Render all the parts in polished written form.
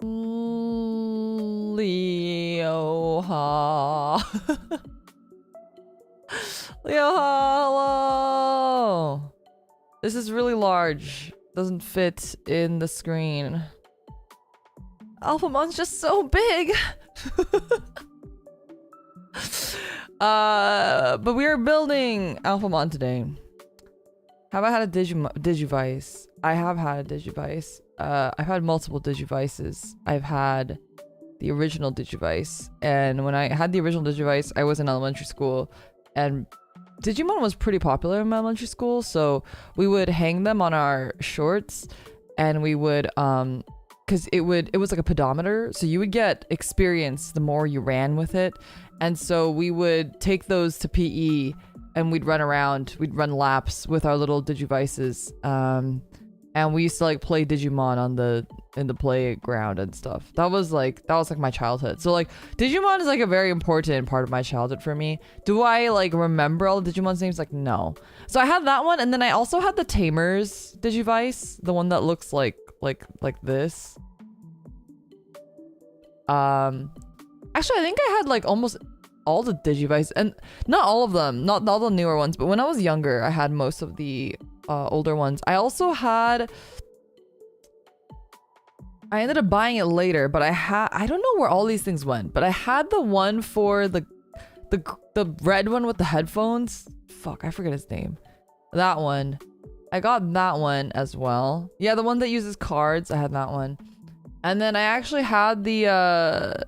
Leoha. Leoha, hello. This is really large. Doesn't fit in the screen. Alphamon's just so big. But we are building Alphamon today. Have I had a Digivice? I have had a Digivice. I've had multiple Digivices. I've had the original Digivice, and when I had the original Digivice, I was in elementary school, and Digimon was pretty popular in my elementary school, so we would hang them on our shorts, and we would because it was like a pedometer, so you would get experience the more you ran with it, and so we would take those to PE, and we'd run around, we'd run laps with our little Digivices, and we used to like play Digimon in the playground and stuff. That was like my childhood. So like Digimon is like a very important part of my childhood for me. Do I like remember all the Digimon's names? Like no. So I had that one, and then I also had the Tamers Digivice, the one that looks like this. Actually I think I had like almost all the Digivice, and not all of them, not all the newer ones, but when I was younger I had most of the older ones. I also had, I ended up buying it later, but I don't know where all these things went, but I had the one for the red one with the headphones. Fuck, I forget his name. That one. I got that one as well. Yeah, the one that uses cards. I had that one. And then I actually had the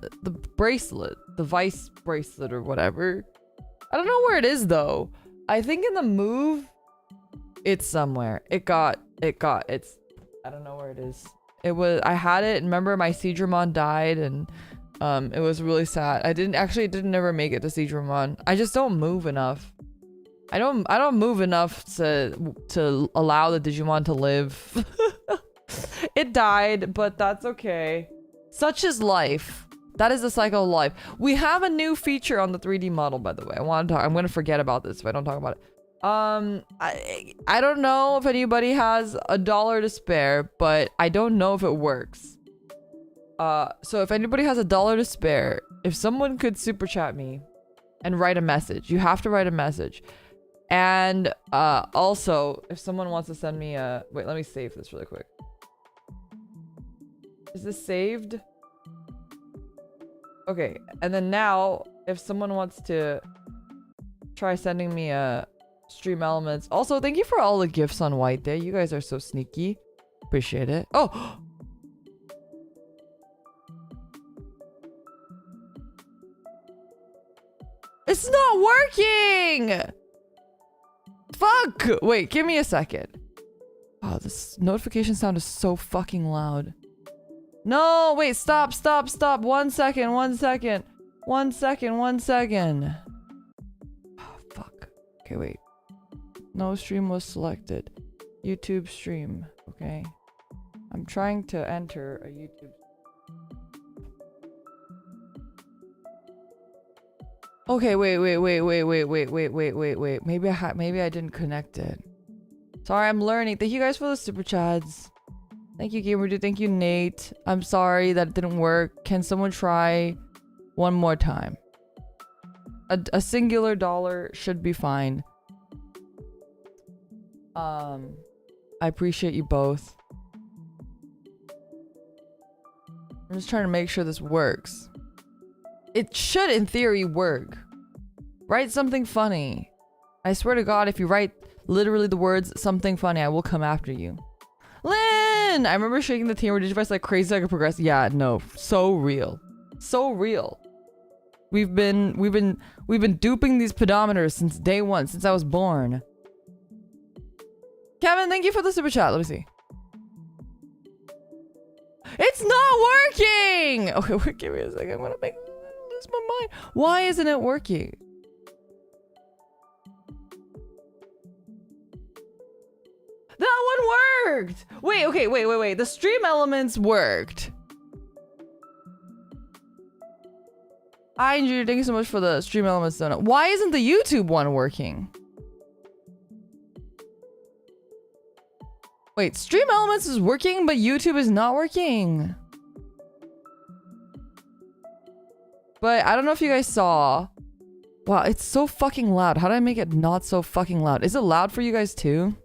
bracelet, the Vice bracelet or whatever. I don't know where it is though. I think in the move, it's somewhere. It's, I don't know where it is. It was, I had it, remember my Seedramon died, and it was really sad. I didn't ever make it to Seedramon. I just don't move enough. I don't move enough to allow the Digimon to live. It died, but that's okay. Such is life. That is the cycle of life. We have a new feature on the 3D model, by the way. I'm gonna forget about this if I don't talk about it. I don't know if anybody has $1 to spare, but I don't know if it works. So if anybody has $1 to spare, if someone could super chat me and write a message, you have to write a message. And also, if someone wants to send me a, wait, let me save this really quick. Is this saved? Okay, and then now, if someone wants to try sending me a Stream Elements. Also, thank you for all the gifts on White Day. You guys are so sneaky. Appreciate it. Oh! It's not working! Fuck! Wait, give me a second. Oh, this notification sound is so fucking loud. No, wait, stop. 1 second. Oh, fuck. Okay, wait. No stream was selected. YouTube stream. Okay. I'm trying to enter a YouTube. Okay, wait. Maybe I didn't connect it. Sorry, I'm learning. Thank you guys for the super chats. Thank you, Gamer Dude. Thank you, Nate. I'm sorry that it didn't work. Can someone try one more time? A singular dollar should be fine. I appreciate you both. I'm just trying to make sure this works. It should, in theory, work. Write something funny. I swear to God, if you write literally the words something funny, I will come after you. Lynn! I remember shaking the Tamer Digivice like crazy so I could progress. Yeah, no. So real. So real. We've been duping these pedometers since day one, since I was born. Kevin, thank you for the super chat. Let me see. It's not working! Okay, wait, give me a second. I'm gonna lose my mind. Why isn't it working? That one worked! Wait, okay, wait. The stream elements worked. Hi, Andrew. Thank you so much for the stream elements donut. Why isn't the YouTube one working? Wait, stream elements is working, but YouTube is not working. But I don't know if you guys saw. Wow, it's so fucking loud. How do I make it not so fucking loud? Is it loud for you guys too?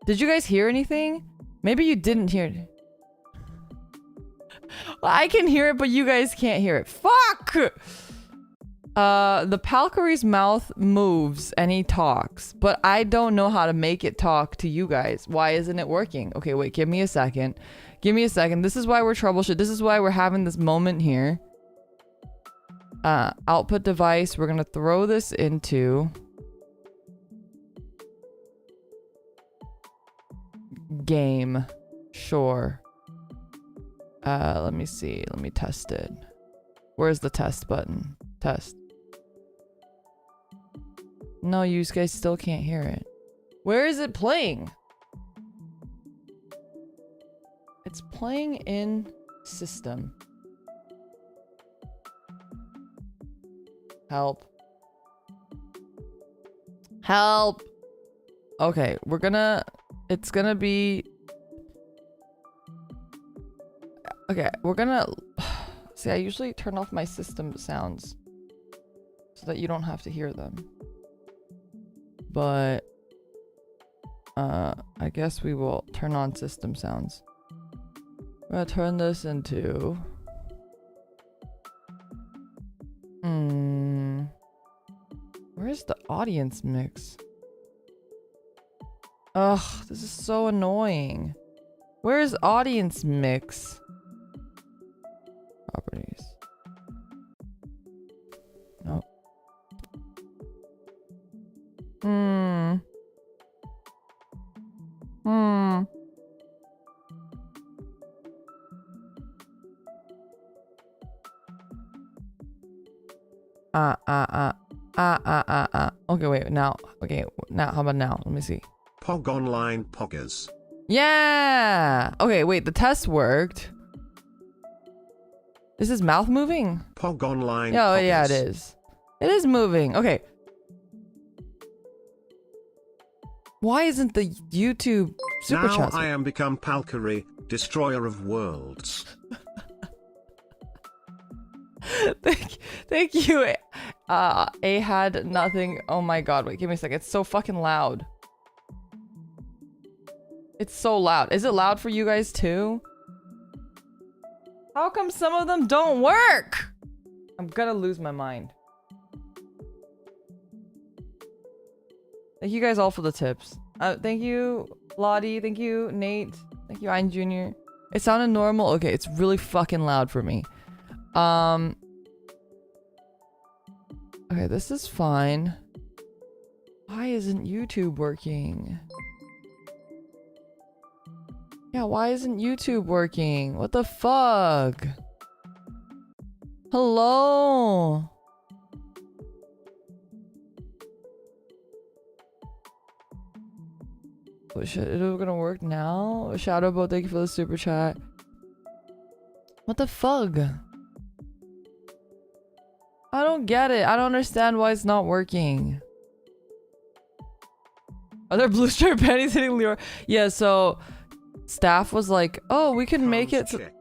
Did you guys hear anything? Maybe you didn't hear it. Well, I can hear it, but you guys can't hear it. Fuck! The Palcary's mouth moves and he talks, but I don't know how to make it talk to you guys. Why isn't it working? Okay, wait, give me a second. Give me a second. This is why we're troubleshooting. This is why we're having this moment here. Output device. We're gonna throw this into game. Sure. Let me see. Let me test it. Where's the test button? Test. No, you guys still can't hear it. Where is it playing? It's playing in system. Help. Help. Okay, we're gonna... It's gonna be... Okay, we're gonna... See, I usually turn off my system sounds so that you don't have to hear them. But... I guess we will turn on system sounds. I'm gonna turn this into... Where's the audience mix? Ugh, this is so annoying. Where's audience mix? Properties. Nope. Okay, wait, now. Okay, now, how about now? Let me see. Pog online poggers. Yeah! Okay, wait, the test worked. Is his mouth moving? Pog online Oh, poggers. yeah, it is. It is moving. Okay. Why isn't the YouTube super Now chat? I am become Palcary, destroyer of worlds. Thank you. A had nothing. Oh my god, wait, give me a second. It's so fucking loud. It's so loud. Is it loud for you guys too? How come some of them don't work? I'm gonna lose my mind. Thank you guys all for the tips. Thank you, Lottie. Thank you, Nate. Thank you, Ein Jr. It sounded normal. Okay, it's really fucking loud for me. Okay, this is fine. Why isn't YouTube working? Yeah, why isn't YouTube working? What the fuck? Hello? Oh shit, is it gonna work now? Shadowboat, thank you for the super chat. What the fuck? I don't get it. I don't understand why it's not working. Are there blue stripe panties hitting Liora? Yeah, so staff was like, oh, we can make it. Check.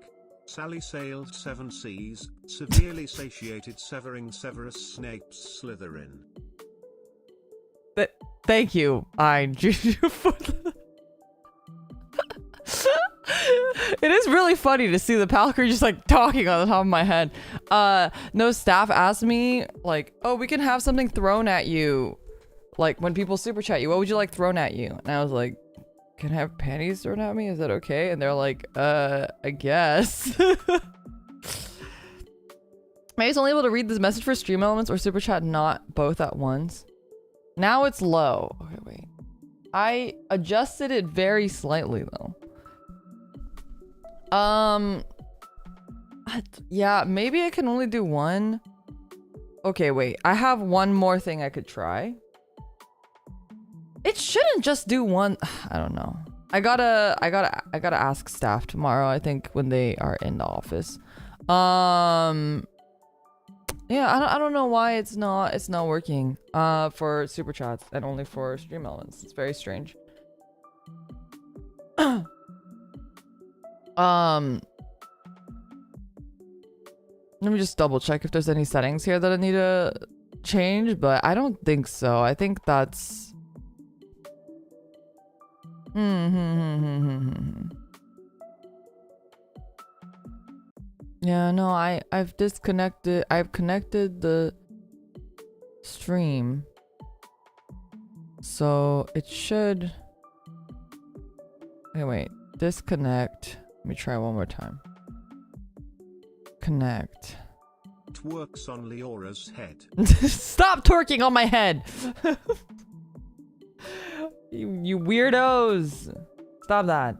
Sally sailed 7 seas, severely satiated severing Severus Snape's Slytherin. Thank you, I for It is really funny to see the Palcry just like talking on the top of my head. No, staff asked me like, oh, we can have something thrown at you. Like when people super chat you, what would you like thrown at you? And I was like, can I have panties thrown at me? Is that okay? And they're like, I guess. Maybe it's only able to read this message for stream elements or super chat, not both at once. Now it's low. Okay, wait. I adjusted it very slightly though. Yeah, maybe I can only do one. Okay, wait. I have one more thing I could try. It shouldn't just do one. I don't know. I gotta ask staff tomorrow, I think, when they are in the office. Yeah, I don't know why it's not working for super chats and only for stream elements. It's very strange. No, Let me just double check if there's any settings here that I need to change, but I don't think so. I think that's... Yeah, no, I've disconnected. I've connected the stream. So it should... Okay, wait. Disconnect. Let me try one more time. Connect. It works on Liora's head. Stop twerking on my head! you weirdos! Stop that.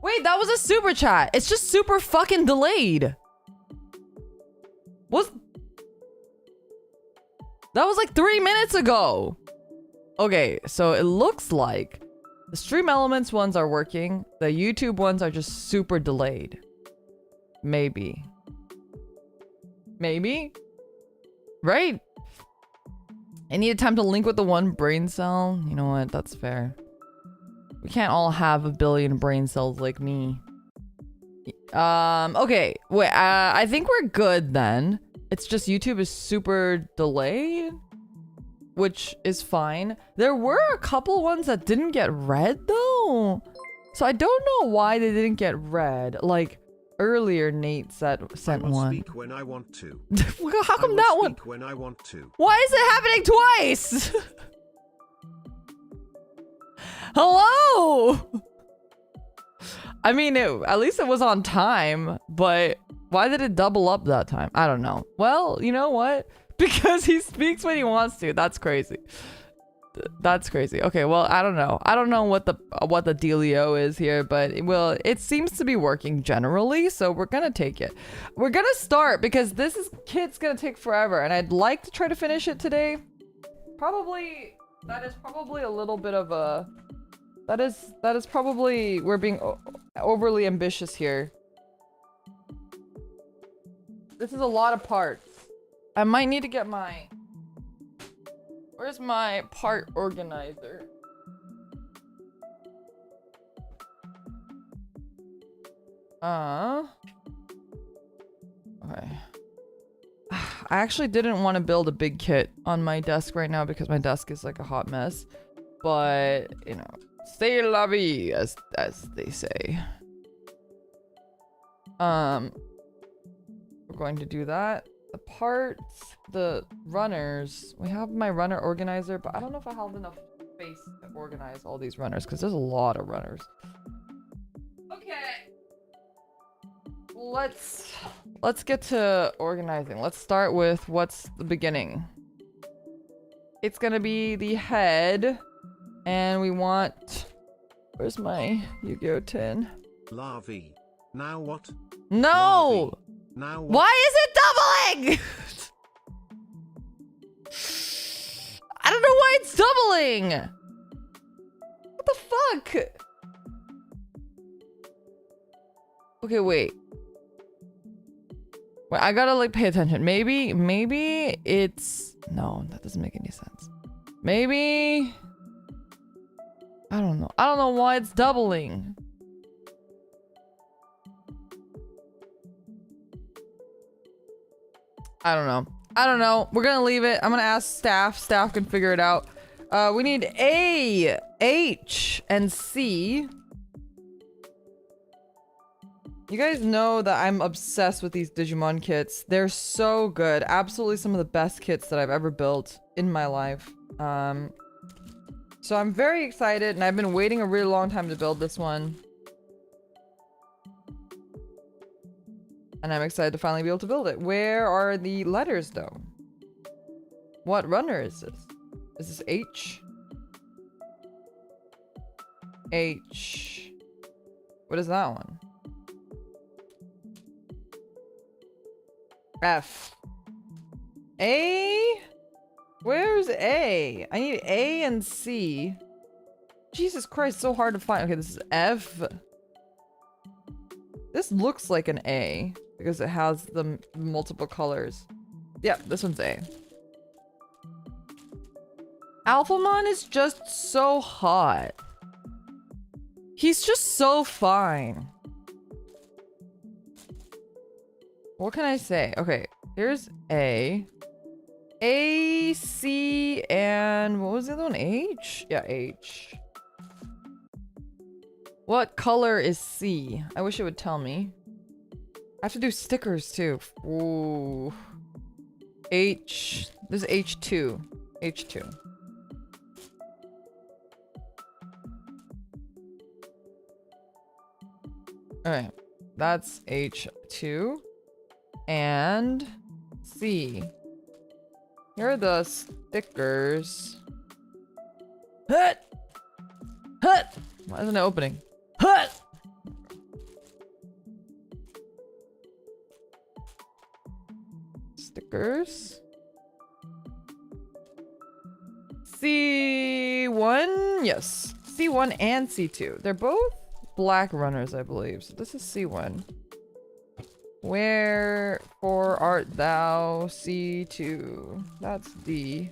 Wait, that was a super chat. It's just super fucking delayed. That was like 3 minutes ago. Okay, so it looks like the Stream Elements ones are working. The YouTube ones are just super delayed. Maybe. Maybe? Right? I need time to link with the one brain cell. You know what? That's fair. We can't all have a billion brain cells like me. Okay. Wait, I think we're good then. It's just YouTube is super delayed, which is fine. There were a couple ones that didn't get read though. So I don't know why they didn't get read. Like earlier Nate sent one. Speak when I want to. How come that one? When I want to. Why is it happening twice? Hello? I mean, at least it was on time, but why did it double up that time? I don't know. Well, you know what? Because he speaks when he wants to. That's crazy. That's crazy. Okay, well, I don't know. I don't know what the dealio is here, but it seems to be working generally, so we're gonna take it. We're gonna start because kit's gonna take forever, and I'd like to try to finish it today. That is probably a little bit of a... That is probably... We're being overly ambitious here. This is a lot of parts. I might need to get my... Where's my part organizer? Okay. I actually didn't want to build a big kit on my desk right now because my desk is like a hot mess. But, you know, c'est la vie, as they say. We're going to do that. The parts, the runners. We have my runner organizer, but I don't know if I have enough space to organize all these runners because there's a lot of runners. Okay. Let's get to organizing. Let's start with what's the beginning. It's gonna be the head, and we want... Where's my Yu-Gi-Oh tin? Larvae. Now what? No! Larvae. Now what? Why is it doubling? I don't know why it's doubling. What the fuck? Okay, wait. Wait, I gotta like pay attention. Maybe it's... No, that doesn't make any sense. Maybe... I don't know. I don't know why it's doubling. I don't know. We're gonna leave it. I'm gonna ask staff. Staff can figure it out. We need A, H, and C. You guys know that I'm obsessed with these Digimon kits. They're so good. Absolutely some of the best kits that I've ever built in my life. So I'm very excited, and I've been waiting a really long time to build this one. And I'm excited to finally be able to build it. Where are the letters, though? What runner is this? Is this H? H. What is that one? F. A? Where's A? I need A and C. Jesus Christ, so hard to find. Okay, this is F. This looks like an A because it has the multiple colors. Yep, this one's A. Alphamon is just so hot. He's just so fine. What can I say? Okay, here's A. A, C, and what was the other one? H? Yeah, H. What color is C? I wish it would tell me. I have to do stickers too. Ooh. H. This is H2. H2. Alright. That's H2. And C. Here are the stickers. Hut! Hut! Why isn't it opening? Hut! Stickers. C1? Yes. C1 and C2. They're both black runners, I believe. So this is C1. Wherefore art thou? C2. That's D.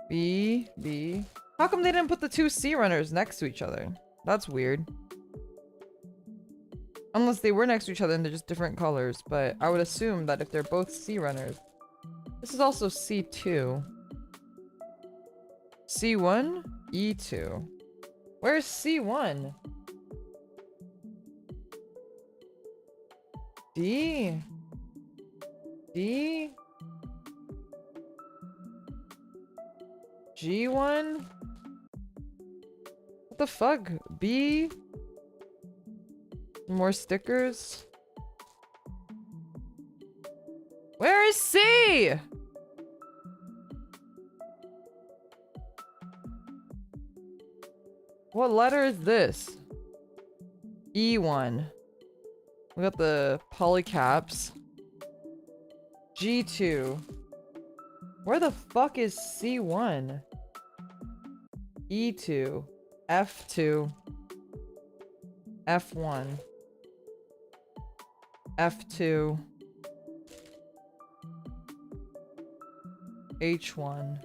B. B. How come they didn't put the two C runners next to each other? That's weird. Unless they were next to each other and they're just different colors. But I would assume that if they're both C runners. This is also C2. C1? E2. Where's C1? D. D. G1? What the fuck? B? More stickers? Where is C? What letter is this? E1. We got the polycaps. G2. Where the fuck is C1? E2. F2. F1. F2. H1.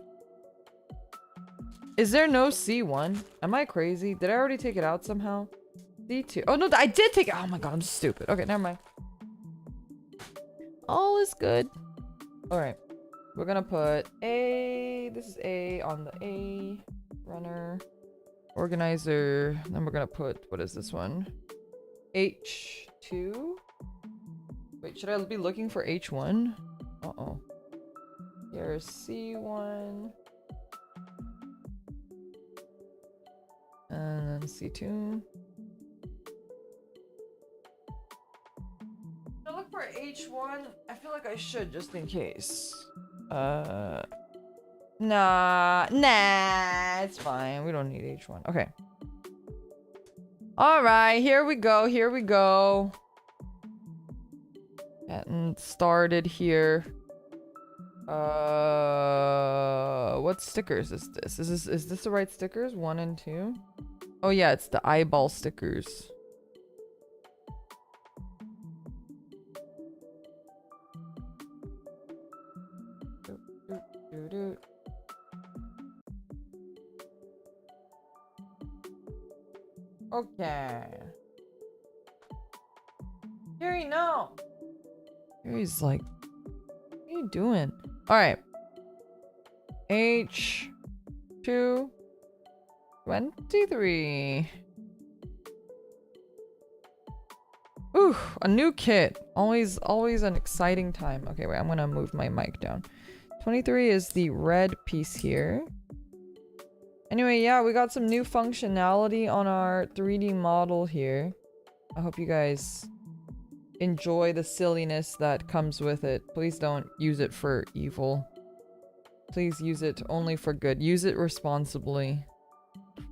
Is there no C1? Am I crazy? Did I already take it out somehow? C2. Oh no, I did take it. Oh my god, I'm stupid. Okay, never mind. All is good. Alright. We're gonna put A. This is A on the A runner. Organizer. Then we're gonna put, what is this one? H2. Wait, should I be looking for H1? Uh-oh. Here's C1. And then C2. Should I look for H1? I feel like I should just in case. Nah, it's fine. We don't need H1. Okay. Alright, here we go. Here we go. Getting started here. What stickers is this? Is this the right stickers? 1 and 2? Oh yeah, it's the eyeball stickers. Okay. Harry, no! Harry's like, what are you doing? Alright. H2 23. Ooh, a new kit. Always an exciting time. Okay, wait, I'm gonna move my mic down. 23 is the red piece here. Anyway, yeah, we got some new functionality on our 3D model here. I hope you guys enjoy the silliness that comes with it. Please don't use it for evil. Please use it only for good. Use it responsibly.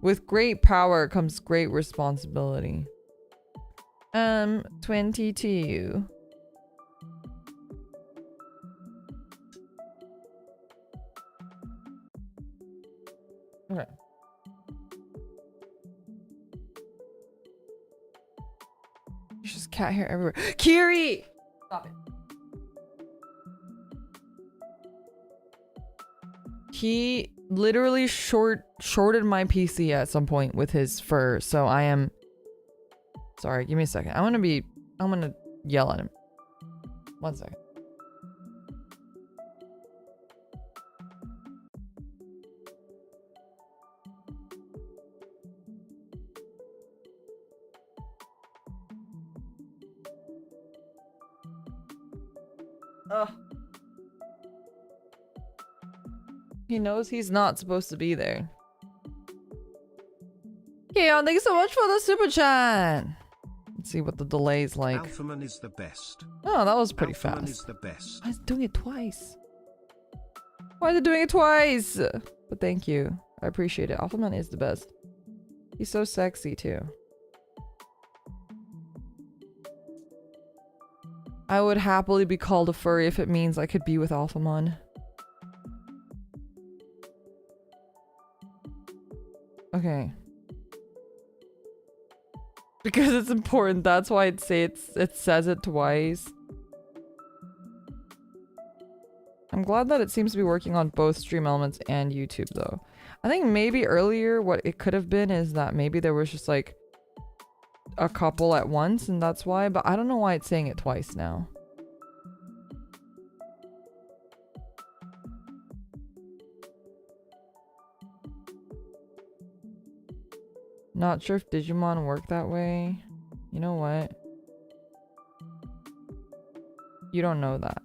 With great power comes great responsibility. 22. Okay. There's just cat hair everywhere. Kiri! Stop it. He literally shorted my PC at some point with his fur, so I am... Sorry, give me a second. I'm gonna yell at him. One second. Ugh. He knows he's not supposed to be there. Keon, thank you so much for the super chat. Let's see what the delay's like. Alphaman is the best. Oh, that was pretty Alphaman fast. is the best. Why is it doing it twice? Why is it doing it twice? But thank you. I appreciate it. Alphaman is the best. He's so sexy too. I would happily be called a furry if it means I could be with Alphamon. Okay. Because it's important, that's why I'd say it says it twice. I'm glad that it seems to be working on both Stream Elements and YouTube though. I think maybe earlier what it could have been is that maybe there was just like a couple at once and that's why, but I don't know why it's saying it twice now. Not sure if Digimon work that way. You know what? You don't know that.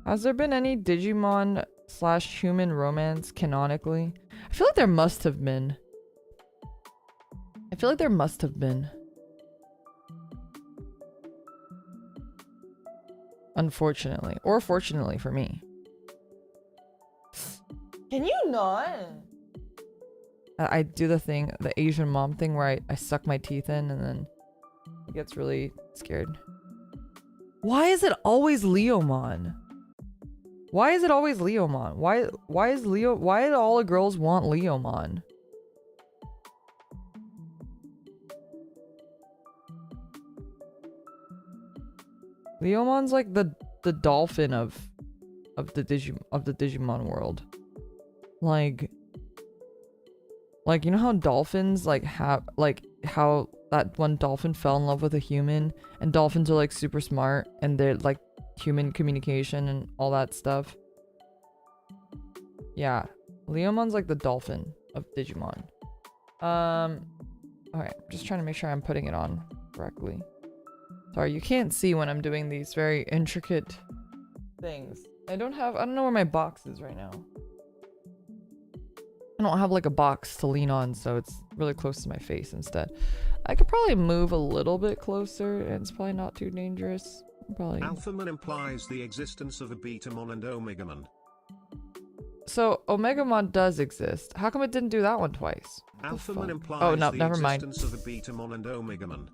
Has there been any Digimon / human romance canonically? I feel like there must have been. I feel like there must have been. Unfortunately. Or fortunately for me. Can you not? I do the thing, the Asian mom thing where I suck my teeth in and then he gets really scared. Why is it always Leomon? Why is it always Leomon? Why do all the girls want Leomon? Leomon's like the dolphin of the Digimon world. Like you know how dolphins like have like how that one dolphin fell in love with a human and dolphins are like super smart and they're like human communication and all that stuff. Yeah, Leomon's like the dolphin of Digimon. Okay, just trying to make sure I'm putting it on correctly. Sorry, you can't see when I'm doing these very intricate things. I don't know where my box is right now. I don't have like a box to lean on, so it's really close to my face instead. I could probably move a little bit closer and it's probably not too dangerous. Probably. Alphamon implies the existence of a Betamon and Omegamon. So Omegamon does exist. How come it didn't do that one twice? Alphamon implies the never mind. existence of a Betamon and Omegamon.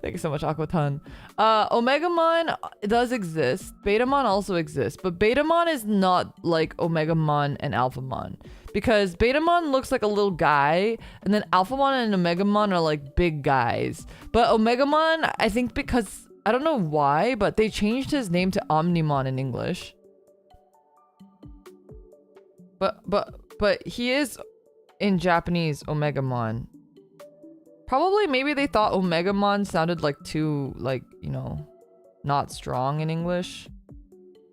Thank you so much, Aquaton. Omegamon does exist. Betamon also exists, but Betamon is not like Omegamon and Alphamon. Because Betamon looks like a little guy, and then Alphamon and Omegamon are like big guys. But Omegamon, I think because, I don't know why, but they changed his name to Omnimon in English. But he is in Japanese Omegamon. Probably maybe they thought Omegamon sounded like too, like, you know, not strong in English.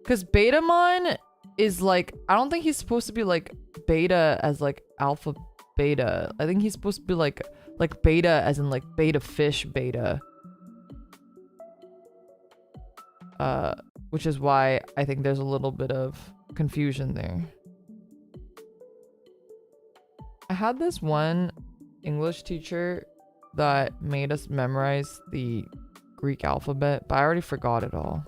Because Betamon is like, I don't think he's supposed to be like beta as like alpha beta. I think he's supposed to be like beta as in like beta fish beta. Which is why I think there's a little bit of confusion there. I had this one English teacher that made us memorize the Greek alphabet, but I already forgot it all.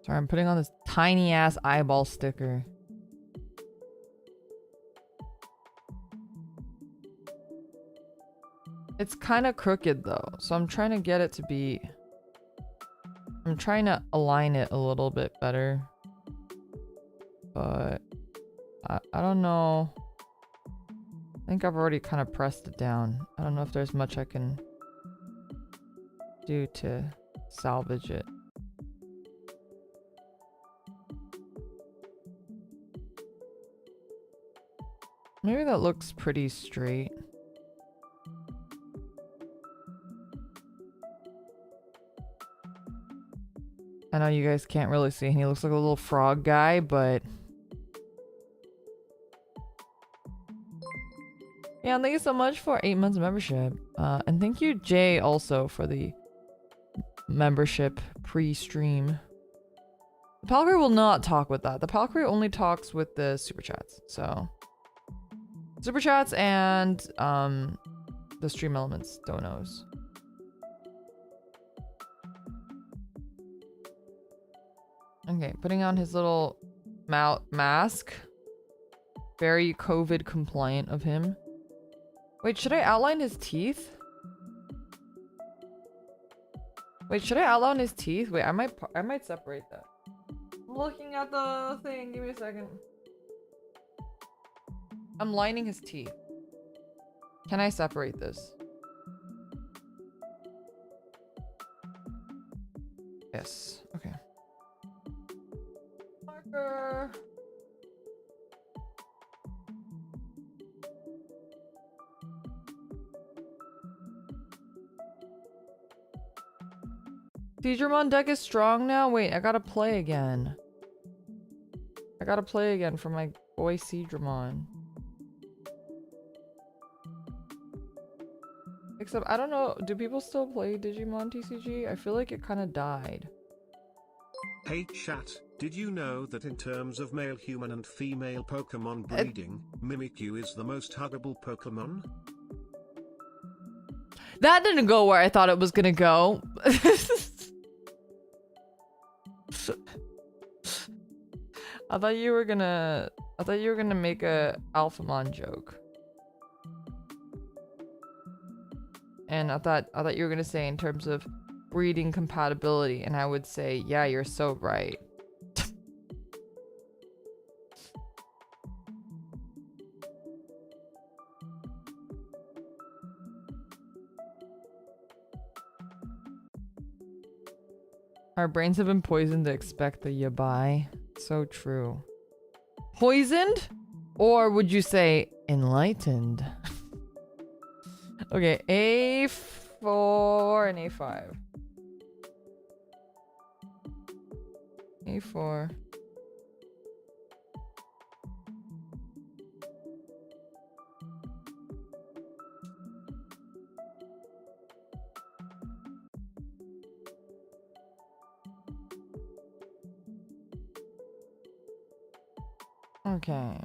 Sorry, I'm putting on this tiny ass eyeball sticker. It's kind of crooked though, so I'm trying to get it to be... I'm trying to align it a little bit better. But... I don't know. I think I've already kind of pressed it down. I don't know if there's much I can do to salvage it. Maybe that looks pretty straight. I know you guys can't really see. He looks like a little frog guy, but yeah, thank you so much for 8 months of membership. And thank you, Jay, also for the membership pre-stream. The Palcry will not talk with that. The Palcry only talks with the super chats. So super chats and the stream elements donos. Okay, putting on his little mouth mask. Very COVID compliant of him. Wait, should I outline his teeth? Wait, should I outline his teeth? Wait, I might separate that. I'm looking at the thing. Give me a second. I'm lining his teeth. Can I separate this? Yes. Okay. Marker. Seedramon deck is strong now? Wait, I gotta play again. I gotta play again for my boy Seedramon. Except, I don't know, do people still play Digimon TCG? I feel like it kind of died. Hey chat, did you know that in terms of male human and female Pokemon breeding, Mimikyu is the most huggable Pokemon? That didn't go where I thought it was gonna go. I thought you were gonna make a Alphamon joke. And I thought you were gonna say in terms of breeding compatibility, and I would say, yeah, you're so right. Our brains have been poisoned to expect the yabai. So true. Poisoned? Or would you say enlightened? Okay, A4 and A5. A4. Okay.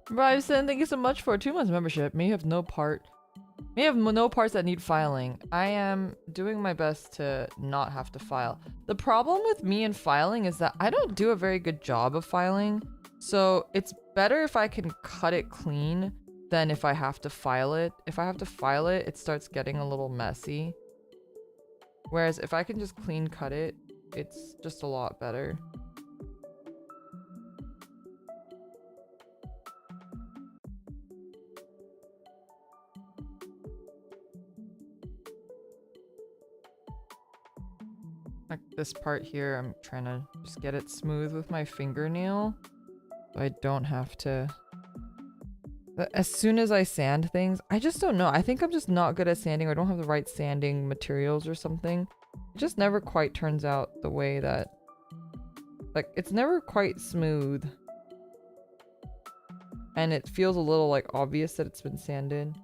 Bryson, thank you so much for 2 months membership. May have no parts that need filing. I am doing my best to not have to file. The problem with me and filing is that I don't do a very good job of filing. So it's better if I can cut it clean than if I have to file it. If I have to file it, it starts getting a little messy. Whereas if I can just clean cut it, it's just a lot better. Like this part here, I'm trying to just get it smooth with my fingernail so I don't have to. As soon as I sand things, I just don't know. I think I'm just not good at sanding, or I don't have the right sanding materials or something. It just never quite turns out the way that, like, it's never quite smooth. And it feels a little like obvious that it's been sanded.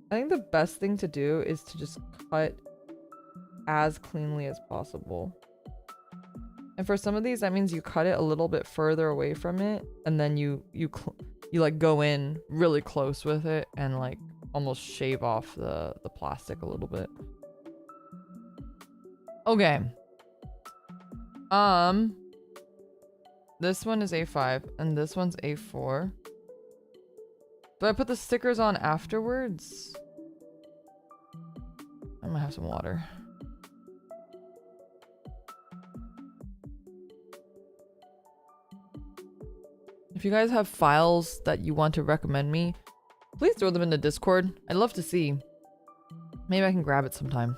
I think the best thing to do is to just cut as cleanly as possible. And for some of these, that means you cut it a little bit further away from it, and then you like go in really close with it and like almost shave off the plastic a little bit. Okay. This one is A5 and this one's A4. Do I put the stickers on afterwards? I'm gonna have some water. If you guys have files that you want to recommend me, please throw them in the Discord. I'd love to see. Maybe I can grab it sometime.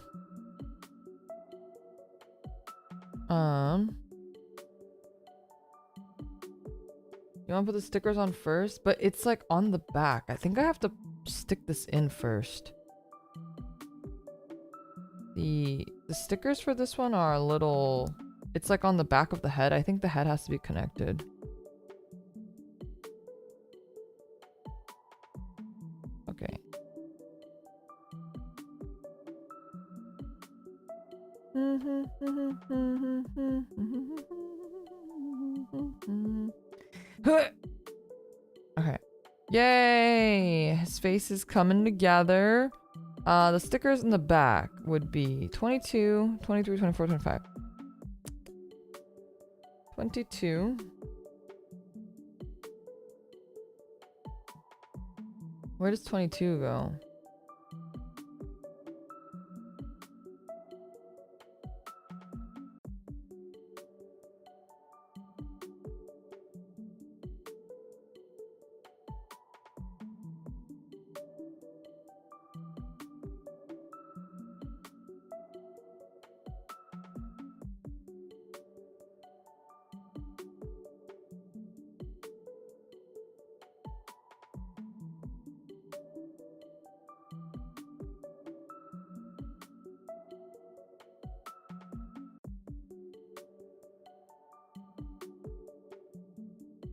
You want to put the stickers on first? But it's like on the back. I think I have to stick this in first. The stickers for this one are a little... It's like on the back of the head. I think the head has to be connected. Okay. Okay. Yay! His face is coming together. The stickers in the back would be 22, 23, 24, 25. 22. Where does 22 go?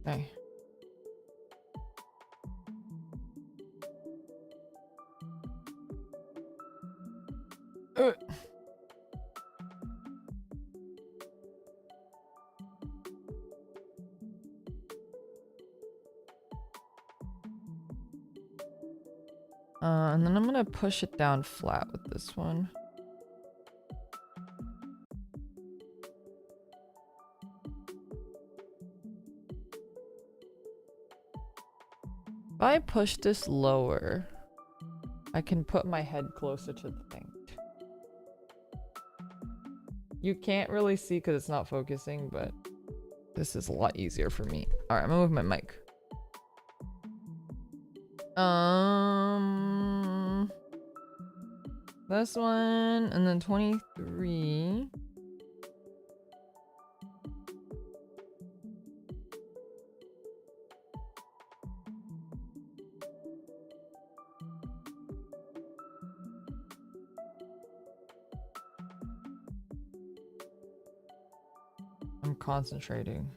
Okay. And then I'm gonna push it down flat with this one. If I push this lower, I can put my head closer to the thing. You can't really see because it's not focusing, but this is a lot easier for me. All right, I'm gonna move my mic. This one, and then 23. I'm concentrating.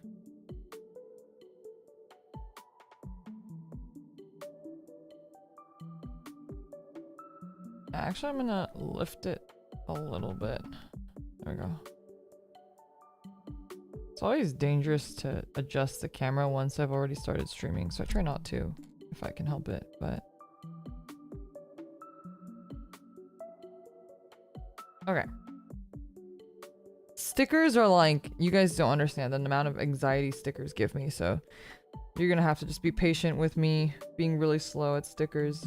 Actually, I'm gonna lift it a little bit. There we go. It's always dangerous to adjust the camera once I've already started streaming, so I try not to if I can help it, but... Okay. Stickers are like, you guys don't understand the amount of anxiety stickers give me, so you're gonna have to just be patient with me being really slow at stickers.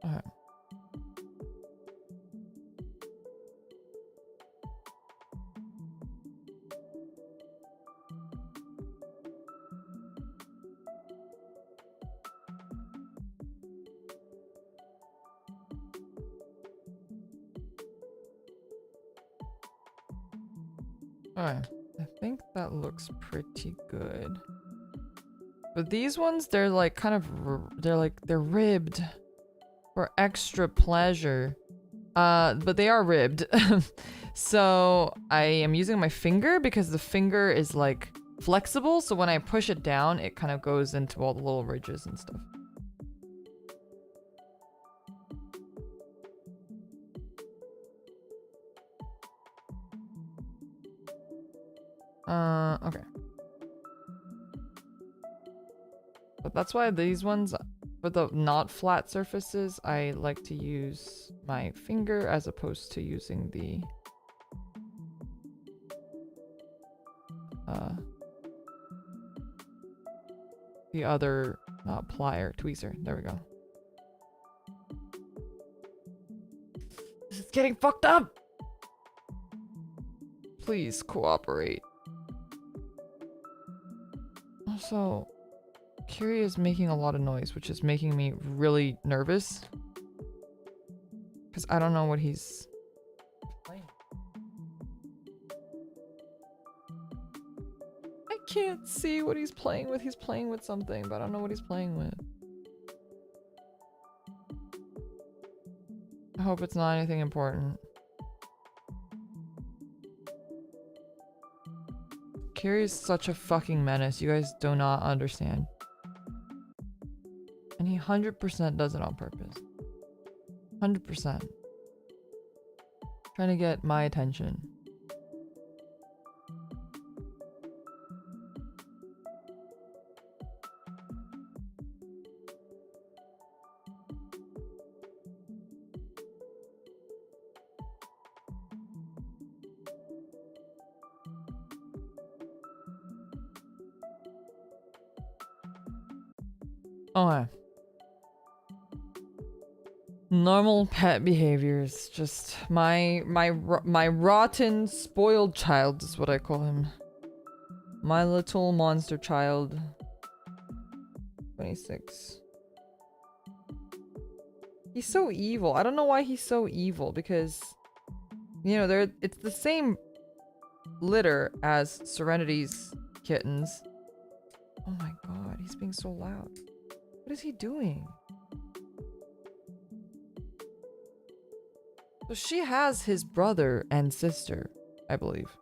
Okay. Alright, I think that looks pretty good. But these ones, they're like kind of, they're ribbed for extra pleasure. But they are ribbed. So I am using my finger because the finger is like flexible. So when I push it down, it kind of goes into all the little ridges and stuff. Okay. But that's why these ones, for the not flat surfaces, I like to use my finger as opposed to using the other plier, tweezer. There we go. This is getting fucked up. Please cooperate. Also, Kiri is making a lot of noise, which is making me really nervous. Because I don't know what he's playing. I can't see what he's playing with. He's playing with something, but I don't know what he's playing with. I hope it's not anything important. Kiri is such a fucking menace. You guys do not understand. And he 100% does it on purpose. 100%. Trying to get my attention. Okay. Normal pet behaviors. Just my rotten, spoiled child is what I call him. My little monster child. 26. He's so evil. I don't know why he's so evil, because you know, it's the same litter as Serenity's kittens. Oh my god, he's being so loud. What is he doing? So she has his brother and sister, I believe.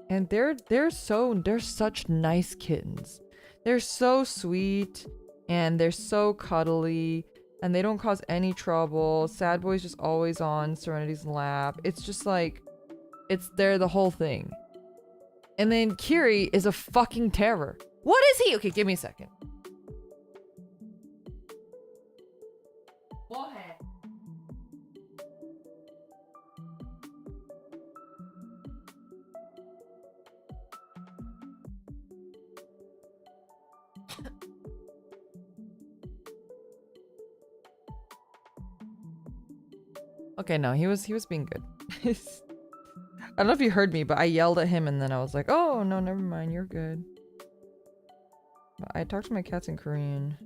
And they're such nice kittens. They're so sweet and they're so cuddly and they don't cause any trouble. Sad Boy's just always on Serenity's lap. It's just like they're the whole thing. And then Kiri is a fucking terror. What is he? Okay, give me a second. Okay, no, he was being good. I don't know if you heard me, but I yelled at him and then I was like, oh, no, never mind, you're good. But I talked to my cats in Korean.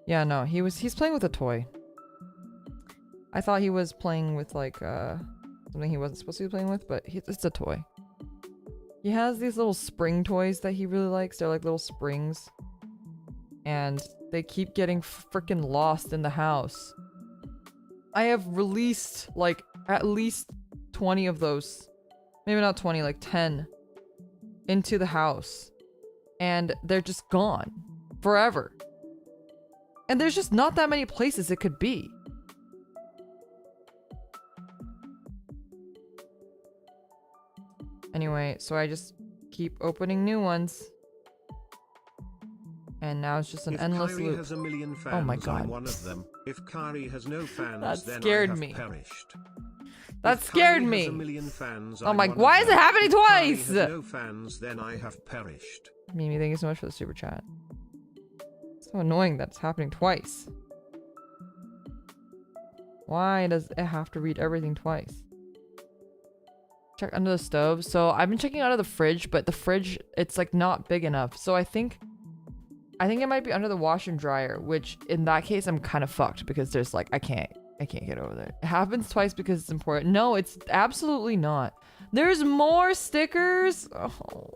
Yeah, no, he's playing with a toy. I thought he was playing with like, something he wasn't supposed to be playing with, but it's a toy. He has these little spring toys that he really likes. They're like little springs. And they keep getting freaking lost in the house. I have released like at least 20 of those. Maybe not 20, like 10 into the house. And they're just gone forever. And there's just not that many places it could be. Anyway, so I just keep opening new ones. And now it's just an endless loop. Has a million fans, oh my god. I'm one of them. If Kari has no fans, that then scared I have me. Perished. That scared me. Has a million fans, oh my, I'm why is it happening twice? If Kari has no fans, then I have perished. Mimi, thank you so much for the super chat. It's so annoying that it's happening twice. Why does it have to read everything twice? Check under the stove. So I've been checking out of the fridge, but the fridge, it's like not big enough. So I think it might be under the washer and dryer, which in that case I'm kind of fucked because there's like I can't get over there. It happens twice because it's important. No, it's absolutely not. There's more stickers. Oh.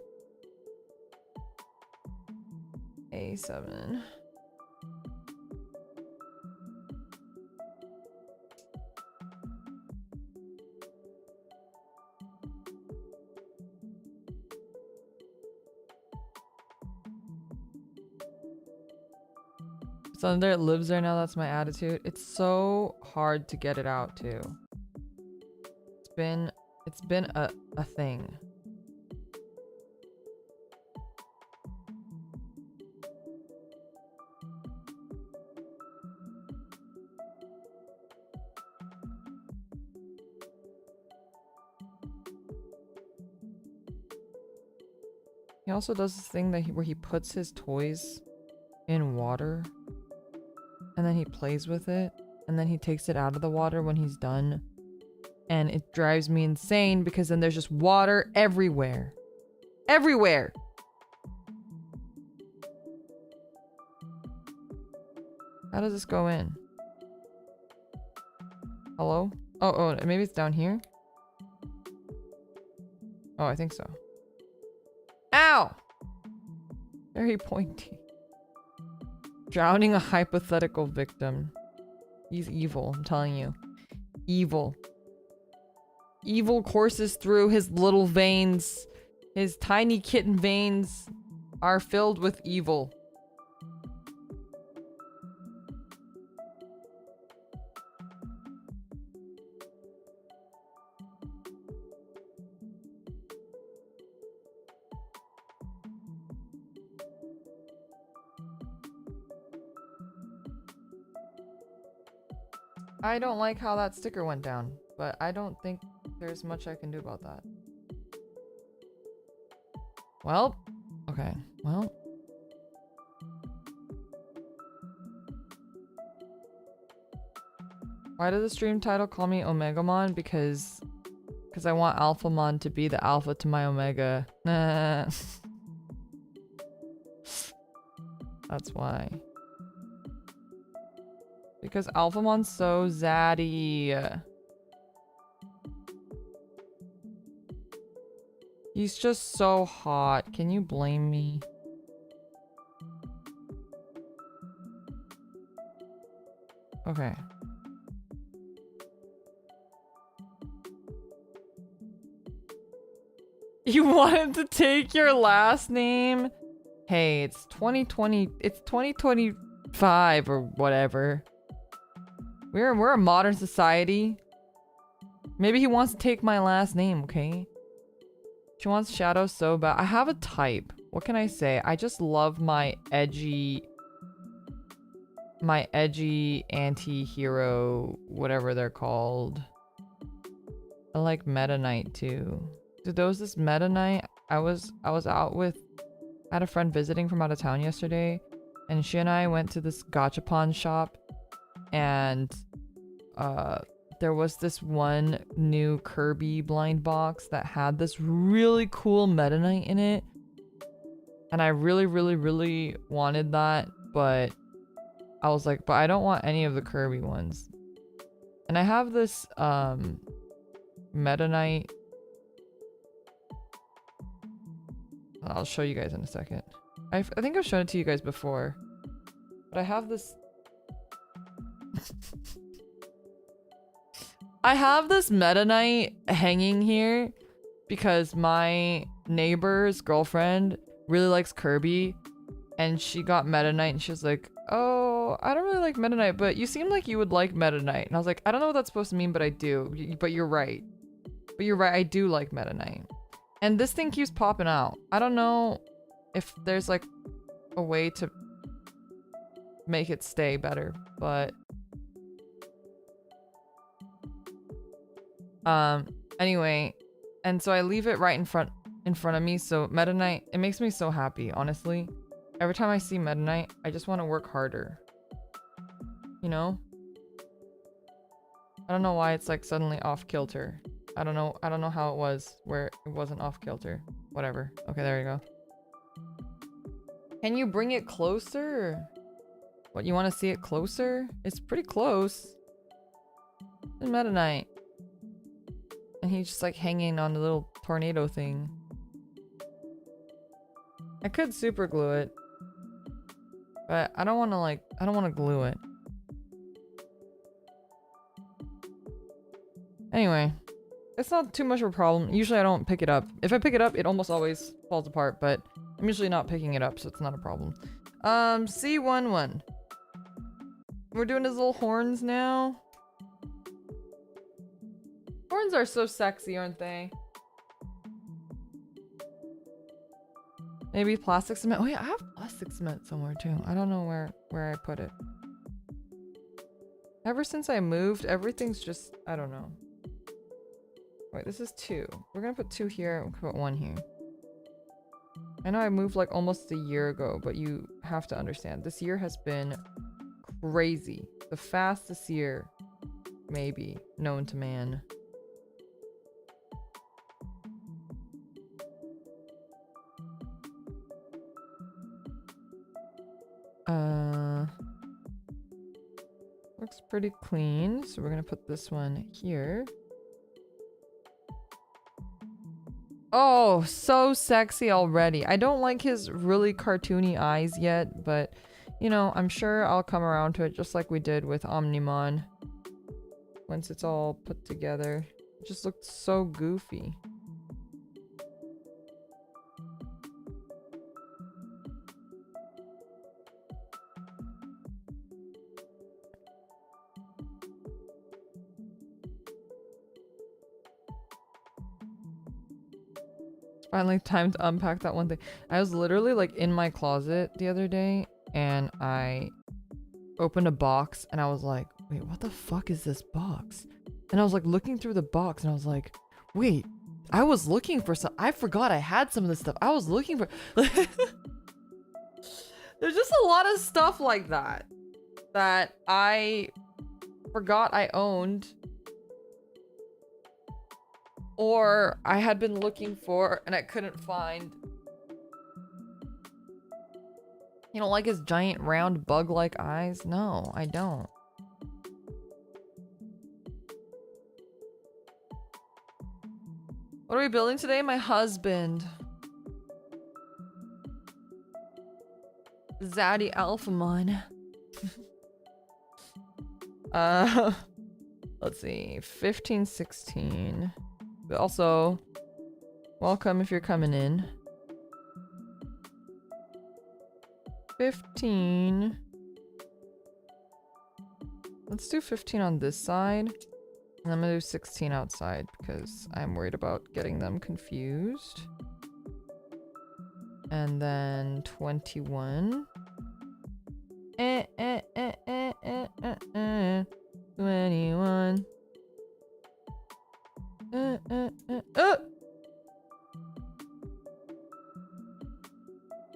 A7. So there it lives there now. That's my attitude. It's so hard to get it out too. It's been a thing. He also does this thing that where he puts his toys in water and then he plays with it and then he takes it out of the water when he's done. And it drives me insane because then there's just water everywhere. Everywhere! How does this go in? Hello? Oh, maybe it's down here? Oh, I think so. Ow! Very pointy. Drowning a hypothetical victim. He's evil, I'm telling you. Evil. Evil courses through his little veins. His tiny kitten veins are filled with evil. I don't like how that sticker went down, but I don't think there's much I can do about that. Well, okay, well. Why did the stream title call me Omegamon? Because I want Alphamon to be the alpha to my Omega. Nah. That's why. Because Alphamon's so zaddy. He's just so hot. Can you blame me? Okay. You wanted to take your last name? Hey, it's 2020. It's 2025 or whatever. We're a modern society. Maybe he wants to take my last name, okay? She wants Shadow so bad. I have a type. What can I say? I just love my edgy anti-hero, whatever they're called. I like Meta Knight too. Dude, there was this Meta Knight. I was out with, I had a friend visiting from out of town yesterday, and she and I went to this gachapon shop, and there was this one new Kirby blind box that had this really cool Meta Knight in it, and I really wanted that, but I was like, but I don't want any of the Kirby ones. And I have this Meta Knight. I'll show you guys in a second. I think I've shown it to you guys before, but I have this I have this Meta Knight hanging here because my neighbor's girlfriend really likes Kirby, and she got Meta Knight and she was like, oh, I don't really like Meta Knight, but you seem like you would like Meta Knight. And I was like, I don't know what that's supposed to mean, but I do. But you're right. I do like Meta Knight. And this thing keeps popping out. I don't know if there's like a way to make it stay better, but anyway, and so I leave it right in front of me. So Meta Knight, it makes me so happy, honestly. Every time I see Meta Knight, I just want to work harder. You know? I don't know why it's like suddenly off kilter. I don't know how it was where it wasn't off kilter. Whatever. Okay, there we go. Can you bring it closer? What, you want to see it closer? It's pretty close. It's Meta Knight. And he's just like hanging on the little tornado thing. I could super glue it, but I don't want to glue it. Anyway, it's not too much of a problem. Usually I don't pick it up. If I pick it up, it almost always falls apart, but I'm usually not picking it up, so it's not a problem. C11. We're doing his little horns now. Horns are so sexy, aren't they? Maybe plastic cement. Oh yeah, I have plastic cement somewhere too. I don't know where I put it. Ever since I moved, everything's just, I don't know. Wait, this is 2. We're gonna put 2 here. We'll put 1 here. I know I moved like almost a year ago, but you have to understand, this year has been crazy. The fastest year, maybe, known to man. Looks pretty clean, so we're gonna put this one here. Oh, so sexy already. I don't like his really cartoony eyes yet, but you know, I'm sure I'll come around to it just like we did with Omnimon. Once it's all put together. It just looked so goofy. Finally time to unpack that one thing. I was literally like in my closet the other day and I opened a box and I was like, wait, what the fuck is this box? And I was like looking through the box and I was like, wait, I was looking for some. I forgot I had some of this stuff. I was looking for. There's just a lot of stuff like that that I forgot I owned. Or I had been looking for and I couldn't find. You don't like his giant round bug-like eyes? No, I don't. What are we building today? My husband. Zaddy Alphamon. Let's see. 15, 16. But also, welcome if you're coming in. 15. Let's do 15 on this side. And I'm gonna do 16 outside because I'm worried about getting them confused. And then 21. 21.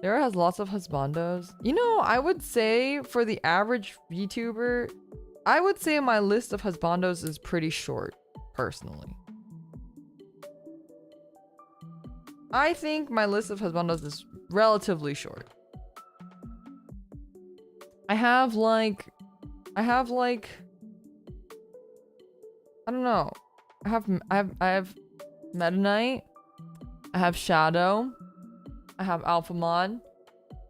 Liora has lots of husbandos. You know, I would say for the average VTuber, I would say my list of husbandos is pretty short, personally. I think my list of husbandos is relatively short. I have like, I don't know. I have Meta Knight. I have Shadow. I have Alphamon.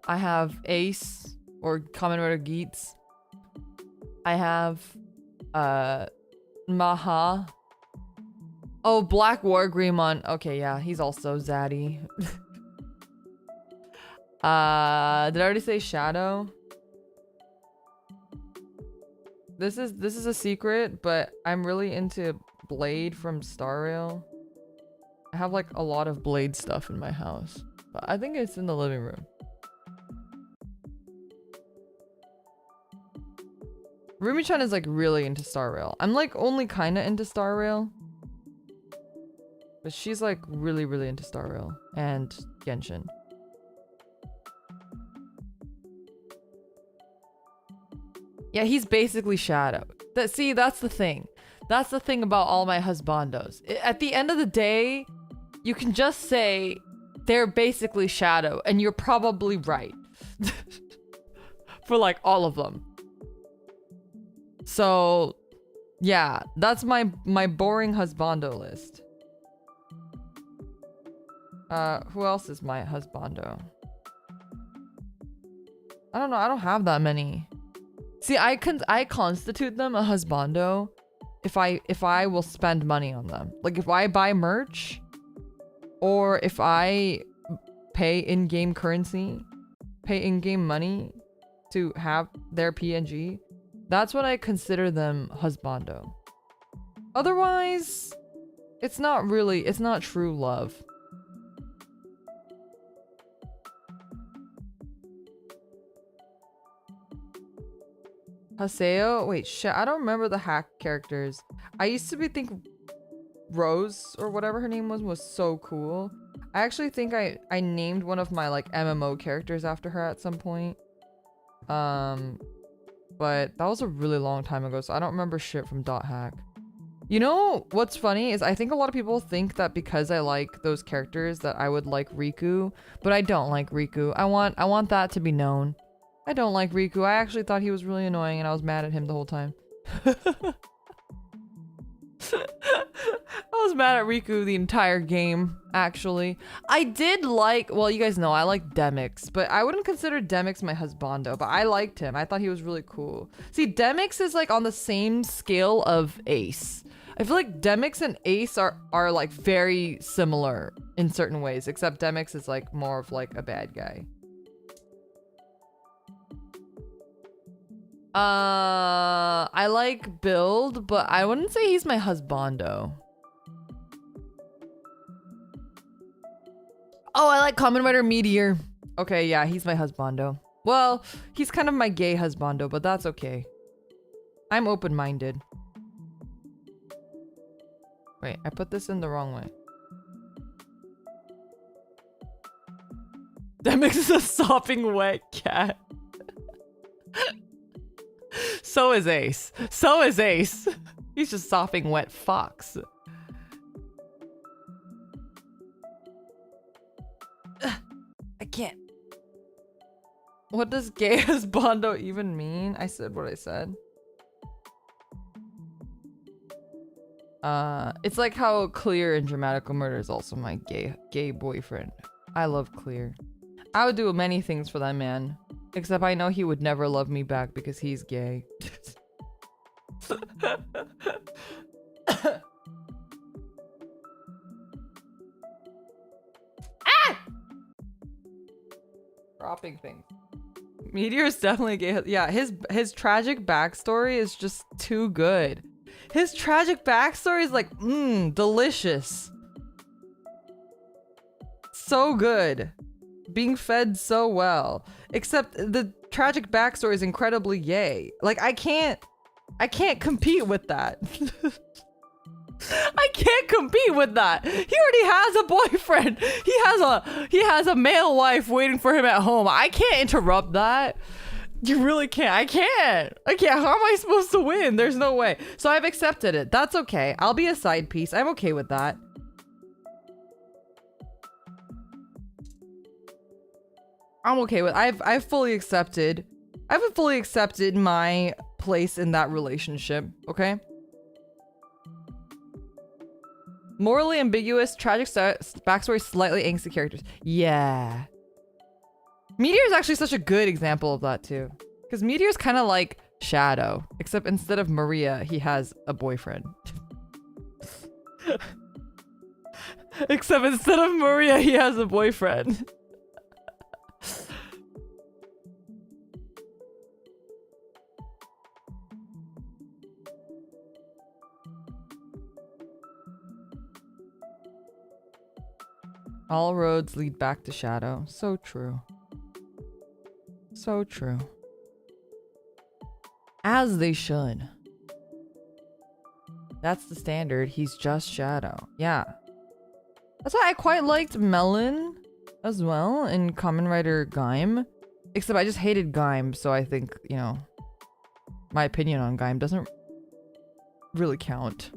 I have Ace or Kamen Rider Geats. I have Maha. Oh, Black Wargreymon. Okay, yeah, he's also Zaddy. Did I already say Shadow? This is a secret, but I'm really into Blade from Star Rail. I have like a lot of Blade stuff in my house, but I think it's in the living room. Rumi-chan is like really into Star Rail. I'm like only kinda into Star Rail, but she's like really into Star Rail and Genshin. Yeah, he's basically Shadow. See, that's the thing. That's the thing about all my husbandos. At the end of the day, you can just say they're basically Shadow, and you're probably right. For like all of them. So, yeah, that's my boring husbando list. Who else is my husbando? I don't know. I don't have that many. See, I constitute them a husbando if I will spend money on them. Like if I buy merch or if I pay in-game currency, pay in-game money to have their PNG, that's what I consider them husbando. Otherwise, it's not true love. Haseo? Wait, shit, I don't remember the hack characters. I used to be thinking... Rose or whatever her name was so cool. I actually think I named one of my like MMO characters after her at some point. But that was a really long time ago, so I don't remember shit from .hack. You know what's funny is I think a lot of people think that because I like those characters that I would like Riku, but I don't like Riku. I want that to be known. I don't like Riku. I actually thought he was really annoying and I was mad at him the whole time. I was mad at Riku the entire game, actually. I did like, well, you guys know I like Demix, but I wouldn't consider Demix my husbando, but I liked him. I thought he was really cool. See, Demix is like on the same scale of Ace. I feel like Demix and Ace are like very similar in certain ways, except Demix is like more of like a bad guy. I like Build, but I wouldn't say he's my husbando. Oh, I like Kamen Rider Meteor. Okay, yeah, he's my husbando. Well, he's kind of my gay husbando, but that's okay. I'm open-minded. Wait, I put this in the wrong way. Demix is a sopping wet cat. So is Ace. So is Ace. He's just sopping wet fox. I can't. What does gay husbando even mean? I said what I said. It's like how Clear in Dramatical Murder is also my gay boyfriend. I love Clear. I would do many things for that man. Except I know he would never love me back because he's gay. Ah! Dropping things. Meteor is definitely gay. Yeah, his tragic backstory is just too good. His tragic backstory is like, delicious. So good. Being fed so well. Except the tragic backstory is incredibly gay. Like, I can't compete with that. I can't compete with that. He already has a boyfriend. He has a male wife waiting for him at home. I can't interrupt that. You really can't. I can't. How am I supposed to win? There's no way. So I've accepted it. That's okay. I'll be a side piece. I'm okay with that. I'm okay with. I've fully accepted my place in that relationship. Okay. Morally ambiguous, tragic backstory, slightly angsty characters. Yeah. Meteor is actually such a good example of that too, because Meteor's kind of like Shadow, except instead of Maria, he has a boyfriend. Except instead of Maria, he has a boyfriend. All roads lead back to Shadow. So true. So true. As they should. That's the standard. He's just Shadow. Yeah. That's why I quite liked Melon as well in Kamen Rider Gaim. Except I just hated Gaim, so I think, you know, my opinion on Gaim doesn't really count.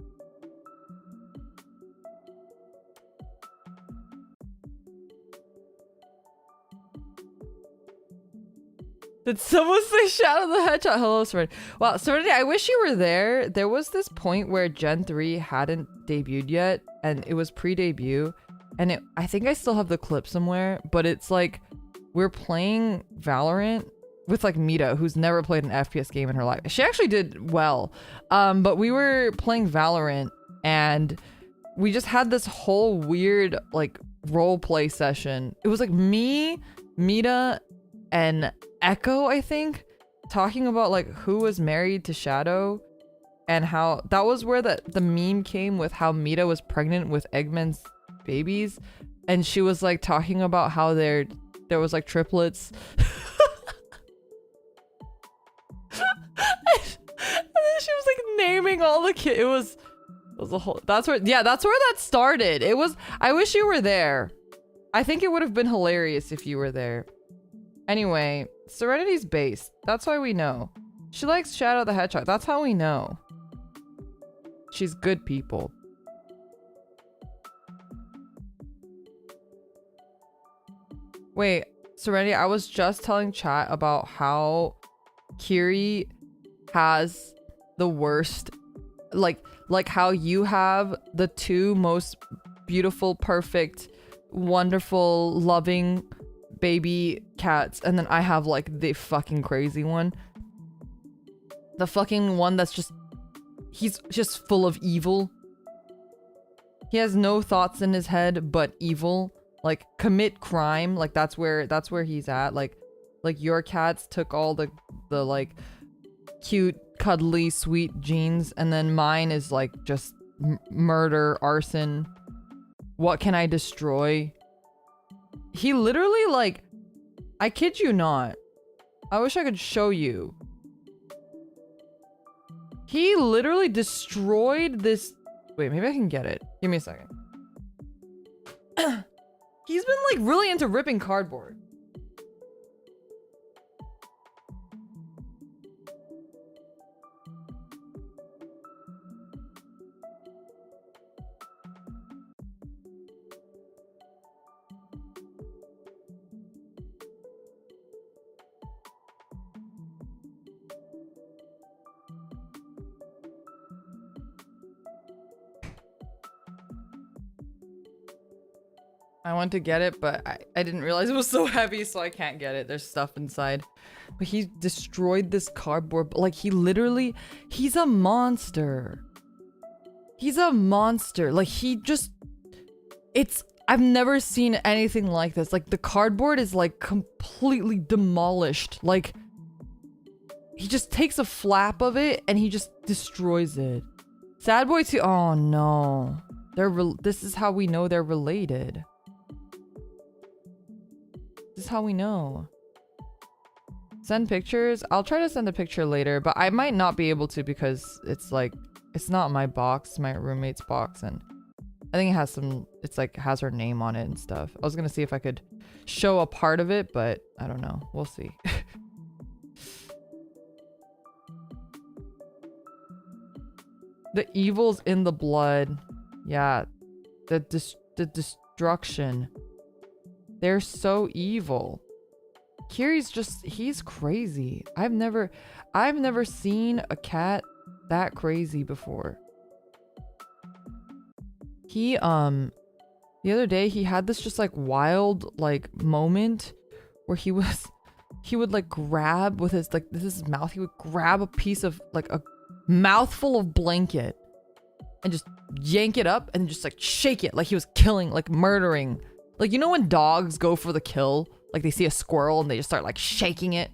Did someone say Shadow the Hedgehog? Hello, Serenity. Wow, Serenity, I wish you were there. There was this point where Gen 3 hadn't debuted yet, and it was pre-debut, and I think I still have the clip somewhere, but it's like, we're playing Valorant with like Mita, who's never played an FPS game in her life. She actually did well, but we were playing Valorant, and we just had this whole weird like role play session. It was like me, Mita, and Echo, I think, talking about like who was married to Shadow, and how that was where the meme came with how Mita was pregnant with Eggman's babies, and she was like talking about how there was like triplets. And then she was like naming all the kids. was a whole, that's where that started. It was, I wish you were there. I think it would have been hilarious if you were there. Anyway, Serenity's base. That's why we know. She likes Shadow the Hedgehog. That's how we know. She's good people. Wait, Serenity, I was just telling chat about how Kiri has the worst, like how you have the two most beautiful, perfect, wonderful, loving baby cats, and then I have like the fucking crazy one. The fucking one that's just, he's just full of evil. He has no thoughts in his head but evil. Like commit crime. Like that's where he's at. Like your cats took all the like cute, cuddly, sweet genes, and then mine is like just murder, arson. What can I destroy? He literally, like, I kid you not. I wish I could show you. He literally destroyed this. Wait, maybe I can get it. Give me a second. He's been like really into ripping cardboard. I want to get it, but I didn't realize it was so heavy, so I can't get it. There's stuff inside. But he destroyed this cardboard. Like, he literally... He's a monster. He's a monster. Like, he just... It's... I've never seen anything like this. Like, the cardboard is, like, completely demolished. Like, he just takes a flap of it, and he just destroys it. Sad Boy 2... Oh, no. This is how we know they're related. This is how we know. Send pictures. I'll try to send a picture later, but I might not be able to because it's like, it's not my box, my roommate's box, and I think it has some, it's like has her name on it and stuff. I was gonna see if I could show a part of it, but I don't know. We'll see. The evil's in the blood. Yeah. The destruction. They're so evil. Kiri's just, he's crazy. I've never seen a cat that crazy before. He, the other day he had this just like wild like moment where he would like grab with his, like, this is his mouth. He would grab a piece of like a mouthful of blanket and just yank it up and just like shake it like he was killing, like murdering. Like, you know when dogs go for the kill? Like, they see a squirrel and they just start, like, shaking it?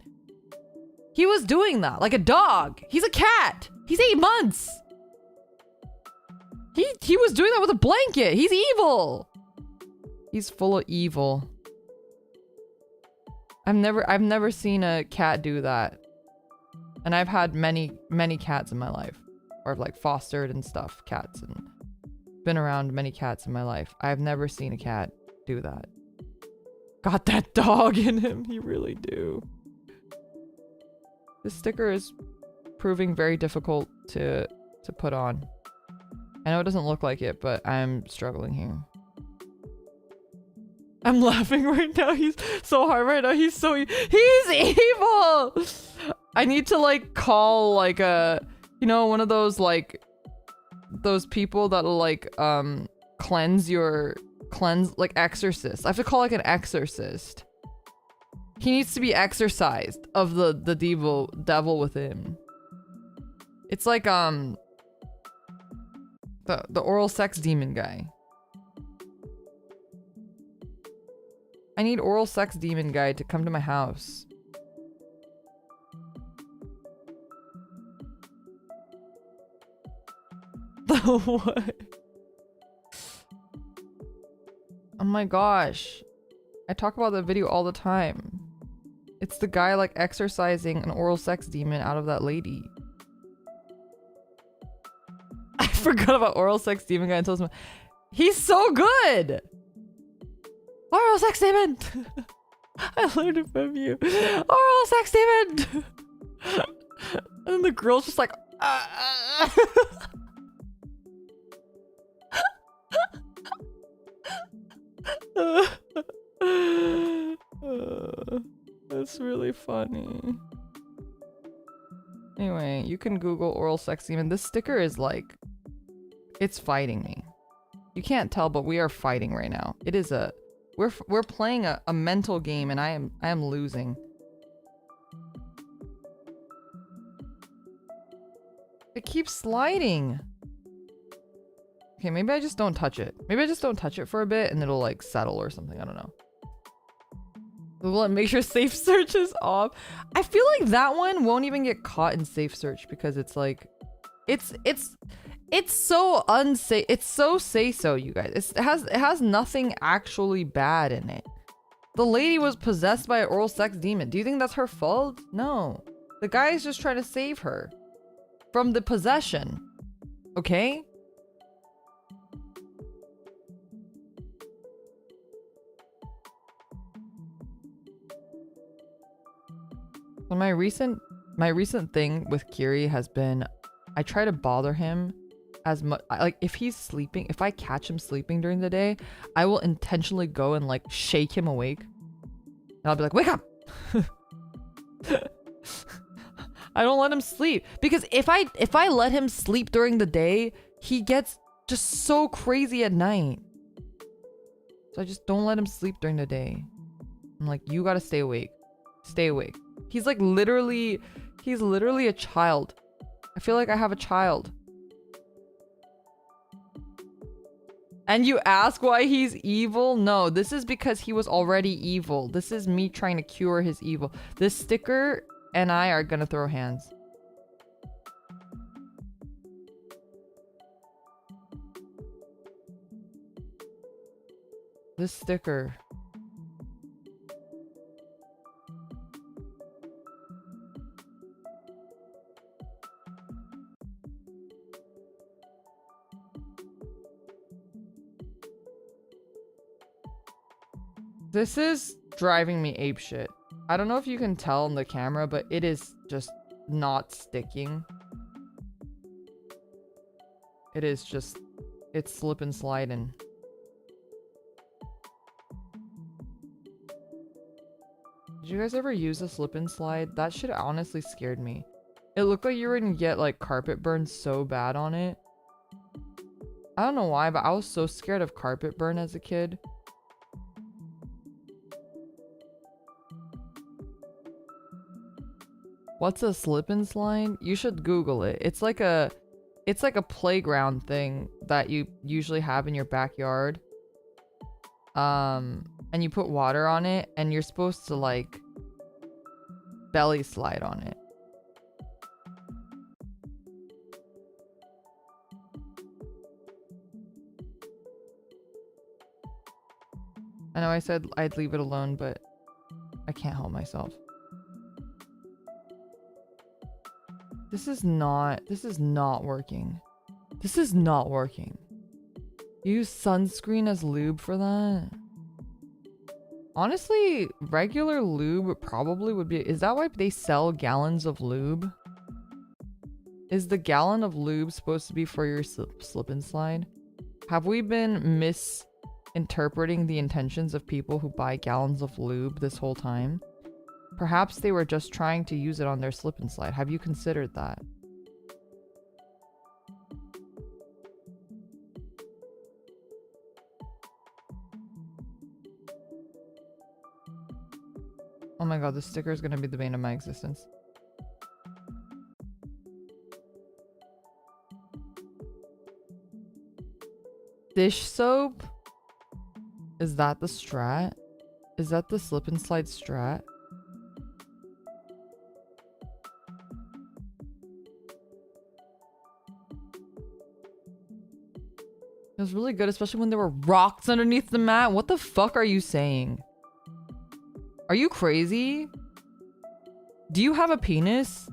He was doing that, like a dog. He's a cat. He's 8 months. He was doing that with a blanket. He's evil. He's full of evil. I've never seen a cat do that. And I've had many cats in my life. Or I've, like, fostered and stuff, cats, and been around many cats in my life. I've never seen a cat do that. Got that dog in him. He really do. This sticker is proving very difficult to put on. I know it doesn't look like it, but I'm struggling here. I'm laughing right now. He's so hard right now. He's evil. I need to like call like a, you know, one of those like those people that'll like cleanse like exorcist. I have to call like an exorcist. He needs to be exorcised of the devil within. It's like the oral sex demon guy. I need oral sex demon guy to come to my house. What? Oh my gosh. I talk about that video all the time. It's the guy like exorcising an oral sex demon out of that lady. forgot about oral sex demon guy until he's so good. Oral sex demon. I learned it from you. Oral sex demon. And then the girl's just like, that's really funny. Anyway, you can Google oral sex demon. This sticker is like, it's fighting me. You can't tell, but we are fighting right now. It is a, we're playing a mental game, and I am losing. It keeps sliding. Okay, maybe I just don't touch it. Maybe I just don't touch it for a bit and it'll like settle or something. I don't know. Well, make sure safe search is off. I feel like that one won't even get caught in safe search because it's like, it's so unsafe. It's so say-so, you guys. It has nothing actually bad in it. The lady was possessed by an oral sex demon. Do you think that's her fault? No. The guy is just trying to save her from the possession. Okay? So my recent thing with Kiri has been, I try to bother him as much, like if he's sleeping, if I catch him sleeping during the day, I will intentionally go and like shake him awake. And I'll be like, wake up! I don't let him sleep because if I let him sleep during the day, he gets just so crazy at night. So I just don't let him sleep during the day. I'm like, you gotta stay awake. Stay awake. He's like literally a child. I feel like I have a child. And you ask why he's evil? No, this is because he was already evil. This is me trying to cure his evil. This sticker and I are gonna throw hands. This sticker. This is driving me apeshit. I don't know if you can tell on the camera, but it is just not sticking. It is just, it's slip and sliding. Did you guys ever use a slip and slide? That shit honestly scared me. It looked like you were gonna get like carpet burn so bad on it. I don't know why, but I was so scared of carpet burn as a kid. What's a slip and slide? You should Google it. It's like a playground thing that you usually have in your backyard. And you put water on it and you're supposed to like belly slide on it. I know I said I'd leave it alone, but I can't help myself. This is not working. This is not working. Use sunscreen as lube for that? Honestly, regular lube probably would be... Is that why they sell gallons of lube? Is the gallon of lube supposed to be for your slip and slide? Have we been misinterpreting the intentions of people who buy gallons of lube this whole time? Perhaps they were just trying to use it on their slip and slide. Have you considered that? Oh my god, this sticker is gonna be the bane of my existence. Dish soap? Is that the strat? Is that the slip and slide strat? It was really good, especially when there were rocks underneath the mat. What the fuck are you saying? Are you crazy? Do you have a penis?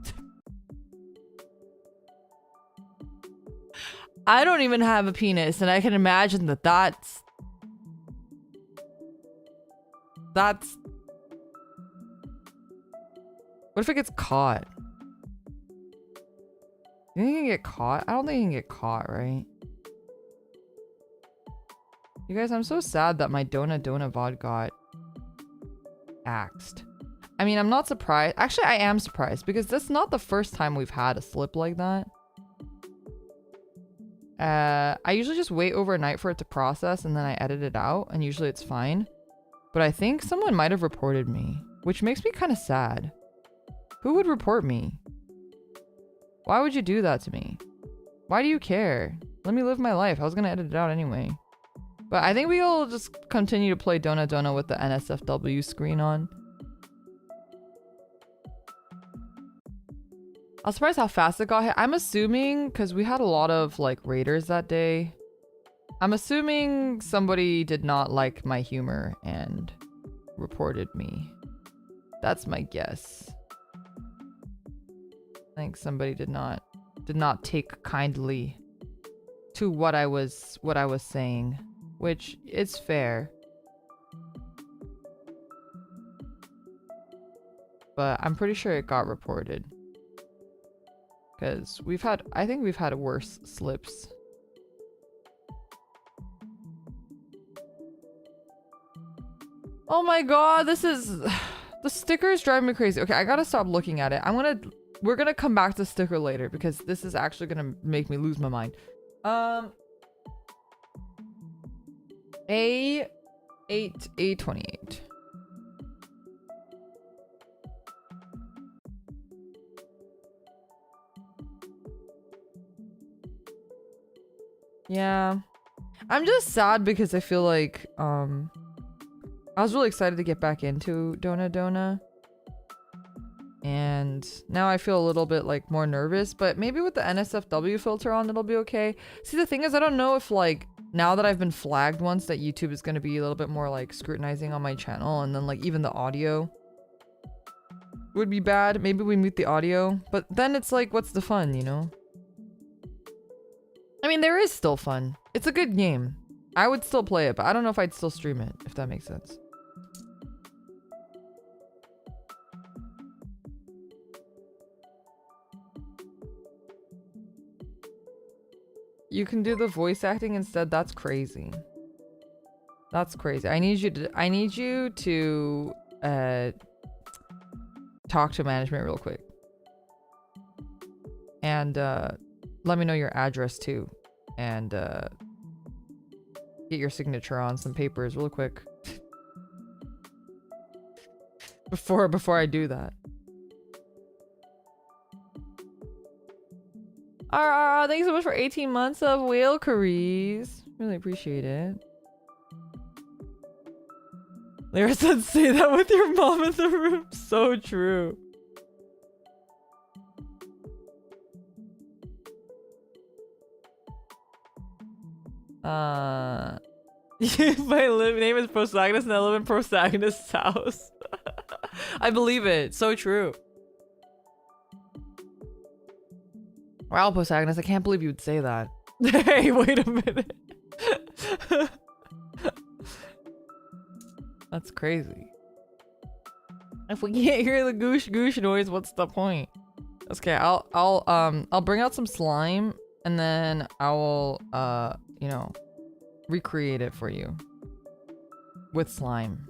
I don't even have a penis, and I can imagine that that's... What if it gets caught? You think it can get caught? I don't think it can get caught, right? You guys, I'm so sad that my Dona VOD got axed. I mean, I'm not surprised. Actually, I am surprised because that's not the first time we've had a slip like that. I usually just wait overnight for it to process and then I edit it out, and usually it's fine. But I think someone might have reported me, which makes me kind of sad. Who would report me? Why would you do that to me? Why do you care? Let me live my life. I was gonna edit it out anyway. But I think we'll just continue to play Dona with the NSFW screen on. I was surprised how fast it got hit. I'm assuming, because we had a lot of like raiders that day, I'm assuming somebody did not like my humor and reported me. That's my guess. I think somebody did not take kindly to what I was saying, which is fair. But I'm pretty sure it got reported. Because I think we've had worse slips. Oh my god, the stickers drive me crazy. Okay, I gotta stop looking at it. We're gonna come back to sticker later because this is actually gonna make me lose my mind. A28. Yeah. I'm just sad because I feel like I was really excited to get back into Dona. And now I feel a little bit like more nervous, but maybe with the NSFW filter on it'll be okay. See, the thing is, I don't know if like now that I've been flagged once that YouTube is going to be a little bit more like scrutinizing on my channel, and then like even the audio would be bad. Maybe we mute the audio, but then it's like, what's the fun, you know? I mean, there is still fun. It's a good game. I would still play it, but I don't know if I'd still stream it, if that makes sense. You can do the voice acting instead. That's crazy. That's crazy. I need you to talk to management real quick. And let me know your address too. And get your signature on some papers real quick. before I do that. Thanks so much for 18 months of whale curries. Really appreciate it. Liora said, say that with your mom in the room. So true. My name is Protagonist and I live in Protagonist's house. I believe it. So true. Wow, Protagonist, I can't believe you would say that. Hey, wait a minute. That's crazy. If we can't hear the goosh goosh noise, what's the point? Okay, I'll bring out some slime and then I will you know, recreate it for you with slime.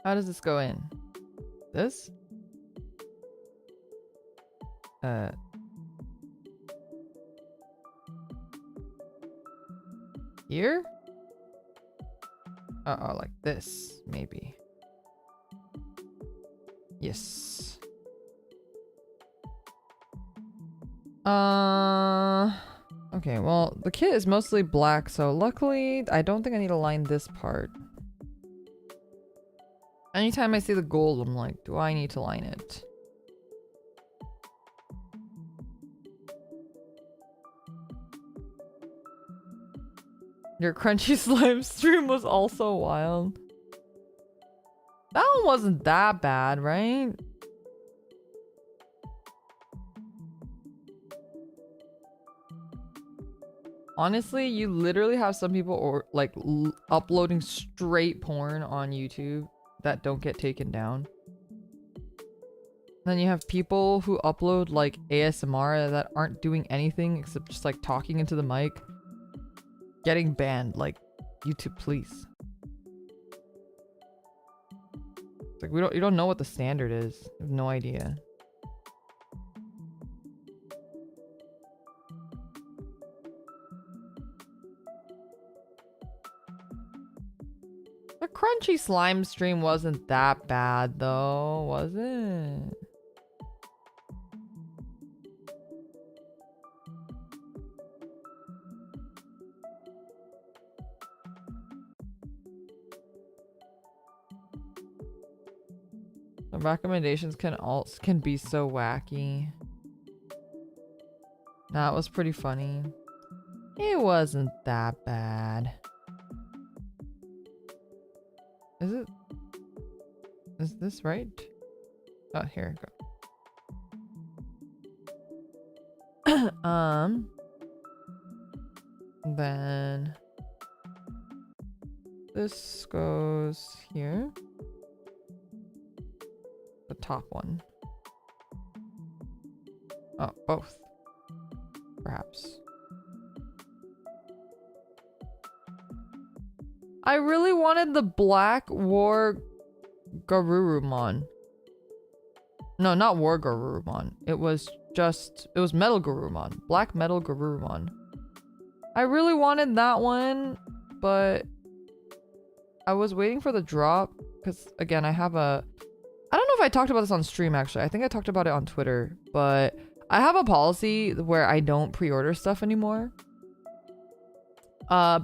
How does this go in? This? Here? Uh-oh, like this, maybe. Yes. Okay, well, the kit is mostly black, so luckily, I don't think I need to line this part. Anytime I see the gold, I'm like, do I need to line it? Your crunchy slime stream was also wild. That one wasn't that bad, right? Honestly, you literally have some people or like uploading straight porn on YouTube that don't get taken down. Then you have people who upload like ASMR that aren't doing anything except just like talking into the mic, getting banned. Like, YouTube, please. It's like you don't know what the standard is. You have no idea. The crunchy slime stream wasn't that bad though, was it? The recommendations can be so wacky. That was pretty funny. It wasn't that bad. Is this right? Oh, here we go. Then this goes here. The top one. Oh, both. Perhaps. I really wanted the Black War Garurumon. No, not War Garurumon. It was Metal Garurumon. Black Metal Garurumon. I really wanted that one, but I was waiting for the drop because, again, I don't know if I talked about this on stream, actually. I think I talked about it on Twitter, but I have a policy where I don't pre-order stuff anymore.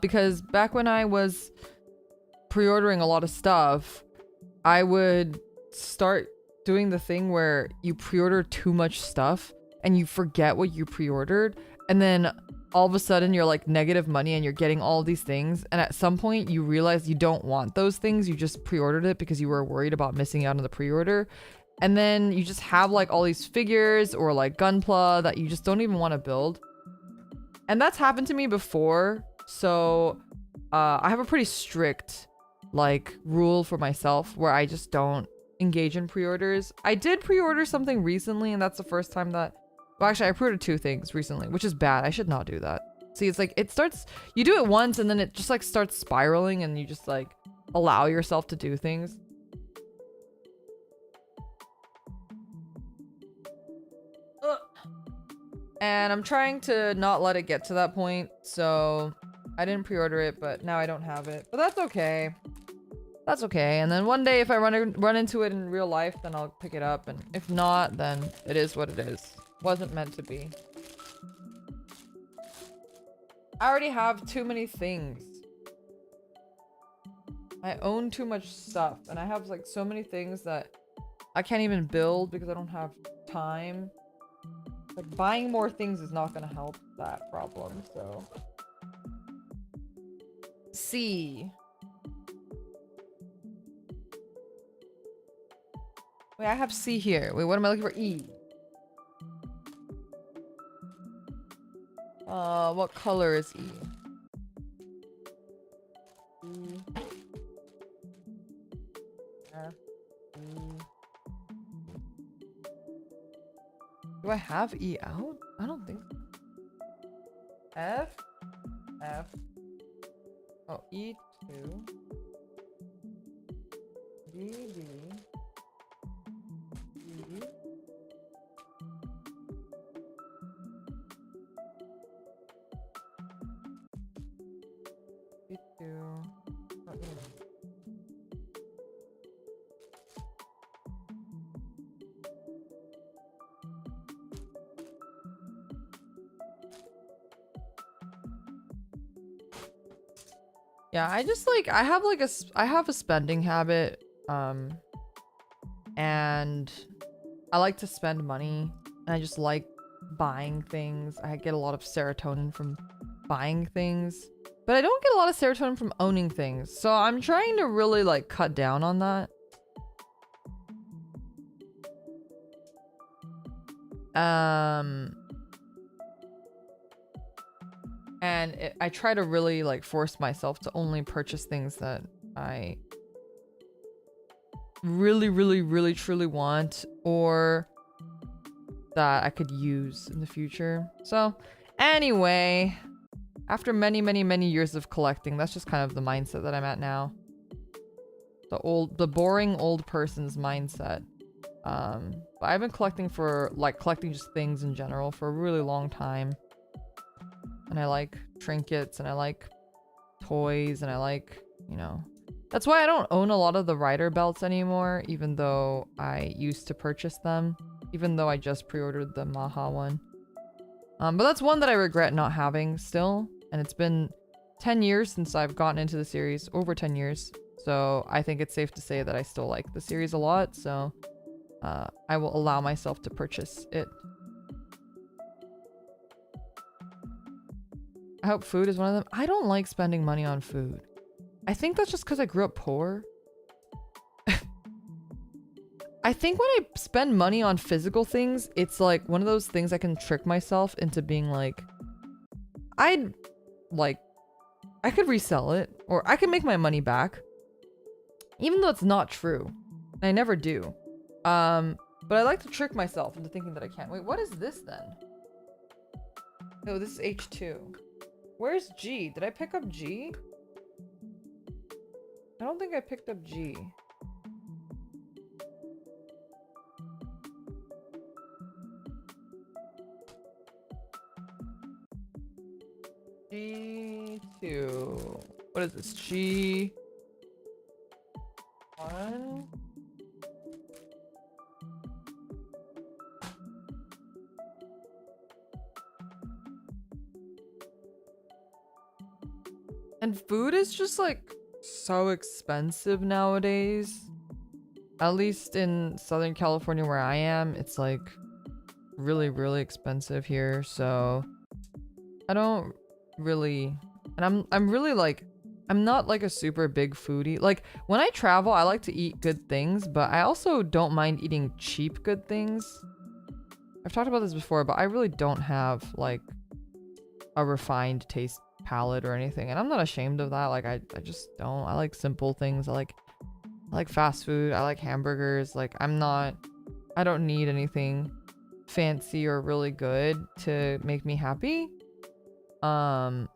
Because back when I was pre-ordering a lot of stuff, I would start doing the thing where you pre-order too much stuff and you forget what you pre-ordered, and then all of a sudden you're like negative money and you're getting all these things, and at some point you realize you don't want those things. You just pre-ordered it because you were worried about missing out on the pre-order, and then you just have like all these figures or like Gunpla that you just don't even want to build. And that's happened to me before, so I have a pretty strict like rule for myself where I just don't engage in pre-orders. I did pre-order something recently, and that's the first time that, well, actually I pre-ordered 2 things recently, which is bad. I should not do that. See, it's like you do it once and then it just like starts spiraling and you just like allow yourself to do things. And I'm trying to not let it get to that point, so I didn't pre-order it, but now I don't have it. But that's okay. That's okay. And then one day if I run into it in real life, then I'll pick it up. And if not, then it is what it is. Wasn't meant to be. I already have too many things. I own too much stuff. And I have like so many things that I can't even build because I don't have time. Like buying more things is not going to help that problem, so. C. Wait, I have C here. Wait, what am I looking for? E. What color is E? E. F. E. Do I have E out? I don't think so. F. F. Oh, E2. D. D. E. E2. Oh, E. Yeah, I just like I have a spending habit, and I like to spend money, and I just like buying things. I get a lot of serotonin from buying things, but I don't get a lot of serotonin from owning things. So I'm trying to really like cut down on that. And I try to really like force myself to only purchase things that I really, really, really, truly want, or that I could use in the future. So anyway, after many, many, many years of collecting, that's just kind of the mindset that I'm at now. The boring old person's mindset. But I've been collecting for, like, collecting just things in general for a really long time. And I like trinkets, and I like toys, and I like, you know. That's why I don't own a lot of the rider belts anymore, even though I used to purchase them. Even though I just pre-ordered the Maha one. But that's one that I regret not having still. And it's been 10 years since I've gotten into the series. Over 10 years. So I think it's safe to say that I still like the series a lot. So I will allow myself to purchase it. I hope food is one of them. I don't like spending money on food. I think that's just because I grew up poor. I think when I spend money on physical things, it's like one of those things I can trick myself into being like, I could resell it, or I could make my money back. Even though it's not true. I never do. But I like to trick myself into thinking that I can't. Wait, what is this then? Oh, this is H2. Where's G? Did I pick up G? I don't think I picked up G. G2. What is this? G1? And food is just like so expensive nowadays. At least in Southern California where I am, it's like really, really expensive here. So I don't really, and I'm really like, I'm not like a super big foodie. Like when I travel, I like to eat good things, but I also don't mind eating cheap good things. I've talked about this before, but I really don't have like a refined taste palette or anything, and I'm not ashamed of that. Like I just don't. I like simple things. I like fast food. I like hamburgers. Like I don't need anything fancy or really good to make me happy. I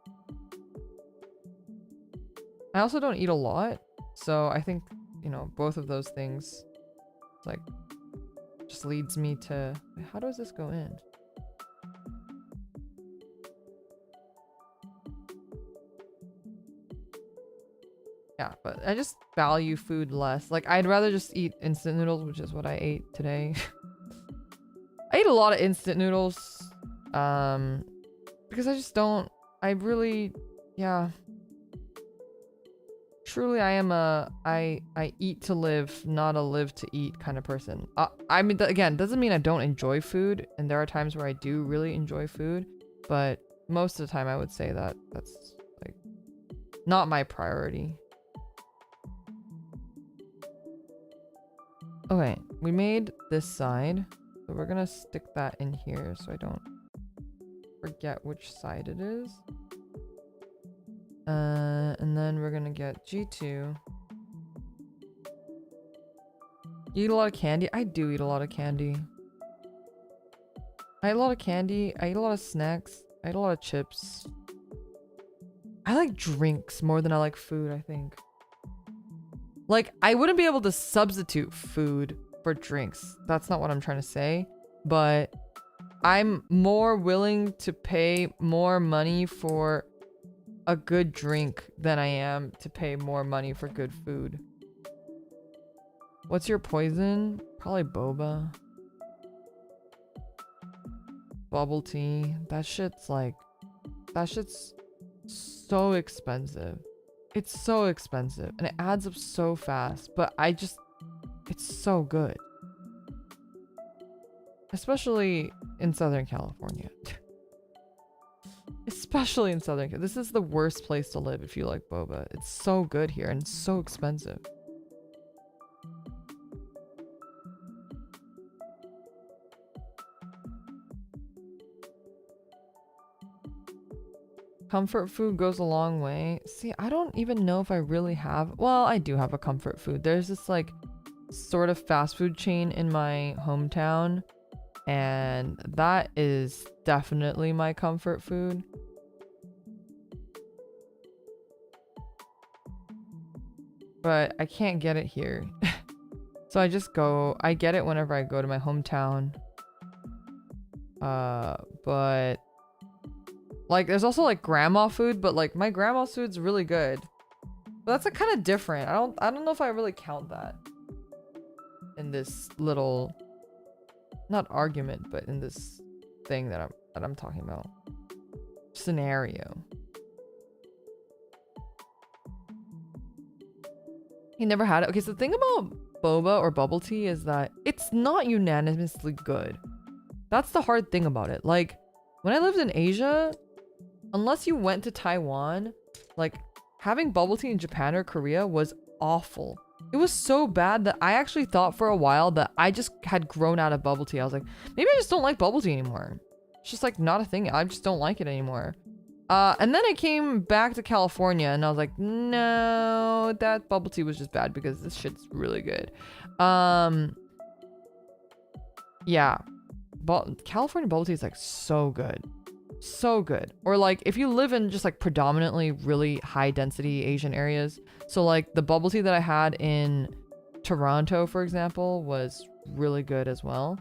also don't eat a lot, so I think, you know, both of those things like just leads me to, how does this go in? Yeah, but I just value food less. Like I'd rather just eat instant noodles, which is what I ate today. I eat a lot of instant noodles because I just don't, I really, yeah. Truly, I am I eat to live, not a live to eat kind of person. I mean, again, doesn't mean I don't enjoy food, and there are times where I do really enjoy food, but most of the time I would say that that's like not my priority. Okay, we made this side, so we're gonna stick that in here so I don't forget which side it is. And then we're gonna get G2. You eat a lot of candy? I do eat a lot of candy. I eat a lot of candy. I eat a lot of snacks. I eat a lot of chips. I like drinks more than I like food, I think. Like, I wouldn't be able to substitute food for drinks. That's not what I'm trying to say. But I'm more willing to pay more money for a good drink than I am to pay more money for good food. What's your poison? Probably boba. Bubble tea. That shit's so expensive. It's so expensive and it adds up so fast, but it's so good. Especially in Southern California. Especially in Southern California. This is the worst place to live if you like boba. It's so good here and it's so expensive. Comfort food goes a long way. See, I don't even know if I really have. Well, I do have a comfort food. There's this like sort of fast food chain in my hometown, and that is definitely my comfort food. But I can't get it here. So I get it whenever I go to my hometown. But like there's also like grandma food, but like my grandma's food's really good. But that's like kind of different. I don't know if I really count that in this little, not argument, but in this thing that I'm talking about. Scenario. You never had it? Okay, so the thing about boba or bubble tea is that it's not unanimously good. That's the hard thing about it. Like, when I lived in Asia, unless you went to Taiwan, like, having bubble tea in Japan or Korea was awful. It was so bad that I actually thought for a while that I just had grown out of bubble tea. I was like, maybe I just don't like bubble tea anymore. It's just like not a thing. I just don't like it anymore. And then I came back to California and I was like, no, that bubble tea was just bad because this shit's really good. Yeah. California bubble tea is like so good. So good. Or like if you live in just like predominantly really high density Asian areas. So like the bubble tea that I had in Toronto, for example, was really good as well.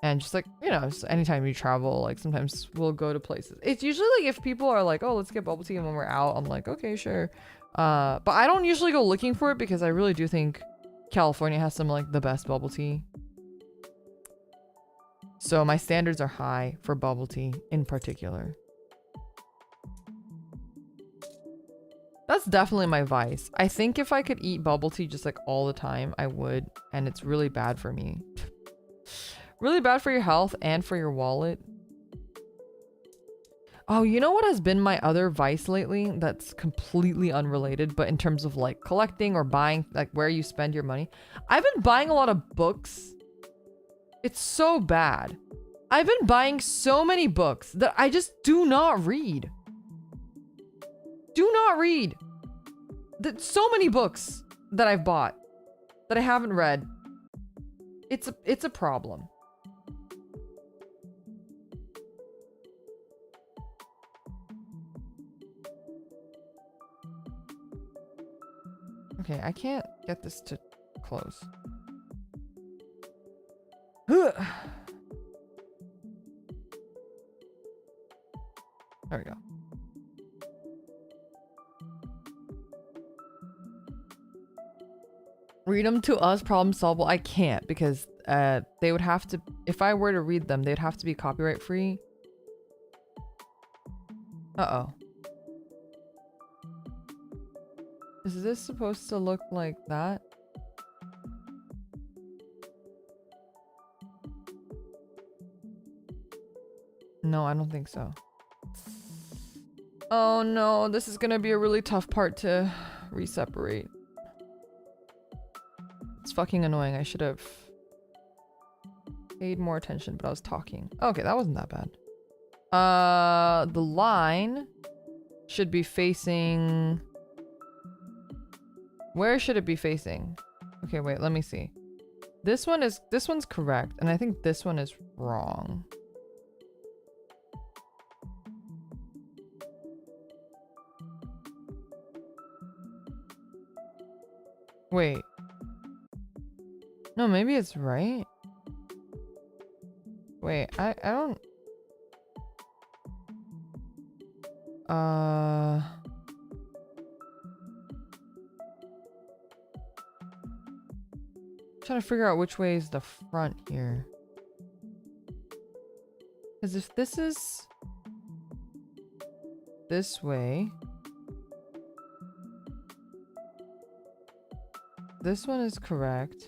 And just like, you know, just anytime you travel, like sometimes we'll go to places. It's usually like if people are like, oh, let's get bubble tea, and when we're out, I'm like, okay, sure. But I don't usually go looking for it because I really do think California has some like the best bubble tea. So my standards are high for bubble tea in particular. That's definitely my vice. I think if I could eat bubble tea just like all the time, I would. And it's really bad for me. Really bad for your health and for your wallet. Oh, you know what has been my other vice lately that's completely unrelated, but in terms of like collecting or buying, like where you spend your money? I've been buying a lot of books. It's so bad. I've been buying so many books that I just do not read. Do not read. So many books that I've bought that I haven't read. It's a problem. Okay, I can't get this to close. There we go. Read them to us, problem solvable. I can't because they would have to, if I were to read them, they'd have to be copyright free. Uh-oh. Is this supposed to look like that? No, I don't think so. Oh no, this is gonna be a really tough part to reseparate. It's fucking annoying. I should have paid more attention, but I was talking. Okay, that wasn't that bad. The line should be facing... Where should it be facing? Okay, wait, let me see. This one's correct, and I think this one is wrong. Wait. No, maybe it's right. Wait, I don't... Trying to figure out which way is the front here. Because if this is this way, this one is correct.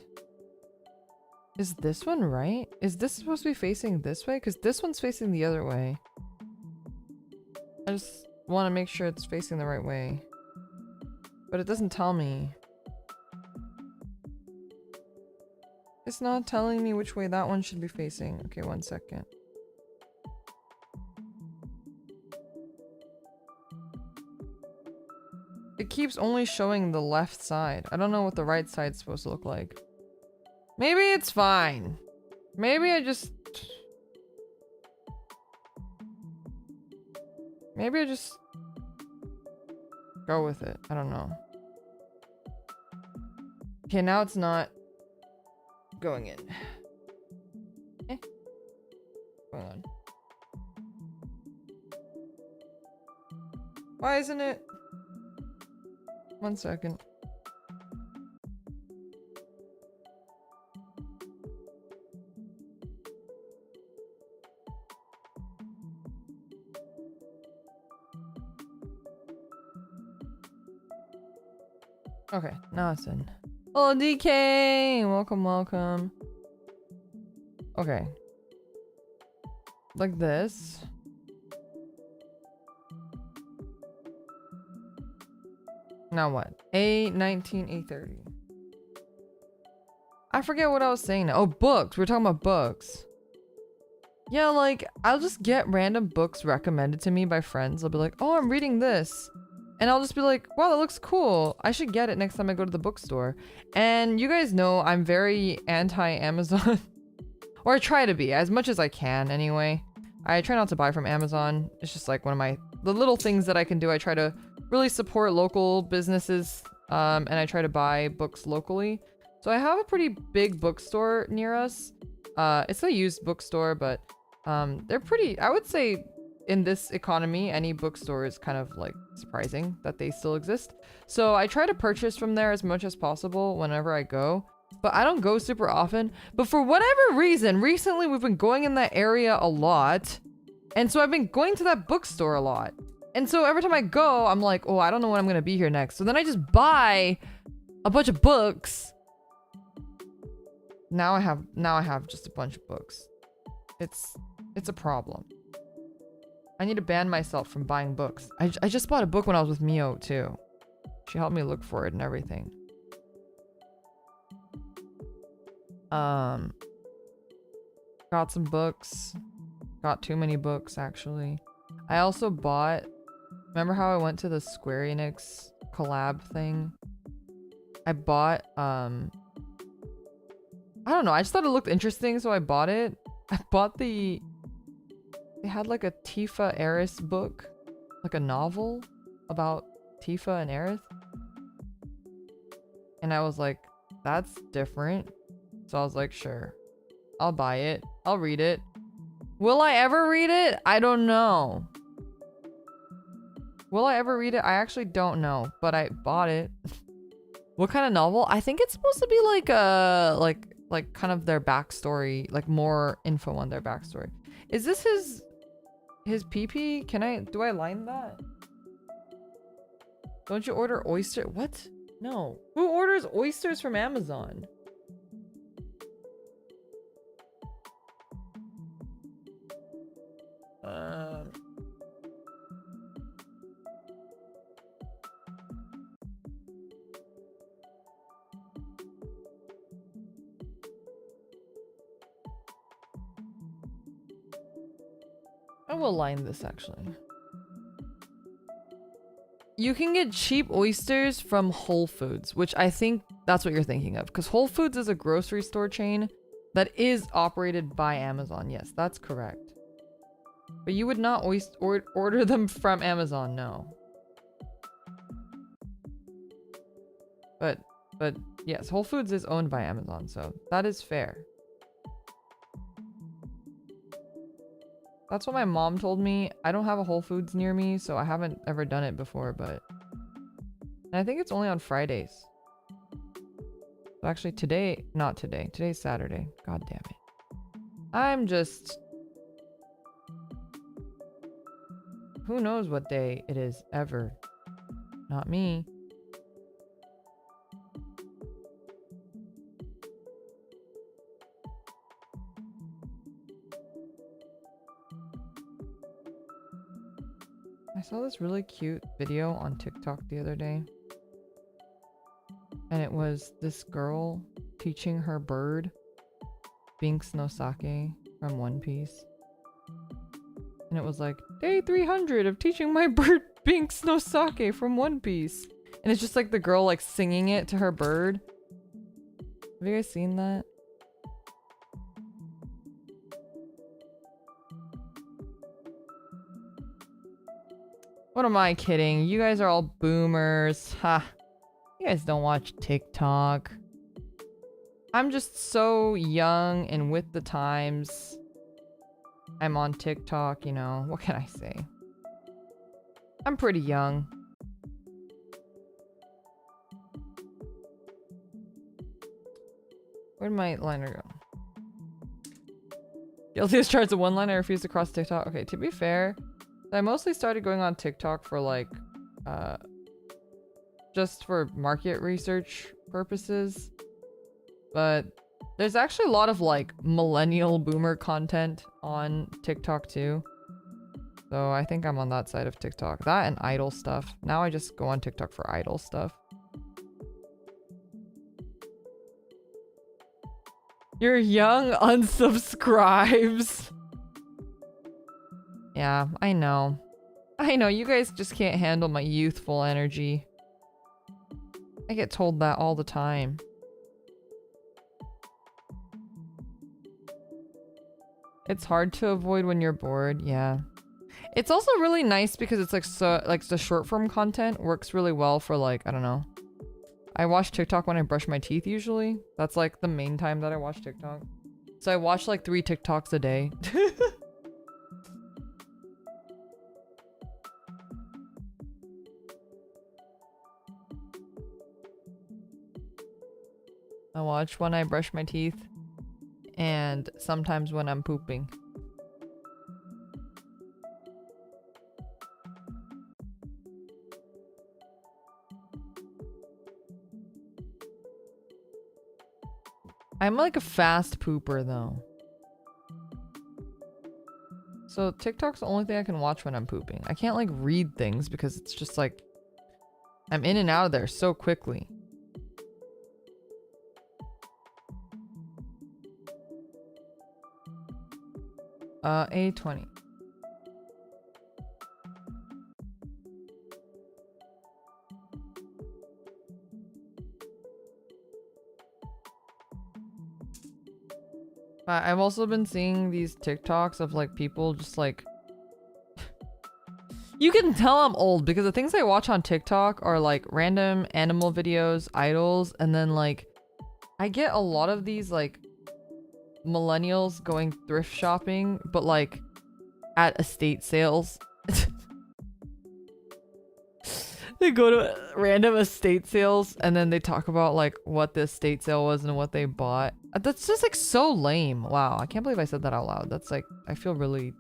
Is this one right? Is this supposed to be facing this way? Because this one's facing the other way. I just want to make sure it's facing the right way. But it doesn't tell me. It's not telling me which way that one should be facing. Okay, one second. It keeps only showing the left side. I don't know what the right side's supposed to look like. Maybe it's fine. Maybe I just go with it. I don't know. Okay, now it's not going in. Going on. Why isn't it? 1 second. Okay, now it's in. Oh, DK! Welcome, welcome. Okay. Like this. Now what? A19, A30. I forget what I was saying now. Oh, books. We're talking about books. Yeah, like, I'll just get random books recommended to me by friends. I'll be like, oh, I'm reading this. And I'll just be like, wow, that looks cool. I should get it next time I go to the bookstore. And you guys know I'm very anti-Amazon. Or I try to be, as much as I can anyway. I try not to buy from Amazon. It's just like one of the little things that I can do. I try to really support local businesses, and I try to buy books locally. So I have a pretty big bookstore near us. It's a used bookstore, but they're pretty, I would say in this economy, any bookstore is kind of like surprising that they still exist. So I try to purchase from there as much as possible whenever I go. But I don't go super often. But for whatever reason, recently we've been going in that area a lot. And so I've been going to that bookstore a lot. And so every time I go, I'm like, oh, I don't know when I'm going to be here next. So then I just buy a bunch of books. Now I have just a bunch of books. It's a problem. I need to ban myself from buying books. I just bought a book when I was with Mio too. She helped me look for it and everything. Got some books. Got too many books actually. I also bought, remember how I went to the Square Enix collab thing? I bought I don't know, I just thought it looked interesting, so I bought it. I bought they had like a Tifa Aerith book, like a novel about Tifa and Aerith. And I was like, that's different. So I was like, sure, I'll buy it. I'll read it. Will I ever read it? I don't know. Will I ever read it? I actually don't know, but I bought it. What kind of novel? I think it's supposed to be like a like kind of their backstory, like more info on their backstory. Is this his PP? Do I line that? Don't you order oyster? What? No. Who orders oysters from Amazon? I will line this actually. You can get cheap oysters from Whole Foods, which I think that's what you're thinking of, because Whole Foods is a grocery store chain that is operated by Amazon. Yes, that's correct. But you would not order them from Amazon, no. But yes, Whole Foods is owned by Amazon, so that is fair. That's what my mom told me. I don't have a Whole Foods near me, so I haven't ever done it before, but... And I think it's only on Fridays. So actually today... Not today. Today's Saturday. God damn it. I'm just... Who knows what day it is ever. Not me. I saw this really cute video on TikTok the other day. And it was this girl teaching her bird Binks no Sake from One Piece. And it was like, day 300 of teaching my bird Binks no Sake from One Piece. And it's just like the girl like singing it to her bird. Have you guys seen that? What am I kidding? You guys are all boomers. Ha. You guys don't watch TikTok. I'm just so young and with the times. I'm on TikTok, you know. What can I say? I'm pretty young. Where'd my liner go? Guiltiest charts of one line I refuse to cross TikTok. Okay, to be fair, I mostly started going on TikTok for like, just for market research purposes. But there's actually a lot of like millennial boomer content on TikTok too. So I think I'm on that side of TikTok. That and idol stuff. Now I just go on TikTok for idol stuff. Your young unsubscribes. Yeah, I know. I know, you guys just can't handle my youthful energy. I get told that all the time. It's hard to avoid when you're bored, yeah. It's also really nice because it's like the short form content works really well for like, I don't know. I watch TikTok when I brush my teeth usually. That's like the main time that I watch TikTok. So I watch like 3 TikToks a day. I watch when I brush my teeth and sometimes when I'm pooping. I'm like a fast pooper though. So TikTok's the only thing I can watch when I'm pooping. I can't like read things because it's just like I'm in and out of there so quickly. A20. I've also been seeing these TikToks of like people just like you can tell I'm old because the things I watch on TikTok are like random animal videos, idols, and then like I get a lot of these like millennials going thrift shopping, but like at estate sales. They go to random estate sales and then they talk about like what the estate sale was and what they bought. That's just like so lame. Wow, I can't believe I said that out loud. That's like, I feel really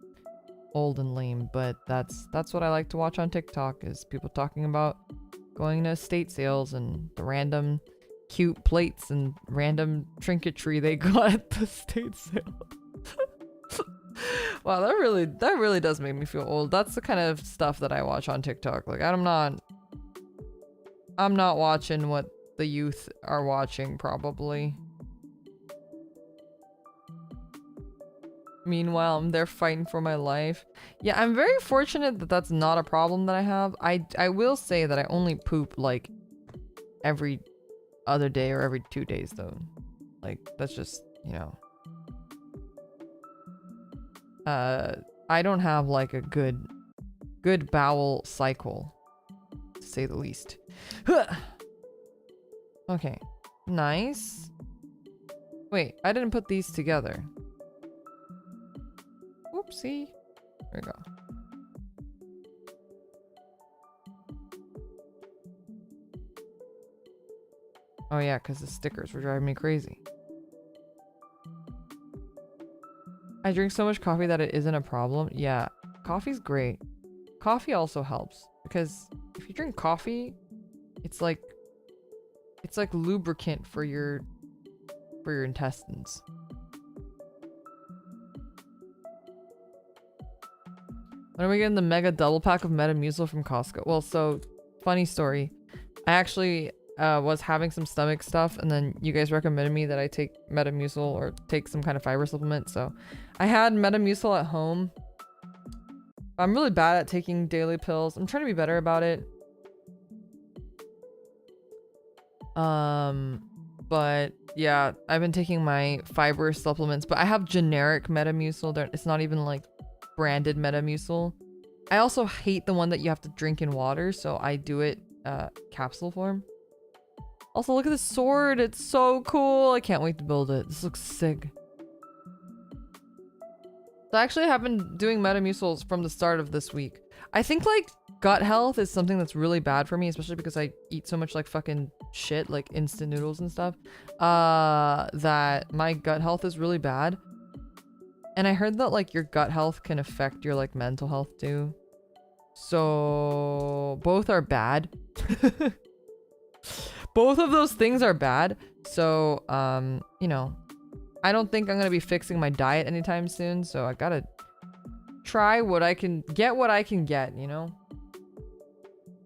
old and lame, but that's what I like to watch on TikTok is people talking about going to estate sales and the random cute plates and random trinketry they got at the estate sale. Wow, that really does make me feel old. That's the kind of stuff that I watch on TikTok. Like I'm not watching what the youth are watching probably. Meanwhile, they're fighting for my life. Yeah, I'm very fortunate that that's not a problem that I have. I will say that I only poop like every other day or every 2 days though. Like that's just, you know. I don't have like a good bowel cycle, to say the least. Okay, nice. Wait, I didn't put these together. Whoopsie. There we go. Oh yeah, because the stickers were driving me crazy. I drink so much coffee that it isn't a problem. Yeah, coffee's great. Coffee also helps because if you drink coffee, it's like lubricant for your intestines. When are we getting the mega double pack of Metamucil from Costco? Well, so funny story. I actually was having some stomach stuff and then you guys recommended me that I take Metamucil or take some kind of fiber supplement. So I had Metamucil at home. I'm really bad at taking daily pills. I'm trying to be better about it. But yeah, I've been taking my fiber supplements, but I have generic Metamucil. It's not even like branded Metamucil. I also hate the one that you have to drink in water, so I do it capsule form. Also, look at this sword. It's so cool. I can't wait to build it. This looks sick. So I actually have been doing Metamucils from the start of this week. I think like gut health is something that's really bad for me, especially because I eat so much like fucking shit, like instant noodles and stuff, that my gut health is really bad. And I heard that like your gut health can affect your like mental health too. So both are bad. Both of those things are bad. So, you know, I don't think I'm gonna be fixing my diet anytime soon, so I gotta try what I can get, you know?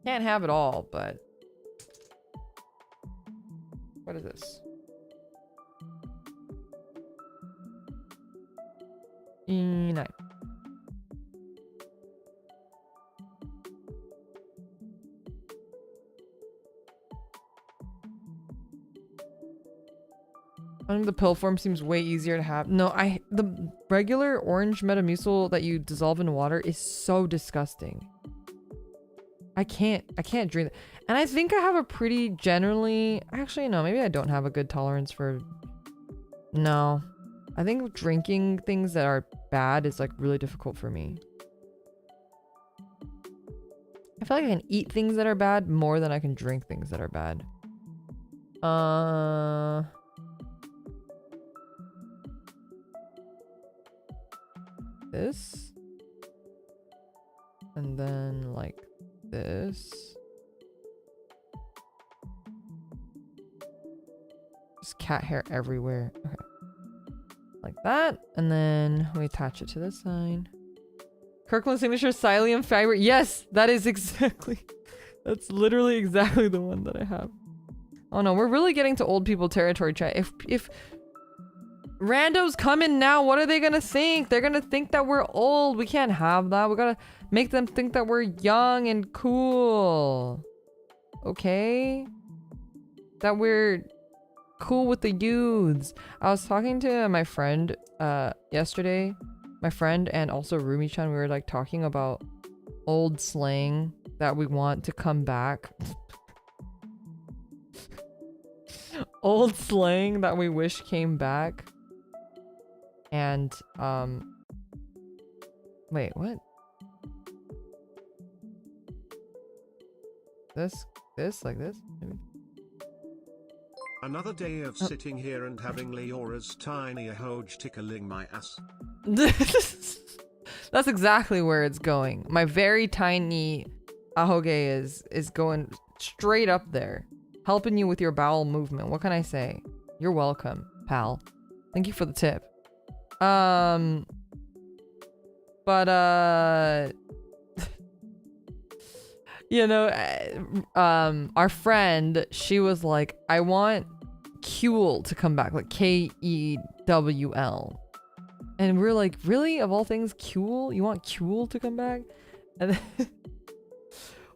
Can't have it all, but... What is this? E9. I think the pill form seems way easier to have. No, the regular orange Metamucil that you dissolve in water is so disgusting. I can't drink that. And I think I have a pretty generally, actually no, maybe I don't have a good tolerance for, no. I think drinking things that are bad is like really difficult for me. I feel like I can eat things that are bad more than I can drink things that are bad. This. And then like this. Just cat hair everywhere. Okay. Like that. And then we attach it to the sign. Kirkland's signature psyllium fiber. Yes, that is exactly. That's literally exactly the one that I have. Oh no, we're really getting to old people territory, chat. If randos come in now, what are they gonna think? They're gonna think that we're old. We can't have that. We gotta make them think that we're young and cool. Okay? That we're cool with the youths. I was talking to my friend yesterday. My friend and also Rumi-chan, we were like talking about old slang that we want to come back. Old slang that we wish came back. And wait, what? This like this? Maybe. Another day of sitting here and having Leora's tiny ahoge tickling my ass. That's exactly where it's going. My very tiny ahoge is going straight up there, helping you with your bowel movement. What can I say? You're welcome, pal. Thank you for the tip. But you know, our friend, she was like, I want Kewl to come back, like Kewl. And we're like, really? Of all things, Kewl? You want Kewl to come back? And then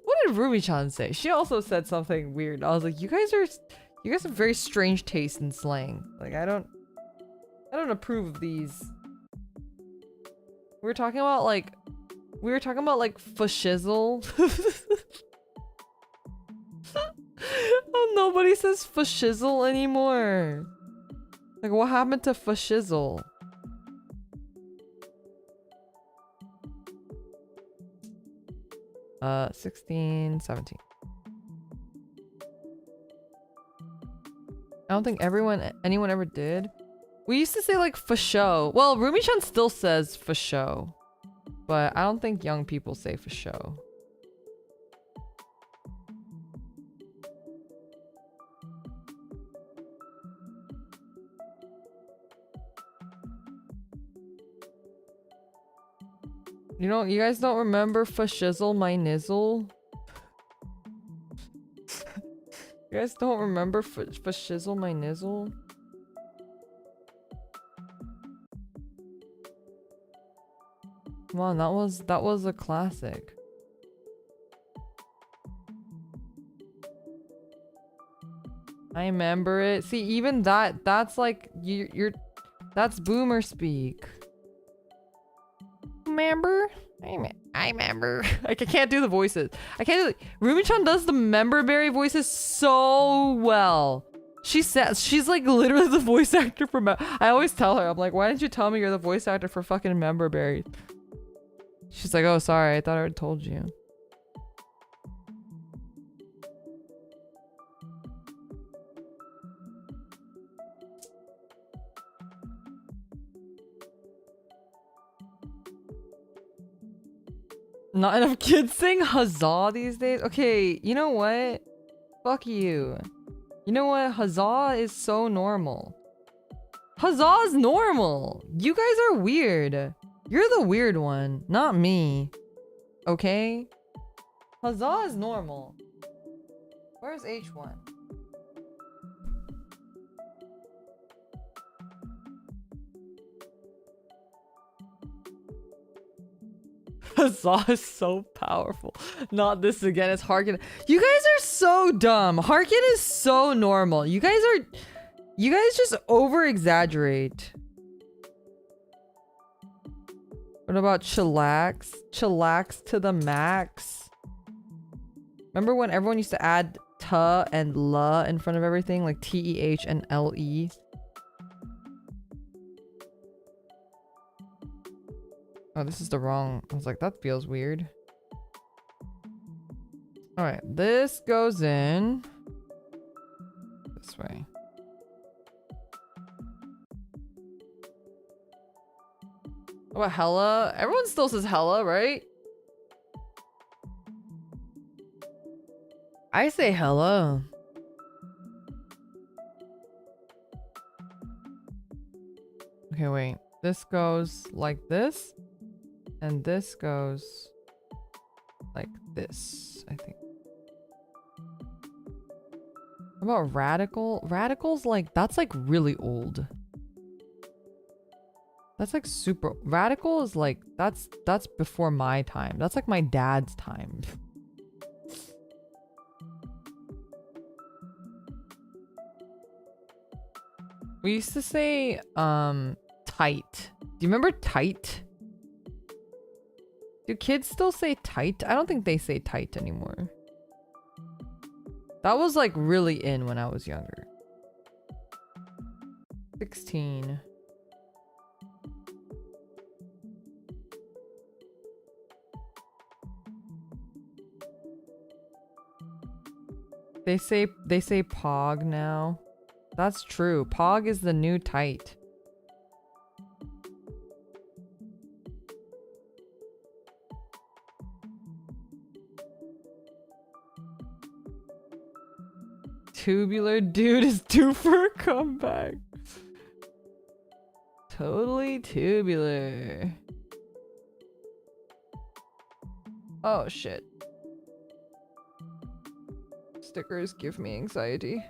what did Rumi-chan say? She also said something weird. I was like, you guys have very strange taste in slang. Like, I don't approve of these. We were talking about like fashizzle. Oh, nobody says fashizzle anymore. Like, what happened to fashizzle? Uh, 16, 17. I don't think anyone ever did. We used to say like for show. Well, Rumi-chan still says for show, but I don't think young people say for show. You guys don't remember fashizzle my nizzle? You guys don't remember fashizzle my nizzle? Come on, that was a classic. I remember it. See, even that's like that's boomer speak. Remember? I remember. I can't do the voices. I can't do Rumi-chan does the member berry voices so well. She says she's like literally the voice actor for I always tell her, I'm like, why didn't you tell me you're the voice actor for fucking member berry? She's like, oh sorry, I thought I already told you. Not enough kids sing huzzah these days. Okay, you know what? Fuck you. You know what? Huzzah is so normal. Huzzah is normal. You guys are weird. You're the weird one, not me. Okay? Huzzah is normal. Where's H1? Huzzah is so powerful. Not this again. It's Harkin. You guys are so dumb. Harkin is so normal. You guys just over exaggerate. What about chillax? Chillax to the max. Remember when everyone used to add ta and la in front of everything? Like TEH and LE? Oh, this is the wrong. I was like, that feels weird. Alright, this goes in this way. What about hella? Everyone still says hella, right? I say hella. Okay, wait. This goes like this. And this goes like this, I think. What about radical? Radical's like, that's like really old. That's like super, radical is like, that's before my time. That's like my dad's time. We used to say, tight. Do you remember tight? Do kids still say tight? I don't think they say tight anymore. That was like really in when I was younger. 16. They say pog now. That's true. Pog is the new tight. Tubular dude is due for a comeback. Totally tubular. Oh shit. Stickers give me anxiety.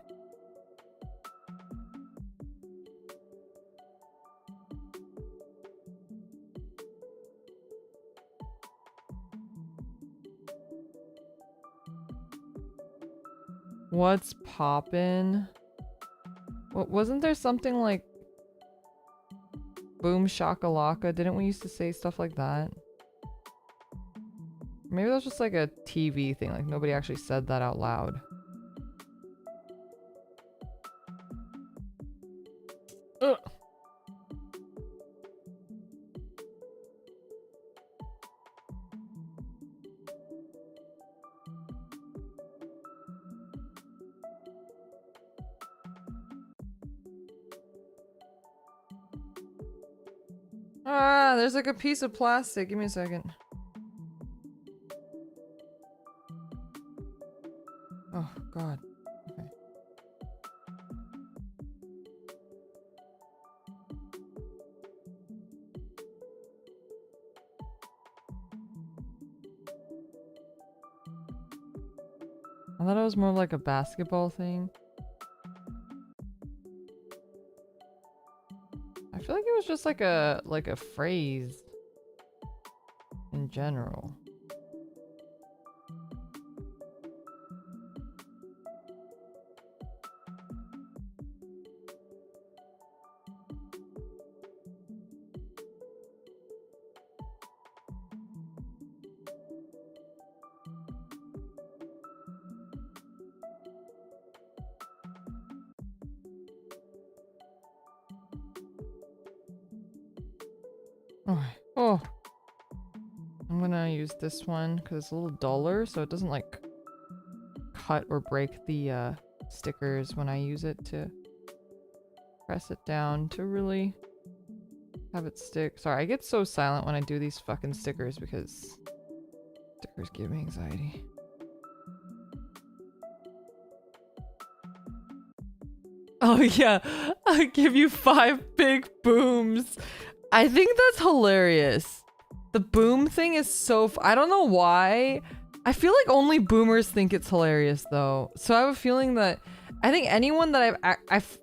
What's poppin'? What, wasn't there something like boom shakalaka? Didn't we used to say stuff like that? Maybe that was just like a TV thing, like nobody actually said that out loud. Ugh. Ah, there's like a piece of plastic. Give me a second. Oh, God. Okay. I thought it was more like a basketball thing. I feel like it was just like a phrase in general. Oh, I'm gonna use this one because it's a little duller, so it doesn't like cut or break the stickers when I use it to press it down to really have it stick. Sorry, I get so silent when I do these fucking stickers because stickers give me anxiety. Oh yeah, I give you 5 big booms. I think that's hilarious. The boom thing is so I don't know why. I feel like only boomers think it's hilarious though. So I have a feeling that I think anyone that I've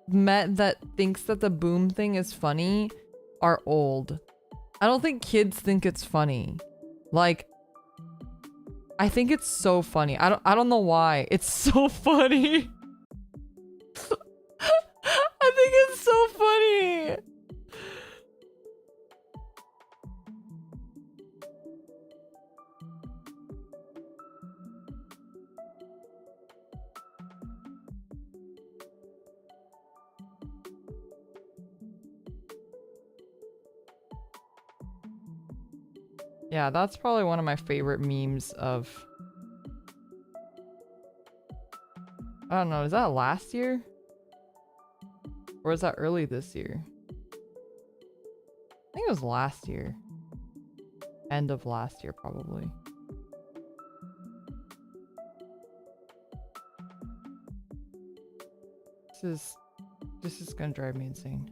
met that thinks that the boom thing is funny are old. I don't think kids think it's funny. Like, I think it's so funny. I don't know why. It's so funny. I think it's so funny. Yeah, that's probably one of my favorite memes of... I don't know, is that last year? Or is that early this year? I think it was last year. End of last year, probably. This is gonna drive me insane.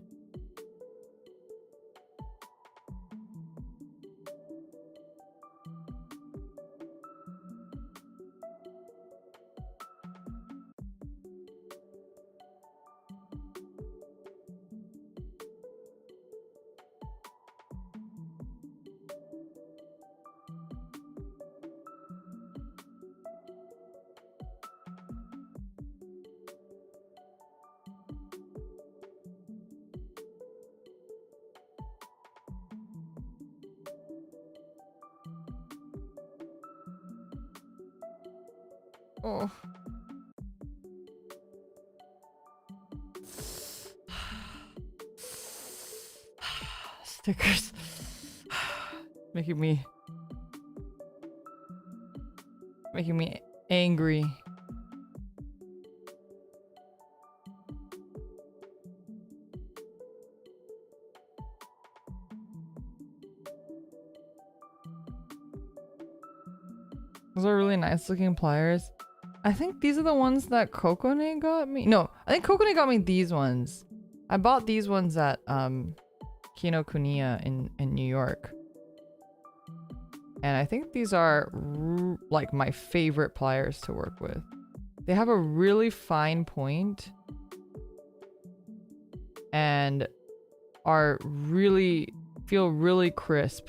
Oh. Stickers. Making me angry. Those are really nice looking pliers. I think these are the ones that Kokone got me. No, I think Kokone got me these ones. I bought these ones at Kinokuniya in New York. And I think these are like my favorite pliers to work with. They have a really fine point and are feel really crisp.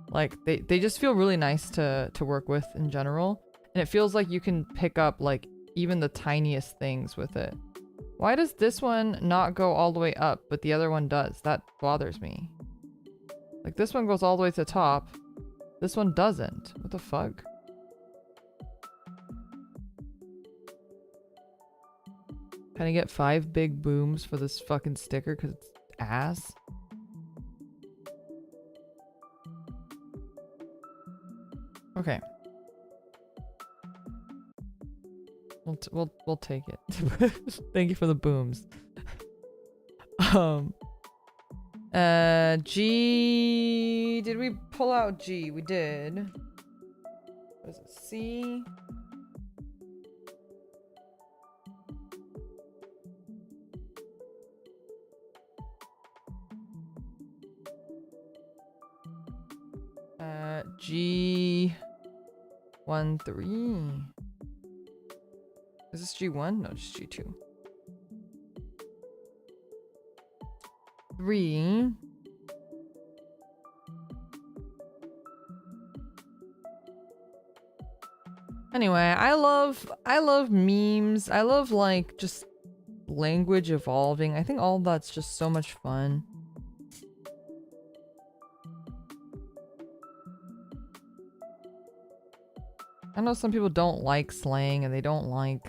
Like they just feel really nice to work with in general. And it feels like you can pick up like even the tiniest things with it. Why does this one not go all the way up, but the other one does? That bothers me. Like this one goes all the way to the top. This one doesn't. What the fuck? Can I get 5 big booms for this fucking sticker because it's ass? Okay. We'll take it. Thank you for the booms. G. Did we pull out G? We did. What is it? C. G13. Is this G1? No, just G2. 3. Anyway, I love memes. I love like just language evolving. I think all that's just so much fun. I know some people don't like slang and they don't like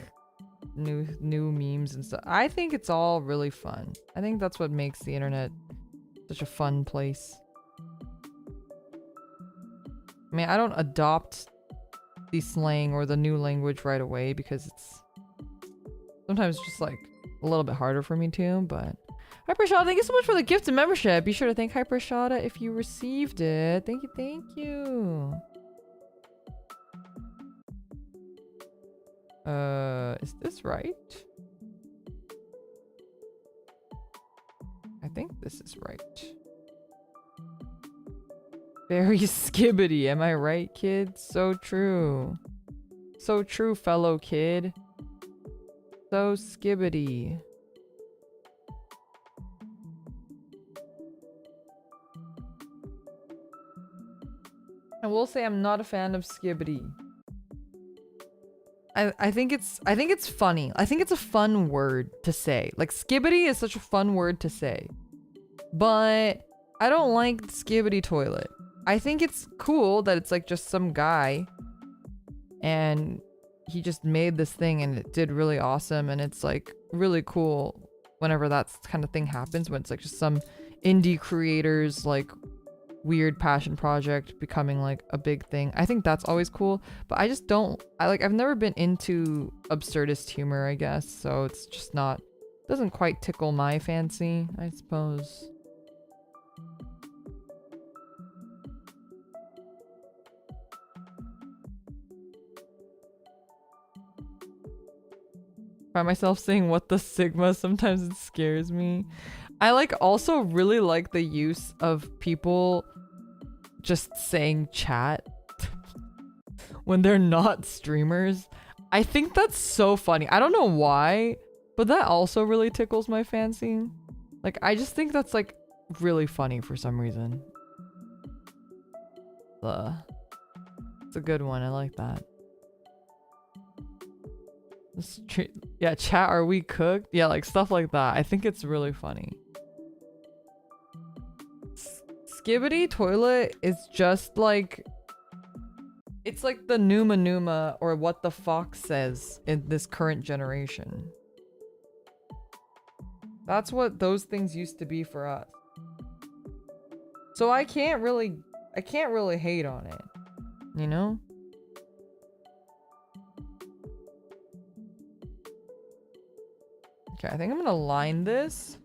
new memes and stuff. I think it's all really fun. I think that's what makes the internet such a fun place. I mean, I don't adopt the slang or the new language right away because it's sometimes just like a little bit harder for me too, but Hypershot, thank you so much for the gift and membership. Be sure to thank Hypershot if you received it. Thank you, thank you. Is this right? I think this is right. Very skibbity, am I right, kid? So true. So true, fellow kid. So skibbity. I will say I'm not a fan of skibbity. I think it's funny. I think it's a fun word to say. Like skibbity is such a fun word to say. But I don't like skibbity toilet. I think it's cool that it's like just some guy and he just made this thing and it did really awesome, and it's like really cool whenever that kind of thing happens, when it's like just some indie creators like weird passion project becoming like a big thing. I think that's always cool, but I just don't, I've never been into absurdist humor, I guess, so it's just not, doesn't quite tickle my fancy, I suppose. Find myself saying what the sigma, sometimes it scares me. I like also really like the use of people just saying chat when they're not streamers. I think that's so funny. I don't know why, but that also really tickles my fancy. Like I just think that's like really funny for some reason. It's a good one. I like that. Yeah, chat, are we cooked? Yeah, like stuff like that. I think it's really funny. Skibbity toilet is just like, it's like the Numa Numa or what the fox says in this current generation. That's what those things used to be for us. So I can't really hate on it, you know? Okay, I think I'm gonna line this.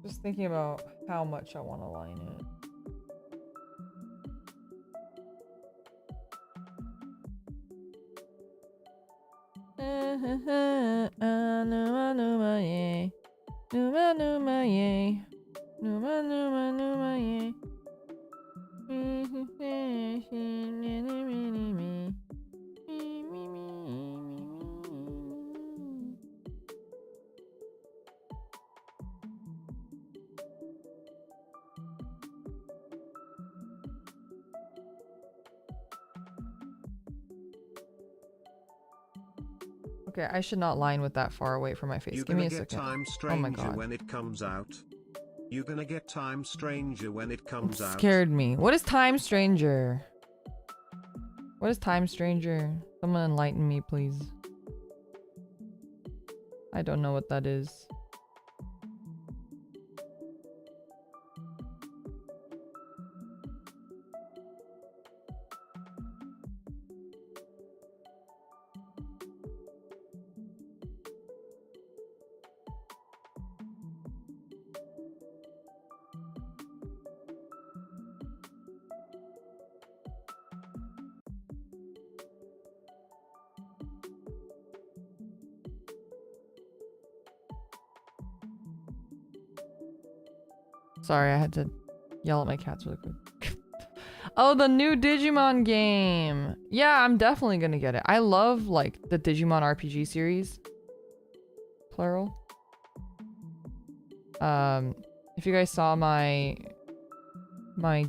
Just thinking about how much I want to line it. Numa numa yay. Numa numa numa yay. Okay, I should not line with that far away from my face. Give me a second. Time Oh my Stranger god. when it comes out. You're gonna get Time Stranger when it comes out. Scared me. What is Time Stranger? What is Time Stranger? Someone enlighten me, please. I don't know what that is. Sorry, I had to yell at my cats really quick. Oh, the new Digimon game. Yeah, I'm definitely gonna get it. I love like the Digimon RPG series. Plural. If you guys saw my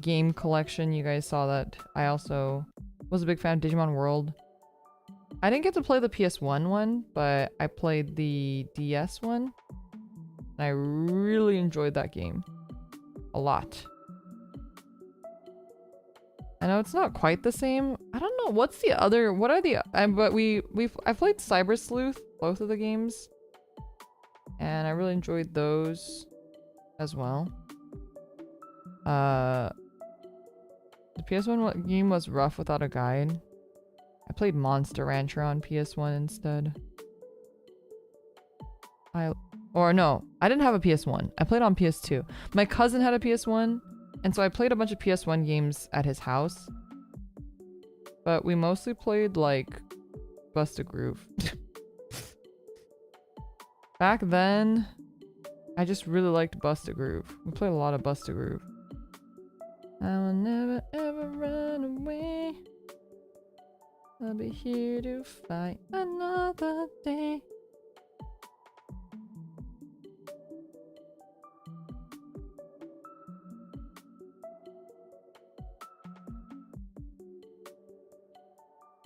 game collection, you guys saw that I also was a big fan of Digimon World. I didn't get to play the PS1 one, but I played the DS one. I really enjoyed that game. A lot. I know it's not quite the same. I don't know what's the other. What are the? But I played Cyber Sleuth, both of the games, and I really enjoyed those as well. The PS1 game was rough without a guide. I played Monster Rancher on PS1 instead. Or no, I didn't have a PS1. I played on PS2. My cousin had a PS1, and so I played a bunch of PS1 games at his house. But we mostly played like Bust a Groove. Back then, I just really liked Bust a Groove. We played a lot of Bust a Groove. I will never ever run away. I'll be here to fight another day.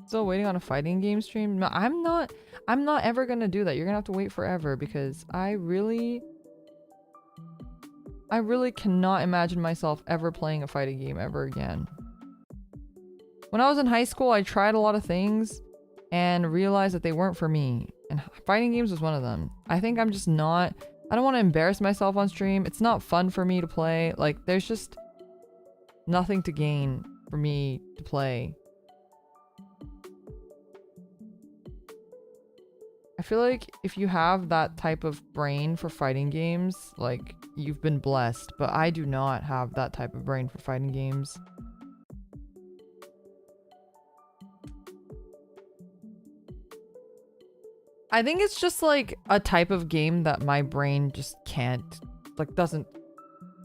Still waiting on a fighting game stream? No, I'm not ever gonna do that. You're gonna have to wait forever because I really cannot imagine myself ever playing a fighting game ever again. When I was in high school, I tried a lot of things and realized that they weren't for me. And fighting games was one of them. I think I'm just not, I don't want to embarrass myself on stream. It's not fun for me to play. Like, there's just nothing to gain for me to play. I feel like if you have that type of brain for fighting games, like, you've been blessed, but I do not have that type of brain for fighting games. I think it's just like a type of game that my brain just can't, like, doesn't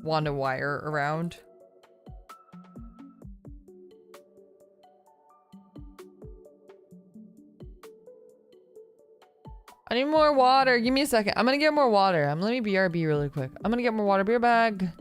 want to wire around. I need more water. Give me a second. I'm gonna get more water. Let me BRB really quick. I'm gonna get more water. Beer bag.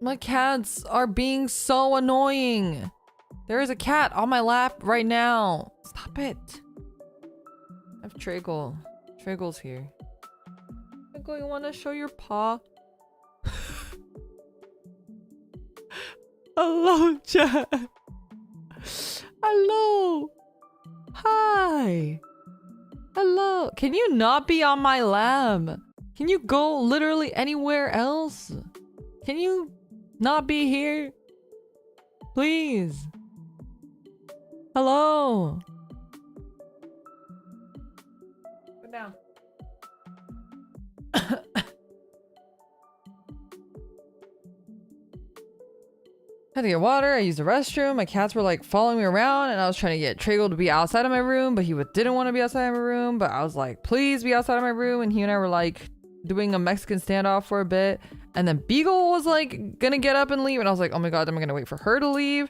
My cats are being so annoying. There is a cat on my lap right now. Stop it. I have Tragle. Tragle's here. Tragle, you want to show your paw? Hello, chat. Hello. Hi. Hello. Can you not be on my lab? Can you go literally anywhere else? Can you not be here? Please. Hello. Put down. Had to get water. I used the restroom. My cats were like following me around, and I was trying to get Tragle to be outside of my room, but he didn't want to be outside of my room. But I was like, please be outside of my room. And he and I were like doing a Mexican standoff for a bit. And then Beagle was like gonna get up and leave. And I was like, oh my God, am I gonna wait for her to leave?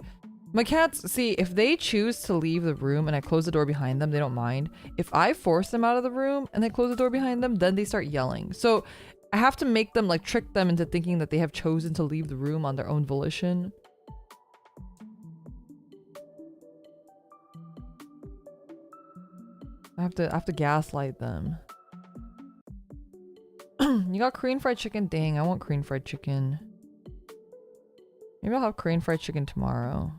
My cats, see, if they choose to leave the room and I close the door behind them, they don't mind. If I force them out of the room and I close the door behind them, then they start yelling. So I have to make them, like, trick them into thinking that they have chosen to leave the room on their own volition. I have to gaslight them. You got Korean fried chicken? Dang, I want Korean fried chicken. Maybe I'll have Korean fried chicken tomorrow.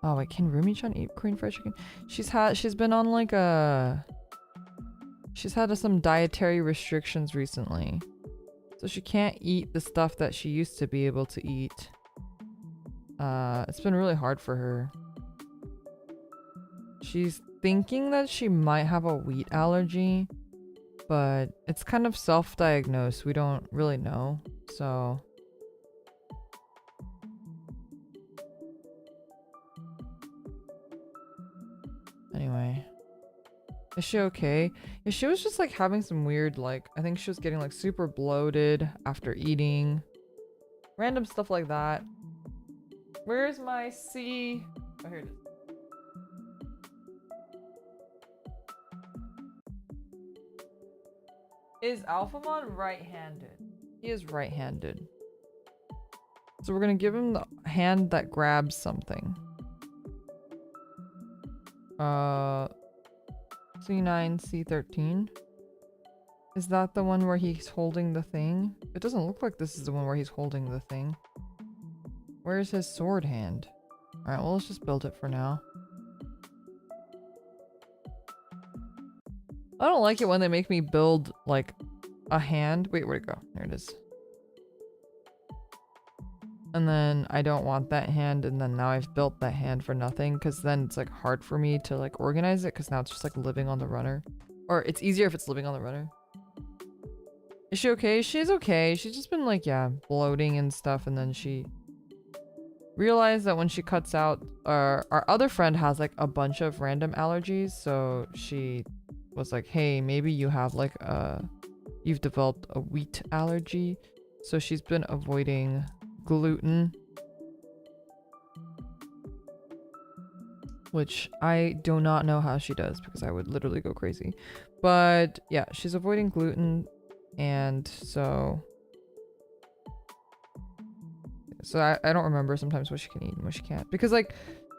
Oh wait, can Rumi-chan eat Korean fried chicken? She's been on like she's had some dietary restrictions recently. So she can't eat the stuff that she used to be able to eat. It's been really hard for her. She's thinking that she might have a wheat allergy, but it's kind of self-diagnosed. We don't really know, so... Anyway. Is she okay? Yeah, she was just like having some weird, like, I think she was getting like super bloated after eating. Random stuff like that. Where's my C? Oh, here it is. Is Alphamon right-handed? He is right-handed. So we're gonna give him the hand that grabs something. C9, C13. Is that the one where he's holding the thing? It doesn't look like this is the one where he's holding the thing. Where's his sword hand? Alright, well, let's just build it for now. I don't like it when they make me build, like, a hand. Wait, where'd it go? There it is. And then I don't want that hand, and then now I've built that hand for nothing, because then it's, like, hard for me to, like, organize it, because now it's just, like, living on the runner. Or it's easier if it's living on the runner. Is she okay? She's okay. She's just been, like, yeah, bloating and stuff, and then she realized that when she cuts out... our other friend has, like, a bunch of random allergies, so she... was like, hey, maybe you have like you've developed a wheat allergy. So she's been avoiding gluten, which I do not know how she does, because I would literally go crazy. But yeah, she's avoiding gluten, and so I don't remember sometimes what she can eat and what she can't, because like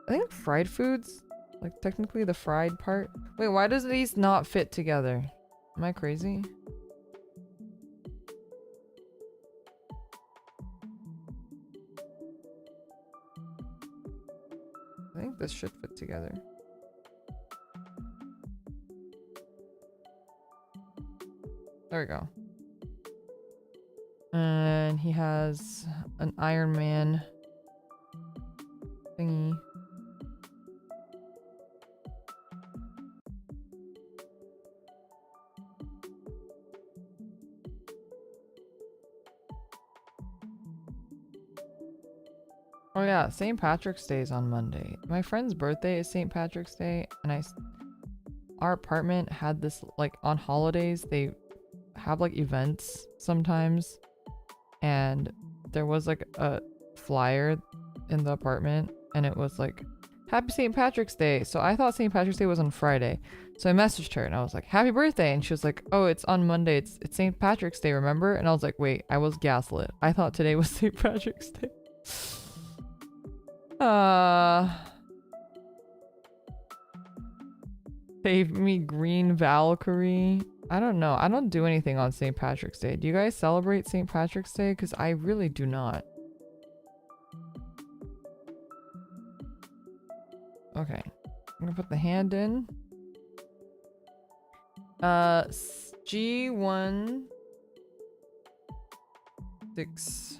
I think fried foods, like technically the fried part. Wait, why does these not fit together? Am I crazy? I think this should fit together. There we go. And he has an Iron Man thingy. Oh yeah, St. Patrick's Day is on Monday. My friend's birthday is St. Patrick's Day, and our apartment had this, like, on holidays, they have, like, events sometimes, and there was, like, a flyer in the apartment, and it was, like, Happy St. Patrick's Day. So I thought St. Patrick's Day was on Friday. So I messaged her and I was like, happy birthday. And she was like, oh, it's on Monday. It's St. Patrick's Day, remember? And I was like, wait, I was gaslit. I thought today was St. Patrick's Day. Save me green Valkyrie. I don't know. I don't do anything on St. Patrick's Day. Do you guys celebrate St. Patrick's Day? Because I really do not. Okay. I'm gonna put the hand in. G1 6.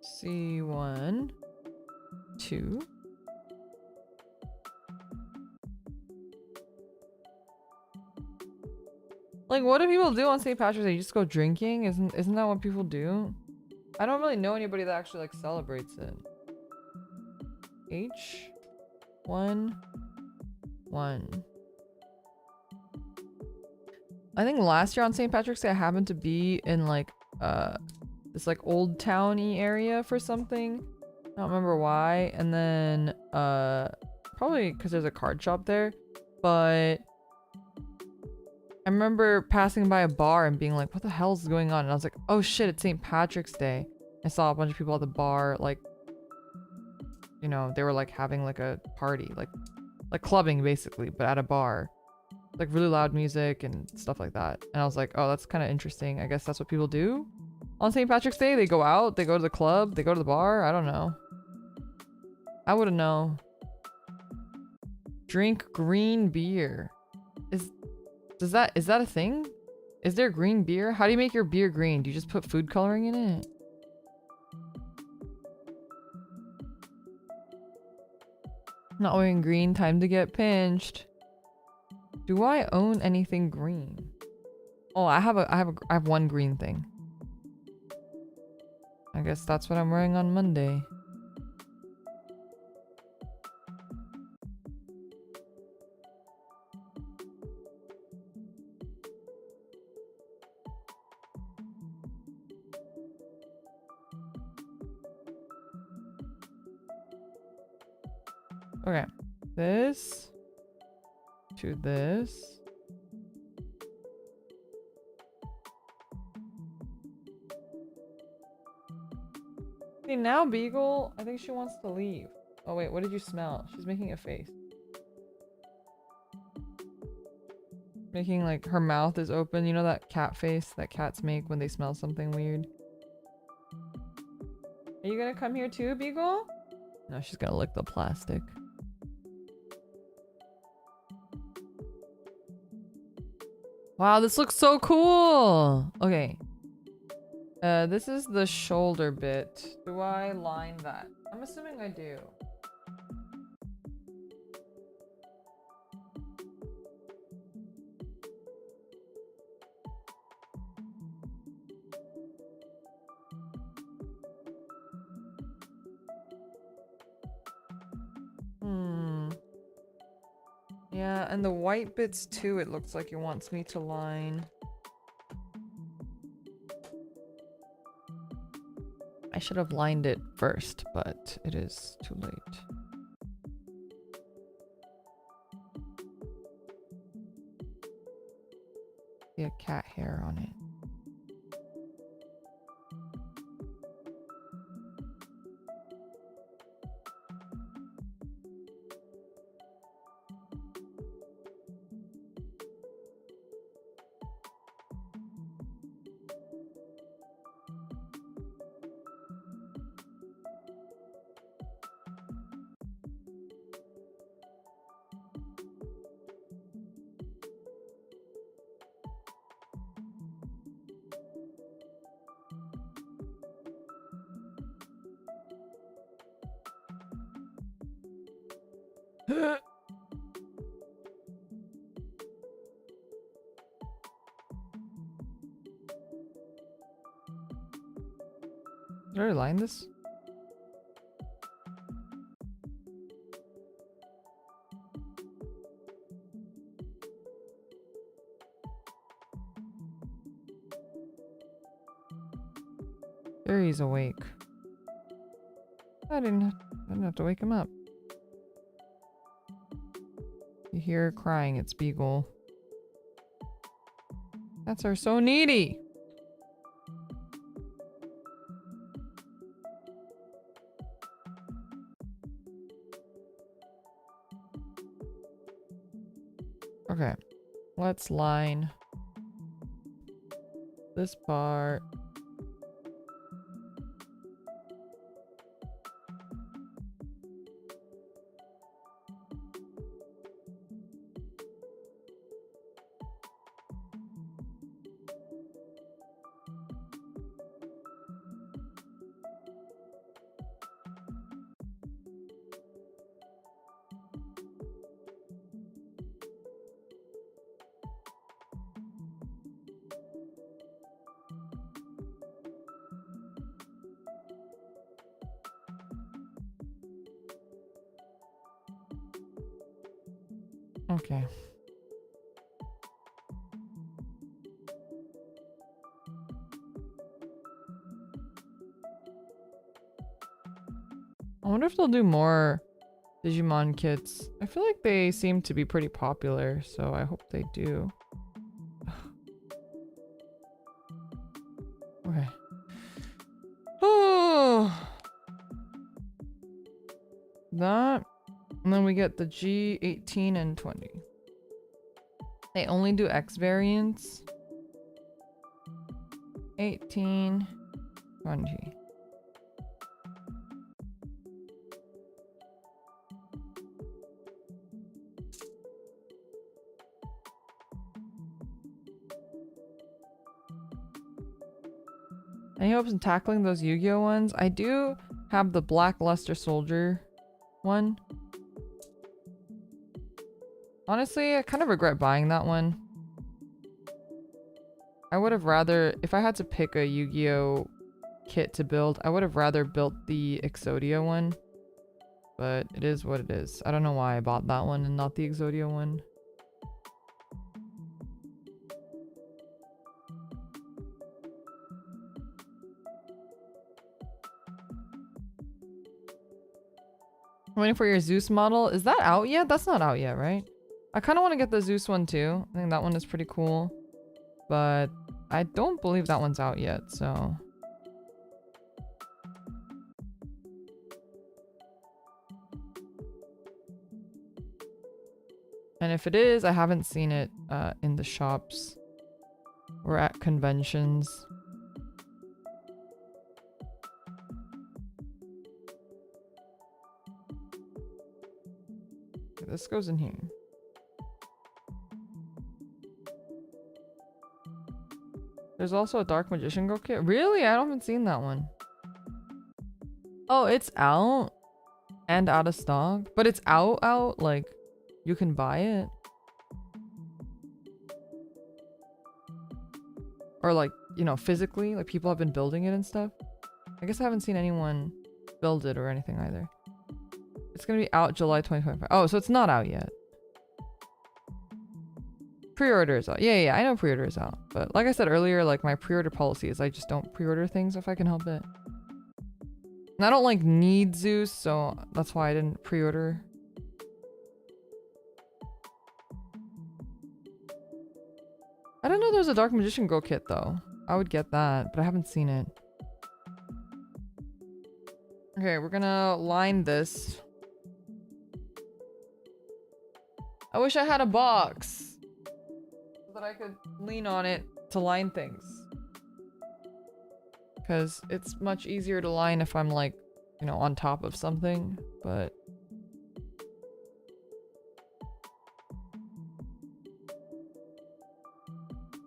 C1 2. Like, what do people do on St. Patrick's Day? You just go drinking? Isn't that what people do? I don't really know anybody that actually like celebrates it. H1 1. I think last year on St. Patrick's Day I happened to be in like this like old towny area for something. I don't remember why. And then probably because there's a card shop there. But I remember passing by a bar and being like, what the hell is going on? And I was like, oh shit, it's St. Patrick's Day. I saw a bunch of people at the bar, like, you know, they were like having like a party, like clubbing basically, but at a bar. Like really loud music and stuff like that. And I was like, oh, that's kind of interesting. I guess that's what people do on St. Patrick's Day. They go out, they go to the club, they go to the bar. I don't know. I wouldn't know. Drink green beer. Is that a thing? Is there green beer? How do you make your beer green? Do you just put food coloring in it? Not wearing green, time to get pinched. Do I own anything green? Oh, I have one green thing. I guess that's what I'm wearing on Monday. Okay, this to this. See, now Beagle, I think she wants to leave. Oh wait, what did you smell? She's making a face. Making like her mouth is open. You know that cat face that cats make when they smell something weird? Are you gonna come here too, Beagle? No, she's gonna lick the plastic. Wow, this looks so cool! Okay. This is the shoulder bit. Do I line that? I'm assuming I do. Yeah, and the white bits too, it looks like it wants me to line. I should have lined it first, but it is too late. See a cat hair on it. Did I line this? There he's awake. I didn't have to wake him up. You hear her crying, it's Beagle. Cats are so needy! Okay, let's line this part. Okay. I wonder if they'll do more Digimon kits. I feel like they seem to be pretty popular, so I hope they do. Okay. Oh, that, and then we get the G18 and 20. They only do X variants. 18, 20. Any hopes in tackling those Yu-Gi-Oh ones? I do have the Black Luster Soldier one. Honestly, I kind of regret buying that one. I would have rather, if I had to pick a Yu-Gi-Oh kit to build, I would have rather built the Exodia one. But it is what it is. I don't know why I bought that one and not the Exodia one. Waiting for your Zeus model. Is that out yet? That's not out yet, right? I kind of want to get the Zeus one too. I think that one is pretty cool. But I don't believe that one's out yet, so... And if it is, I haven't seen it in the shops or at conventions. This goes in here. There's also a Dark Magician Girl kit. Really? I haven't seen that one. Oh, it's out and out of stock, but it's out, like you can buy it. Or like, you know, physically, like people have been building it and stuff. I guess I haven't seen anyone build it or anything either. It's gonna be out July 2025. Oh, so it's not out yet. Pre-order is out. Yeah, I know pre-order is out. But like I said earlier, like my pre-order policy is I just don't pre-order things if I can help it. And I don't like need Zeus, so that's why I didn't pre-order. I didn't know there was a Dark Magician Girl kit though. I would get that, but I haven't seen it. Okay, we're gonna line this. I wish I had a box so that I could lean on it to line things. Because it's much easier to line if I'm like, you know, on top of something, but...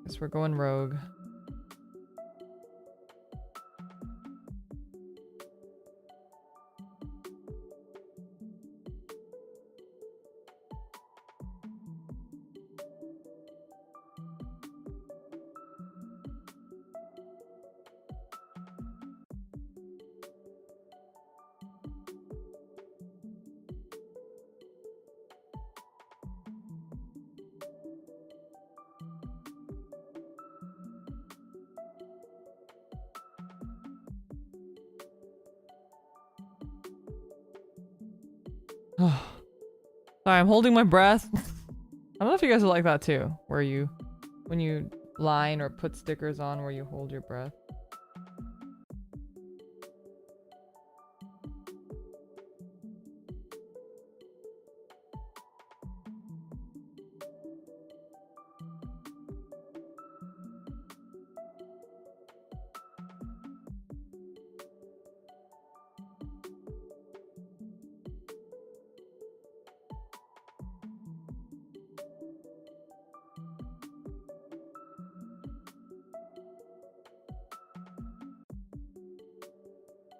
Guess we're going rogue. Sorry, I'm holding my breath. I don't know if you guys are like that too, where you, when you line or put stickers on where you hold your breath.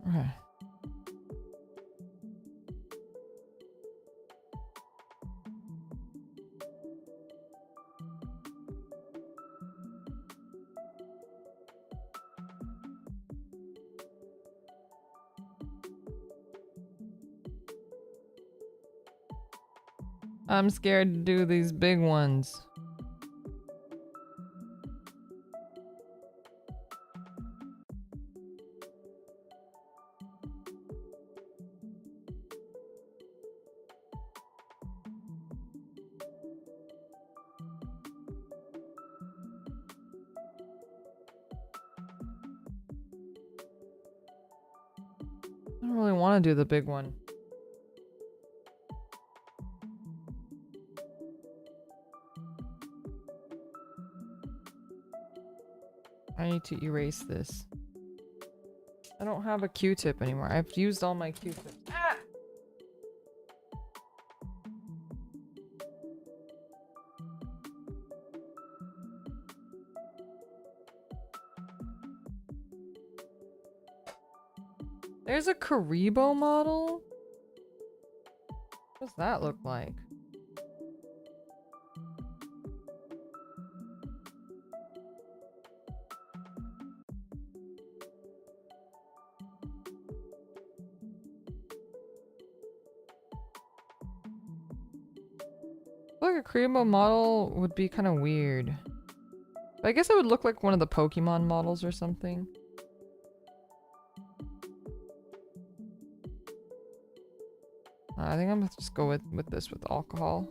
Okay. I'm scared to do these big ones. I don't really want to do the big one. I need to erase this. I don't have a Q-tip anymore. I've used all my Q-tips. Ah! There's a Karibo model? What does that look like? Like a Karibo model would be kind of weird. But I guess it would look like one of the Pokemon models or something. I think I'm gonna just go with this with alcohol.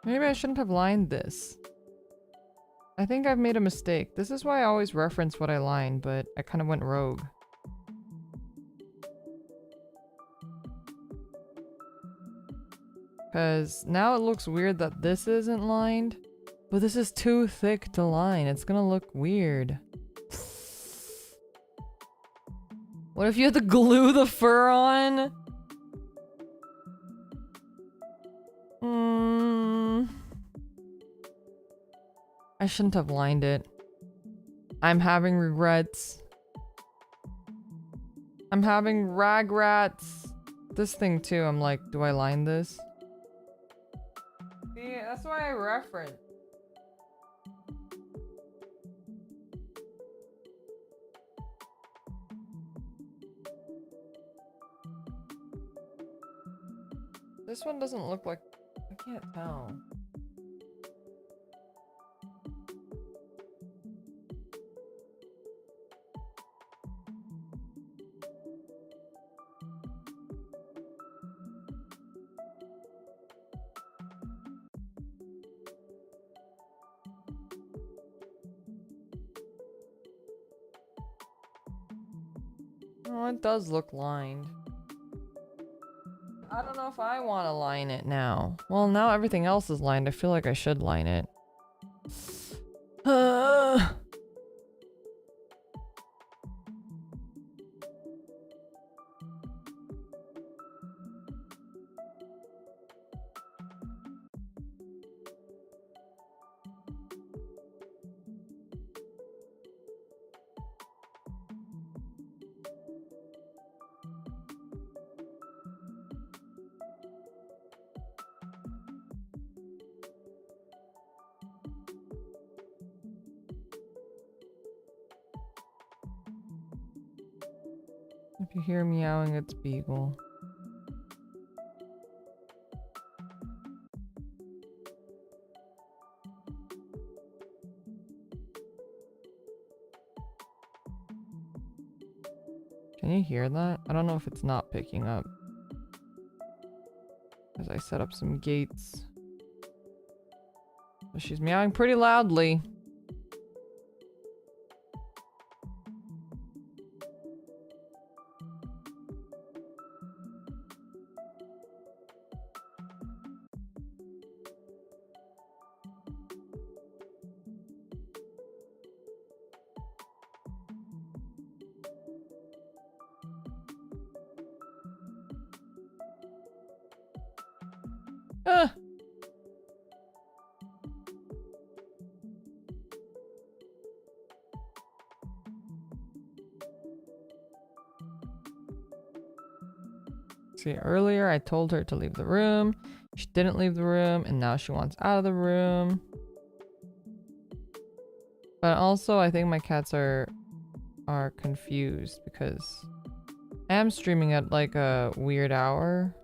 Maybe I shouldn't have lined this. I think I've made a mistake. This is why I always reference what I lined, but I kind of went rogue. Because now it looks weird that this isn't lined, but this is too thick to line. It's gonna look weird. What if you had to glue the fur on? I shouldn't have lined it. I'm having regrets. I'm having regrets. This thing too, I'm like, do I line this? See, that's why I reference. This one doesn't look like... I can't tell. Oh, it does look lined. I don't know if I want to line it now. Well, now everything else is lined. I feel like I should line it. If you hear meowing, it's Beagle. Can you hear that? I don't know if it's not picking up. As I set up some gates. She's meowing pretty loudly. Ah. See, earlier I told her to leave the room. She didn't leave the room, and now she wants out of the room. But also, I think my cats are confused because I am streaming at like a weird hour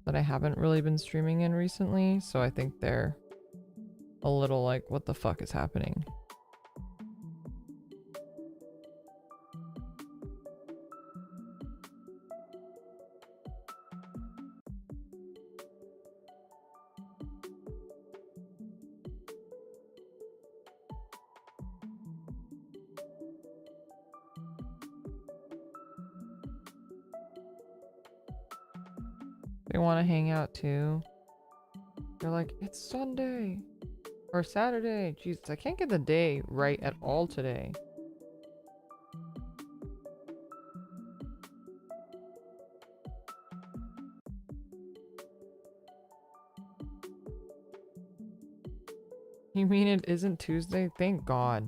that I haven't really been streaming in recently, so I think they're a little like, what the fuck is happening? They want to hang out too. They're like, it's Sunday or Saturday. Jesus, I can't get the day right at all today. You mean it isn't Tuesday? Thank God.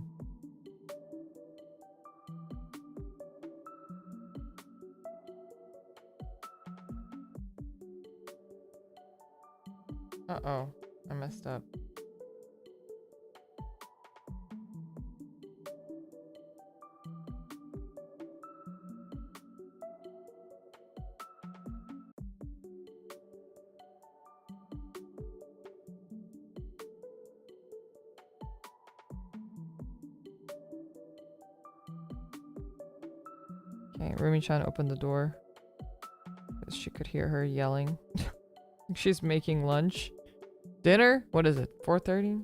Uh-oh, I messed up. Okay, Rumi-chan opened the door because she could hear her yelling. She's making lunch. Dinner? What is it? 4:30?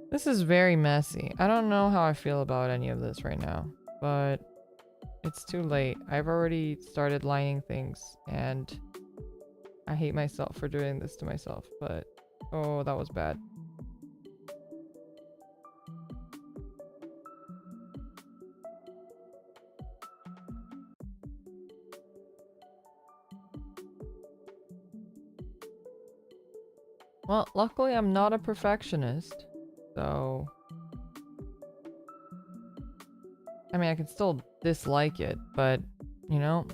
This is very messy. I don't know how I feel about any of this right now, but it's too late. I've already started lining things, and I hate myself for doing this to myself, but oh, that was bad. Well, luckily I'm not a perfectionist, so I mean, I can still dislike it, but you know,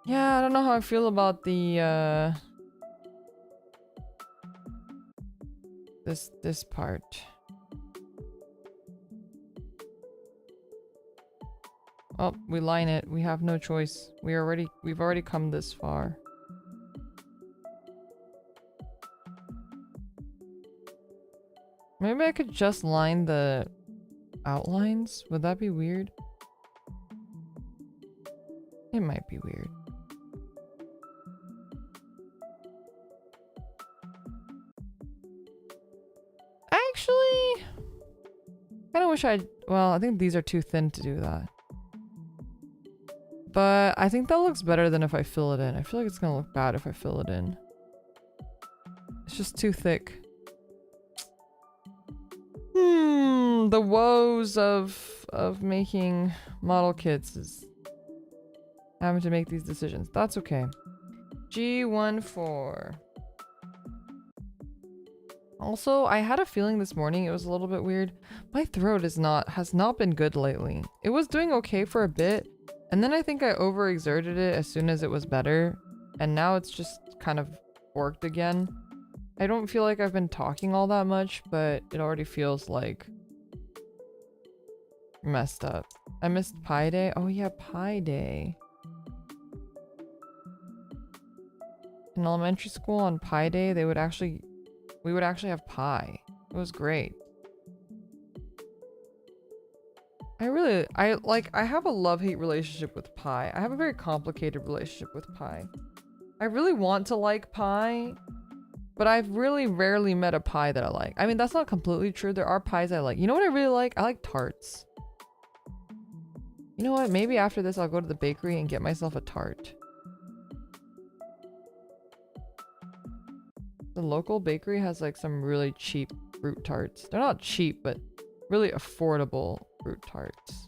yeah, I don't know how I feel about the this part. Oh, we line it. We have no choice. We've already come this far. Maybe I could just line the outlines? Would that be weird? It might be weird. Actually, kind of wish well, I think these are too thin to do that. But I think that looks better than if I fill it in. I feel like it's gonna look bad if I fill it in. It's just too thick. The woes of making model kits is having to make these decisions. That's okay. G14. Also, I had a feeling this morning it was a little bit weird. My throat has not been good lately. It was doing okay for a bit, and then I think I overexerted it as soon as it was better, and now it's just kind of worked again. I don't feel like I've been talking all that much, but it already feels like messed up. I missed Pi Day. Oh yeah, Pi Day. In elementary school on Pi Day, we would actually have pie. It was great. I have a love-hate relationship with pie. I have a very complicated relationship with pie. I really want to like pie, but I've really rarely met a pie that I like. I mean, that's not completely true. There are pies I like. You know what I really like? I like tarts. You know what? Maybe after this I'll go to the bakery and get myself a tart. The local bakery has like some really cheap fruit tarts. They're not cheap, but really affordable fruit tarts.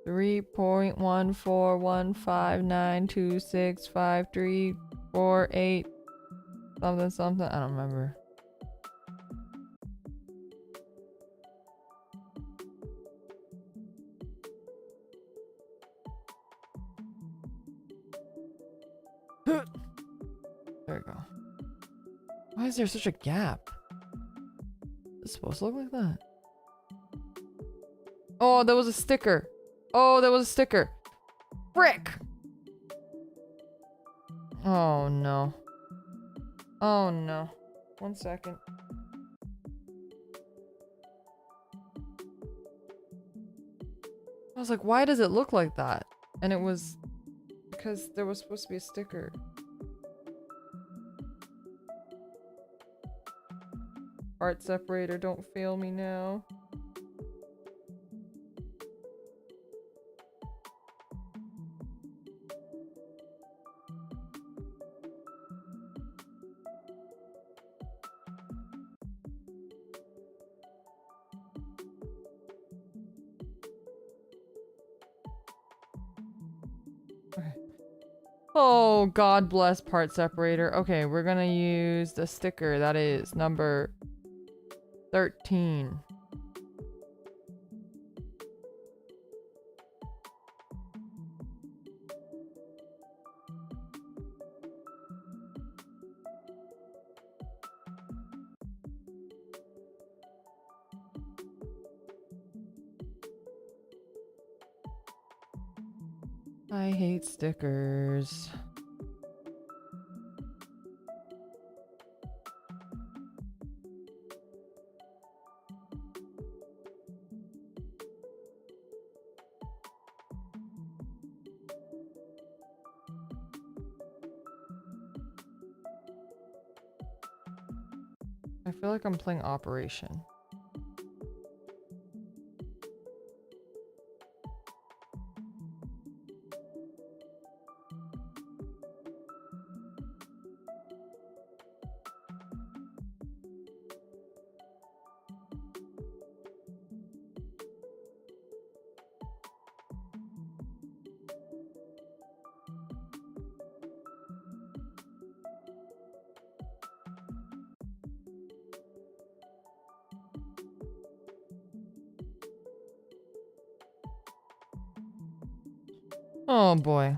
Three 3.14159265348 something something. I don't remember. There we go. Why is there such a gap? It's supposed to look like that. Oh, there was a sticker. Oh, there was a sticker. Frick! Oh no. Oh no. 1 second. I was like, why does it look like that? And it was because there was supposed to be a sticker. Art separator, don't fail me now. Okay. Oh, God bless part separator. Okay, we're gonna use the sticker that is number 13. I hate stickers. I feel like I'm playing Operation. Oh boy.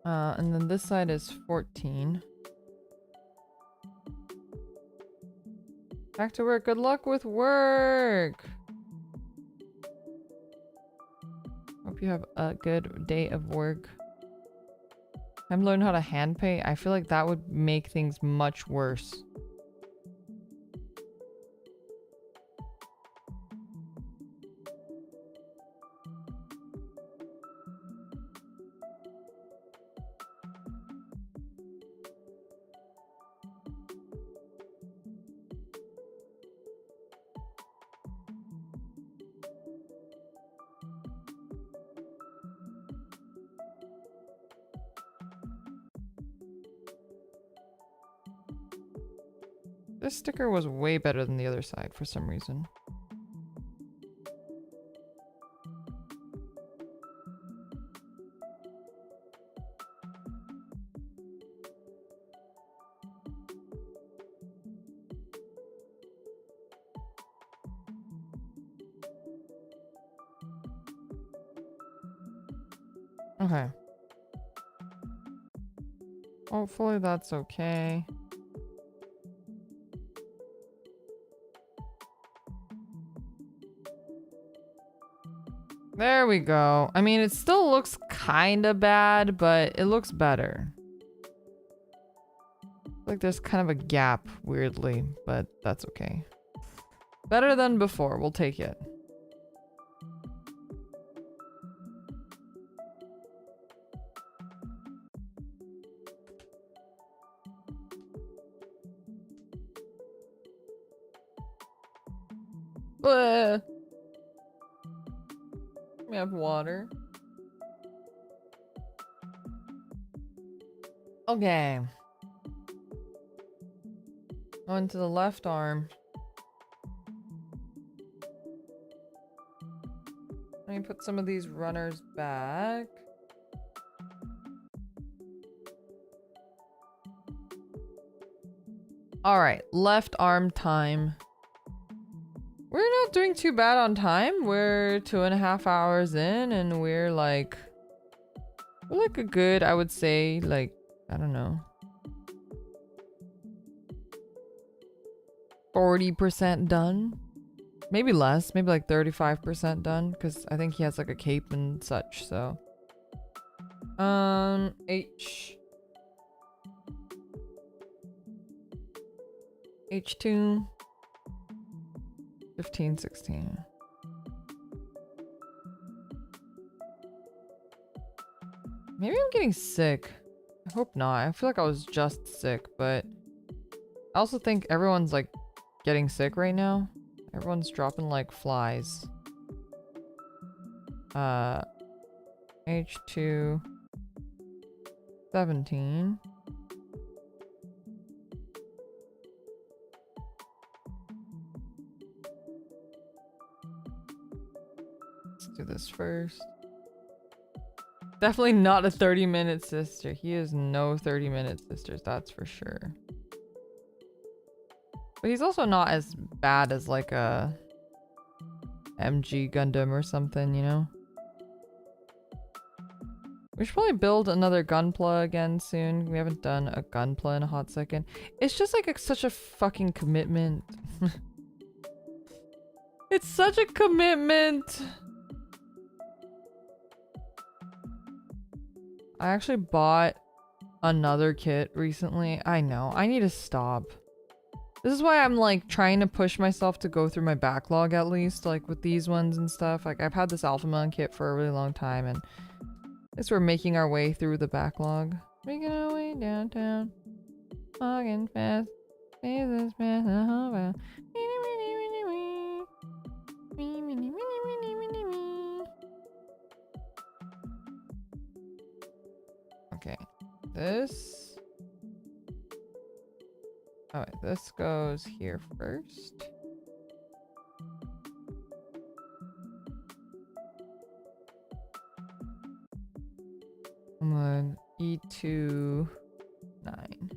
And then this side is 14. Back to work. Good luck with work. Hope you have a good day of work. I'm learning how to hand paint. I feel like that would make things much worse. This sticker was way better than the other side for some reason. Okay. Hopefully that's okay. There we go. I mean, it still looks kind of bad, but it looks better. Like there's kind of a gap, weirdly, but that's okay. Better than before. We'll take it. We have water. Okay. On to the left arm. Let me put some of these runners back. All right, left arm time. We're not doing too bad on time. We're 2.5 hours in and we're like a good, I would say, like, I don't know, 40% done. Maybe less, maybe like 35% done, because I think he has like a cape and such, so. H2. 15, 16. Maybe I'm getting sick. I hope not. I feel like I was just sick, but I also think everyone's like getting sick right now. Everyone's dropping like flies. H2 17. Let's do this first. Definitely not a 30-minute sister. He is no 30-minute sisters, that's for sure. But he's also not as bad as like a MG Gundam or something, you know? We should probably build another Gunpla again soon. We haven't done a Gunpla in a hot second. It's just like such a fucking commitment. It's such a commitment. I actually bought another kit recently. I know, I need to stop. This is why I'm like trying to push myself to go through my backlog at least, like with these ones and stuff. Like I've had this Alphamon kit for a really long time and I guess we're making our way through the backlog. Making our way downtown. Walking fast. Jesus fast. Okay. This. Alright, this goes here first. And then E2 9.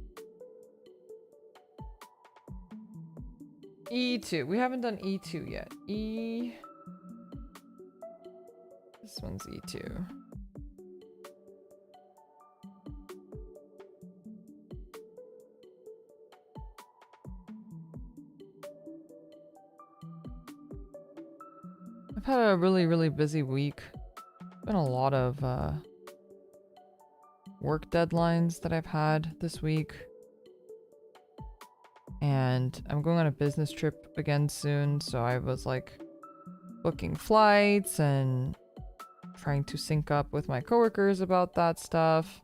E2. We haven't done E2 yet. This one's E2. I've had a really busy week. Been a lot of work deadlines that I've had this week. And I'm going on a business trip again soon, so I was like booking flights and trying to sync up with my coworkers about that stuff.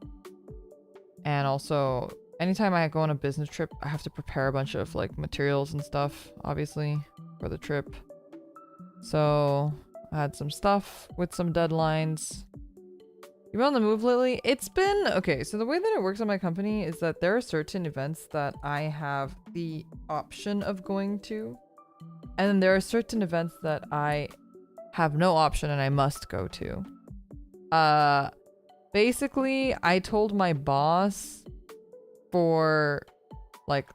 And also, anytime I go on a business trip, I have to prepare a bunch of like materials and stuff, obviously, for the trip. So I had some stuff with some deadlines You been on the move lately? It's been okay. So the way that it works on my company is that there are certain events that I have the option of going to, and then there are certain events that I have no option and I must go to. Basically, I told my boss for like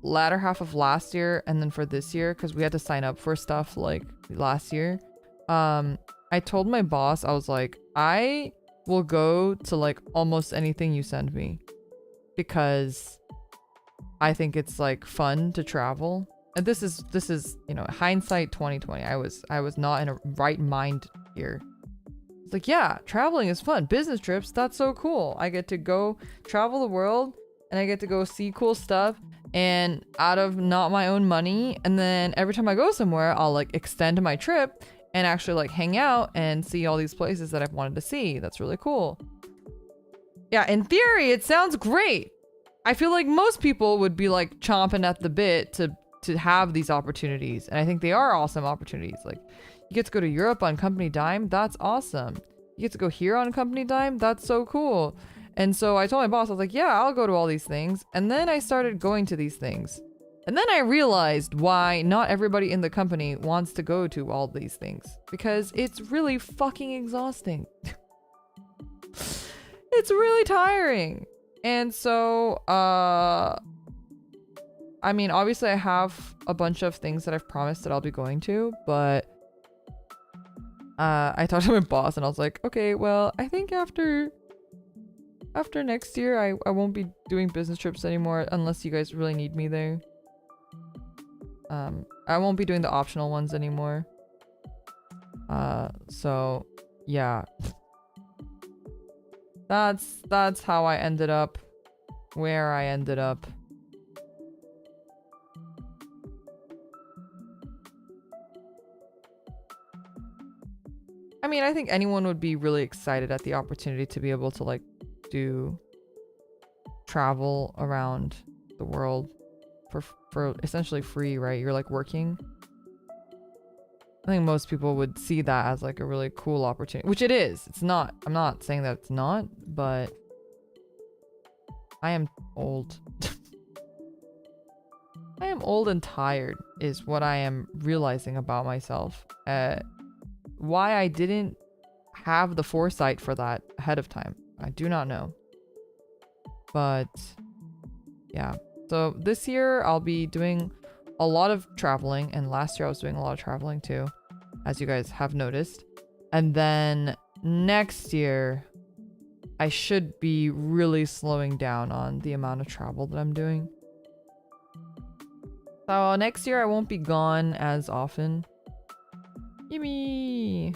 latter half of last year and then for this year, because we had to sign up for stuff like last year. I told my boss, I was like, I will go to like almost anything you send me because I think it's like fun to travel. And this is you know, hindsight 2020. I was not in a right mind here. It's like, yeah, traveling is fun. Business trips, that's so cool. I get to go travel the world and I get to go see cool stuff and out of not my own money. And then every time I go somewhere, I'll like extend my trip and actually like hang out and see all these places that I've wanted to see. That's really cool. Yeah, in theory, it sounds great. I feel like most people would be like chomping at the bit to have these opportunities. And I think they are awesome opportunities. Like you get to go to Europe on company dime. That's awesome. You get to go here on company dime. That's so cool. And so I told my boss, I was like, yeah, I'll go to all these things. And then I started going to these things. And then I realized why not everybody in the company wants to go to all these things. Because it's really fucking exhausting. It's really tiring. And so, I mean, obviously I have a bunch of things that I've promised that I'll be going to, but I talked to my boss and I was like, okay, well, I think after next year, I won't be doing business trips anymore unless you guys really need me there. I won't be doing the optional ones anymore. So yeah. That's how I ended up where I ended up. I mean, I think anyone would be really excited at the opportunity to be able to like do travel around the world for essentially free, right? You're like working. I think most people would see that as like a really cool opportunity, which it is. It's not. I'm not saying that it's not, but I am old. I am old and tired is what I am realizing about myself. Why I didn't have the foresight for that ahead of time, I do not know. But yeah. So this year I'll be doing a lot of traveling, and last year I was doing a lot of traveling too, as you guys have noticed. And then next year I should be really slowing down on the amount of travel that I'm doing. So next year I won't be gone as often. Gimme.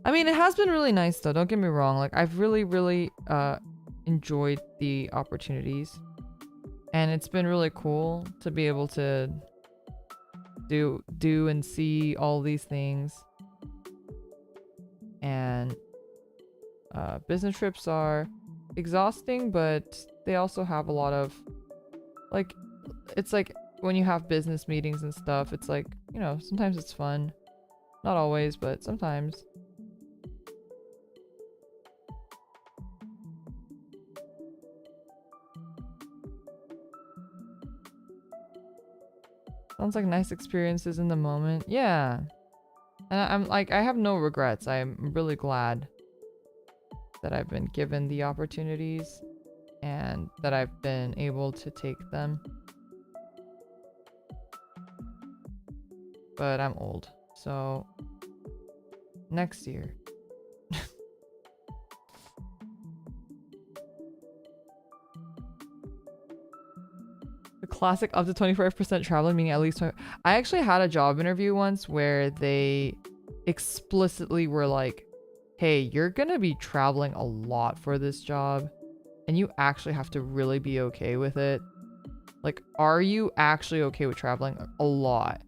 I mean, it has been really nice though, don't get me wrong. Like I've really enjoyed the opportunities, and it's been really cool to be able to do and see all these things. And business trips are exhausting, but they also have a lot of like, it's like when you have business meetings and stuff, it's like, you know, sometimes it's fun, not always, but sometimes. Sounds like nice experiences in the moment. Yeah. And I'm like, I have no regrets. I'm really glad that I've been given the opportunities and that I've been able to take them. But I'm old, so next year. The classic up to 25% traveling, meaning at least 20. I actually had a job interview once where they explicitly were like, hey, you're gonna be traveling a lot for this job, and you actually have to really be okay with it. Like, are you actually okay with traveling a lot?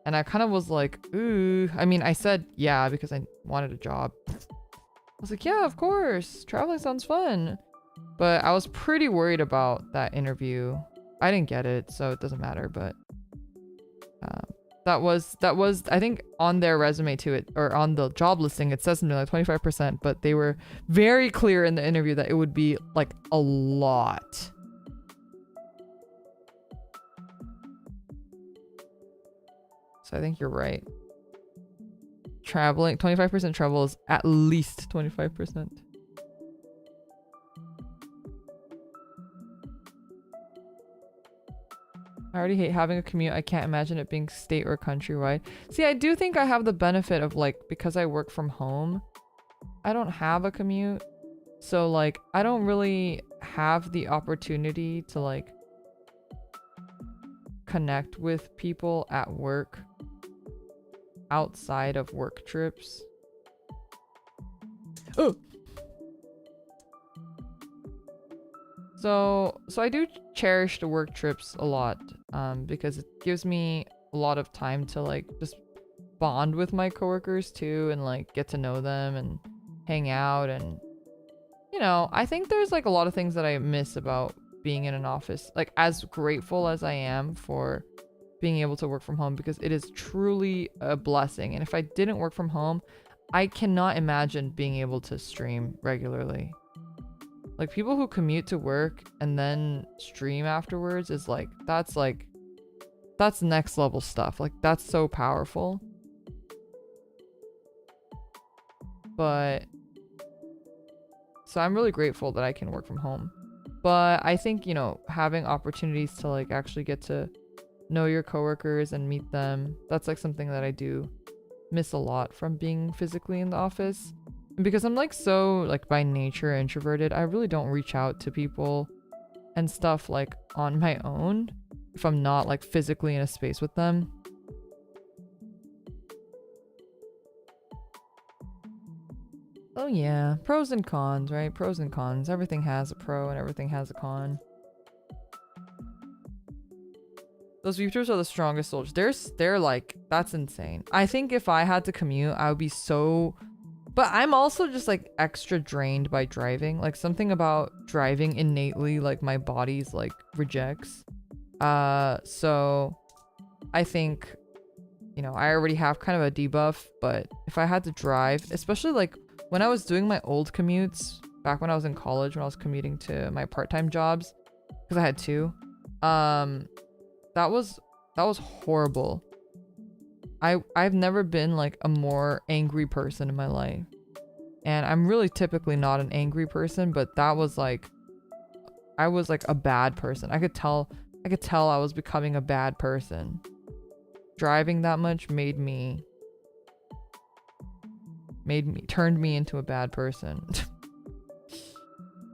And I kind of was like, ooh. I mean, I said yeah because I wanted a job. I was like, yeah, of course. Traveling sounds fun. But I was pretty worried about that interview. I didn't get it, so it doesn't matter. But that was I think on their resume to it, or on the job listing, it says something like 25%, but they were very clear in the interview that it would be like a lot. So I think you're right. Traveling, 25% travel is at least 25%. I already hate having a commute. I can't imagine it being state or countrywide. See, I do think I have the benefit of like, because I work from home, I don't have a commute. So like, I don't really have the opportunity to like connect with people at work outside of work trips. Oh. So I do cherish the work trips a lot, because it gives me a lot of time to like just bond with my coworkers too, and like get to know them and hang out. And you know, I think there's like a lot of things that I miss about being in an office, like as grateful as I am for being able to work from home, because it is truly a blessing. And if I didn't work from home, I cannot imagine being able to stream regularly. Like people who commute to work and then stream afterwards is like, that's next level stuff. Like that's so powerful. But so I'm really grateful that I can work from home. But I think, you know, having opportunities to like actually get to know your coworkers and meet them, that's like something that I do miss a lot from being physically in the office. And because I'm like so like by nature introverted, I really don't reach out to people and stuff like on my own if I'm not like physically in a space with them. Oh yeah, pros and cons, right? Pros and cons. Everything has a pro and everything has a con. Those VTubers are the strongest soldiers. They're like, that's insane. I think if I had to commute, I would be so... But I'm also just like extra drained by driving. Like something about driving innately, like my body's like rejects. So I think, you know, I already have kind of a debuff, but if I had to drive, especially like when I was doing my old commutes back when I was in college, when I was commuting to my part-time jobs, because I had two, that was horrible. I've never been like a more angry person in my life. And I'm really typically not an angry person, but that was like, I was like a bad person. I could tell I was becoming a bad person. Driving that much turned me into a bad person.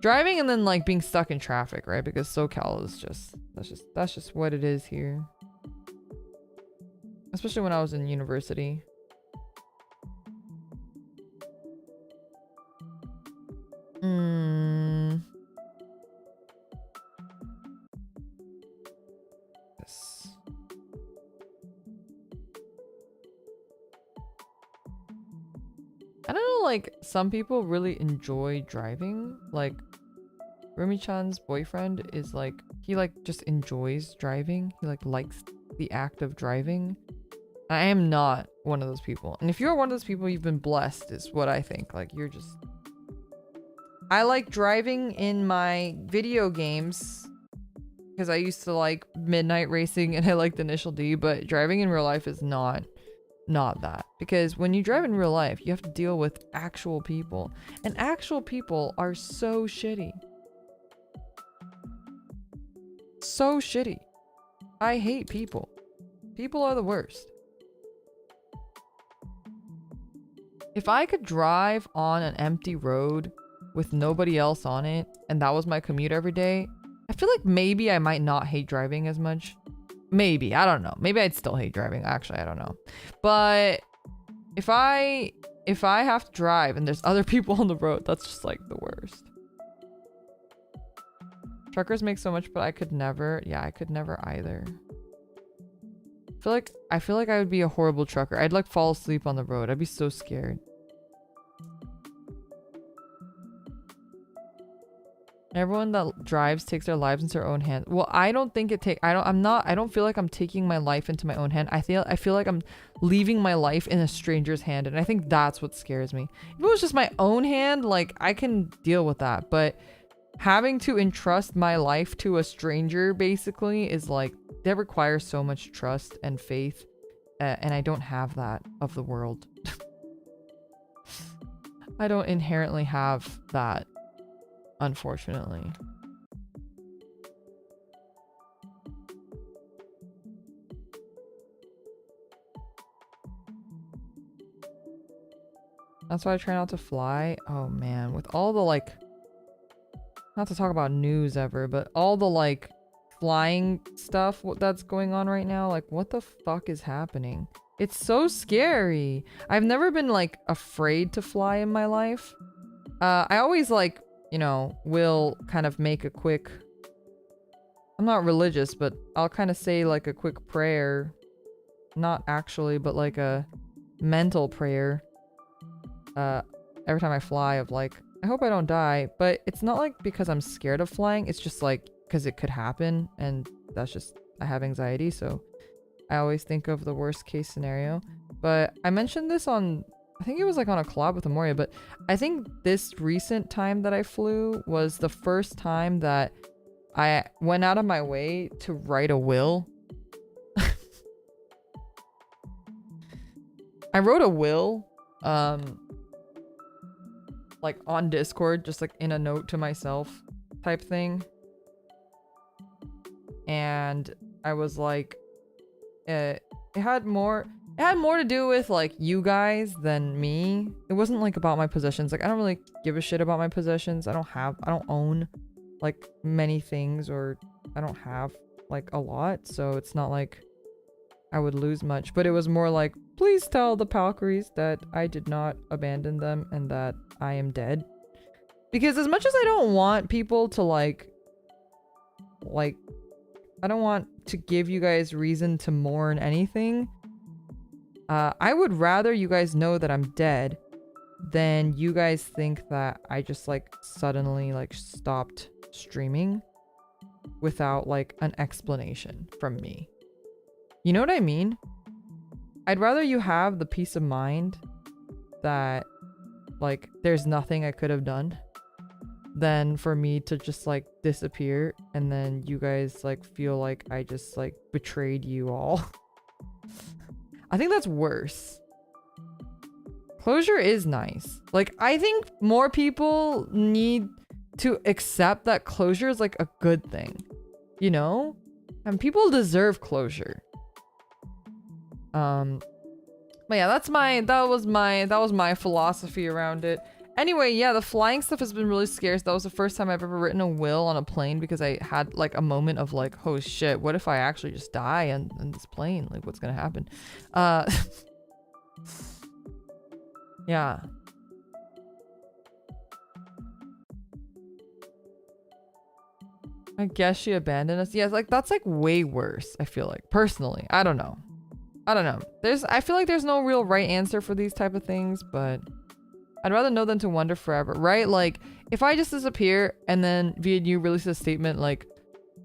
Driving and then like being stuck in traffic, right? Because SoCal is that's just what it is here. Especially when I was in university. Yes. I don't know, like some people really enjoy driving. Like Rumi-chan's boyfriend is like, he like just enjoys driving. He like likes the act of driving. I am not one of those people. And if you're one of those people, you've been blessed, is what I think. Like you're just... I like driving in my video games because I used to like Midnight Racing and I liked Initial D, but driving in real life is not that. Because when you drive in real life, you have to deal with actual people. And actual people are so shitty. So shitty. I hate people. People are the worst. If I could drive on an empty road with nobody else on it, and that was my commute every day, I feel like maybe I might not hate driving as much. Maybe, I don't know. Maybe I'd still hate driving. Actually, I don't know. But if I have to drive and there's other people on the road, that's just like the worst. Truckers make so much, but I could never. Yeah, I could never either. I feel like I would be a horrible trucker. I'd like fall asleep on the road. I'd be so scared. I'd be so scared. Everyone that drives takes their lives into their own hands. Well, I don't think it take. I don't feel like I'm taking my life into my own hand. I feel like I'm leaving my life in a stranger's hand, and I think that's what scares me. If it was just my own hand, like I can deal with that, but having to entrust my life to a stranger basically is like that requires so much trust and faith, and I don't have that of the world. I don't inherently have that. Unfortunately. That's why I try not to fly. Oh man, with all the like, not to talk about news ever, but all the like flying stuff that's going on right now, like what the fuck is happening? It's so scary. I've never been like afraid to fly in my life. I always like, you know, will kind of make a quick, I'm not religious, but I'll kind of say like a quick prayer. Not actually, but like a mental prayer. Every time I fly of like, I hope I don't die. But it's not like because I'm scared of flying. It's just like, because it could happen. And that's just, I have anxiety. So I always think of the worst case scenario. But I mentioned this on, I think it was like on a collab with Amoria, but I think this recent time that I flew was the first time that I went out of my way to write a will. I wrote a will, like on Discord, just like in a note to myself type thing. And I was like, it had more to do with like you guys than me. It wasn't like about my possessions. Like I don't really give a shit about my possessions. I don't own like many things, or I don't have like a lot, so it's not like I would lose much. But it was more like, please tell the Palcaries that I did not abandon them and that I am dead. Because as much as I don't want people to like I don't want to give you guys reason to mourn anything. I would rather you guys know that I'm dead than you guys think that I just like suddenly like stopped streaming without like an explanation from me. You know what I mean? I'd rather you have the peace of mind that like there's nothing I could have done than for me to just like disappear and then you guys like feel like I just like betrayed you all. I think that's worse. Closure is nice. Like I think more people need to accept that closure is like a good thing, you know? And people deserve closure. But yeah, that was my philosophy around it. Anyway, yeah, the flying stuff has been really scary. So that was the first time I've ever written a will on a plane because I had like a moment of like, oh shit, what if I actually just die on this plane? Like what's gonna happen? Yeah. I guess she abandoned us. Yeah, like that's like way worse, I feel like. Personally. I don't know. I feel like there's no real right answer for these type of things, but I'd rather know than to wonder forever, right? Like, if I just disappear and then VNU releases a statement like,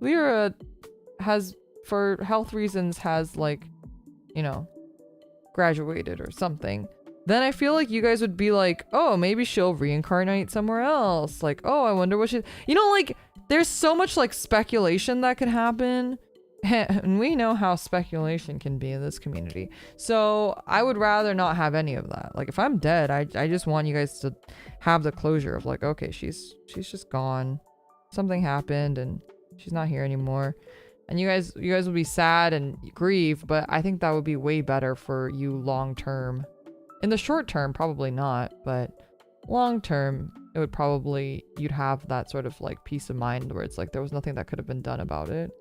Liora has, for health reasons, has like, you know, graduated or something, then I feel like you guys would be like, oh, maybe she'll reincarnate somewhere else. Like, oh, I wonder what she, you know, like, there's so much like speculation that could happen. And we know how speculation can be in this community. So I would rather not have any of that. Like if I'm dead, I just want you guys to have the closure of like, okay, she's just gone. Something happened and she's not here anymore. And you guys will be sad and grieve, but I think that would be way better for you long term. In the short term, probably not, but long term, it would probably, you'd have that sort of like peace of mind where it's like there was nothing that could have been done about it.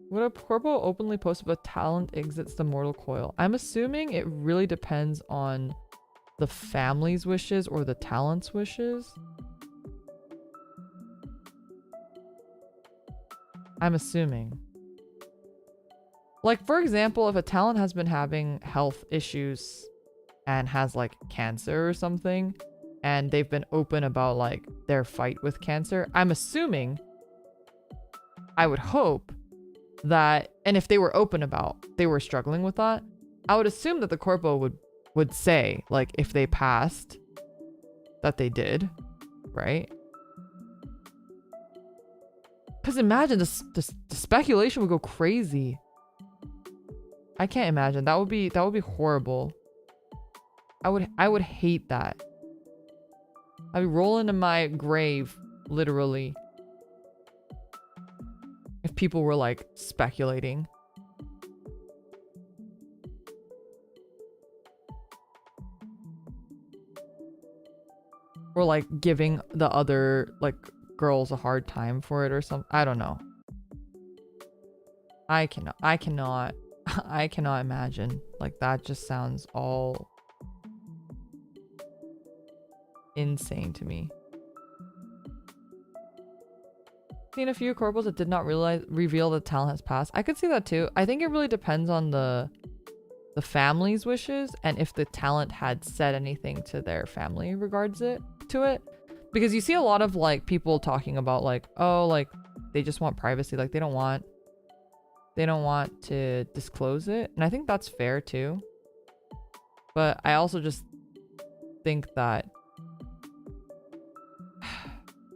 Would a corpo openly post if a talent exits the mortal coil? I'm assuming it really depends on the family's wishes or the talent's wishes. I'm assuming. Like, for example, if a talent has been having health issues and has like cancer or something, and they've been open about like their fight with cancer, I'm assuming, I would hope that, and if they were open about they were struggling with that, I would assume that the corpo would say like if they passed that they did, right? Because imagine the speculation would go crazy. I can't imagine. That would be horrible. I would hate that. I'd be rolling in my grave, literally, if people were like speculating. Or like giving the other like girls a hard time for it or something. I don't know. I cannot imagine. Like, that just sounds all insane to me. Seen a few corporals that did not reveal the talent has passed. I could see that too. I think it really depends on the family's wishes and if the talent had said anything to their family in regards to it. Because you see a lot of like people talking about like, oh, like they just want privacy, like they don't want to disclose it. And I think that's fair too. But I also just think that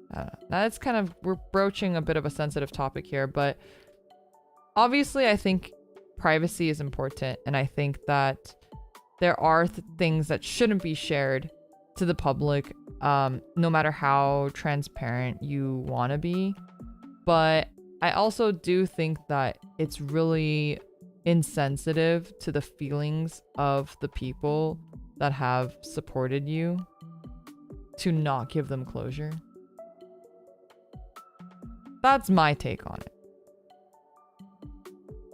I don't know. That's kind of, we're broaching a bit of a sensitive topic here, but obviously I think privacy is important, and I think that there are things that shouldn't be shared to the public, no matter how transparent you want to be. But I also do think that it's really insensitive to the feelings of the people that have supported you to not give them closure. That's my take on it.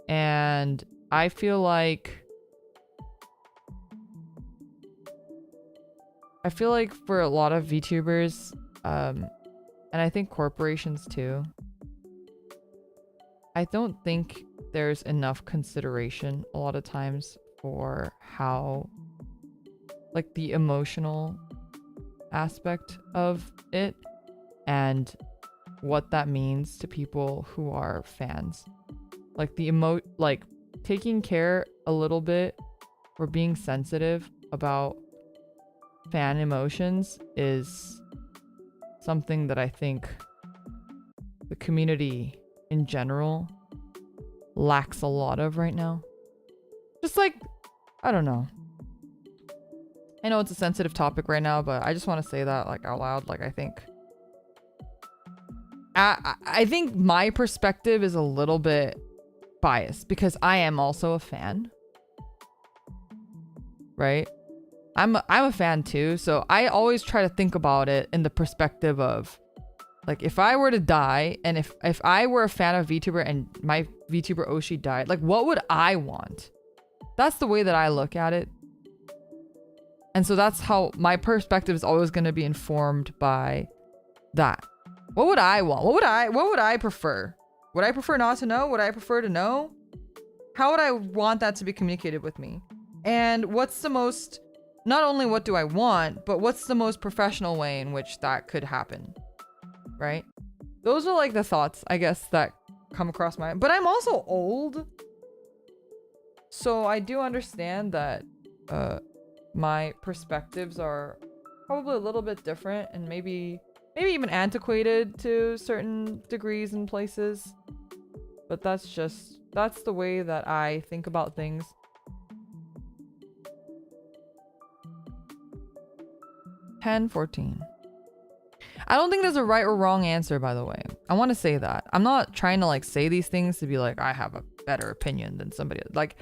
And I feel like for a lot of VTubers, and I think corporations too, I don't think there's enough consideration a lot of times for how, like, the emotional aspect of it and what that means to people who are fans. Like like taking care a little bit or being sensitive about fan emotions is something that I think the community in general lacks a lot of right now. Just like, I don't know. I know it's a sensitive topic right now, but I just want to say that like out loud. Like, I think my perspective is a little bit biased because I am also a fan, right? I'm a fan too, so I always try to think about it in the perspective of, like, if I were to die, and if I were a fan of VTuber and my VTuber Oshi died, like, what would I want? That's the way that I look at it. And so that's how my perspective is always going to be informed by that. What would I want? What would I prefer? Would I prefer not to know? Would I prefer to know? How would I want that to be communicated with me? And what's the most, not only what do I want, but what's the most professional way in which that could happen? Right? Those are like the thoughts, I guess, that come across my mind. But I'm also old. So I do understand that my perspectives are probably a little bit different and maybe even antiquated to certain degrees and places. But that's the way that I think about things. $10.14. I don't think there's a right or wrong answer, by the way. I want to say that. I'm not trying to like say these things to be like, I have a better opinion than somebody. Like,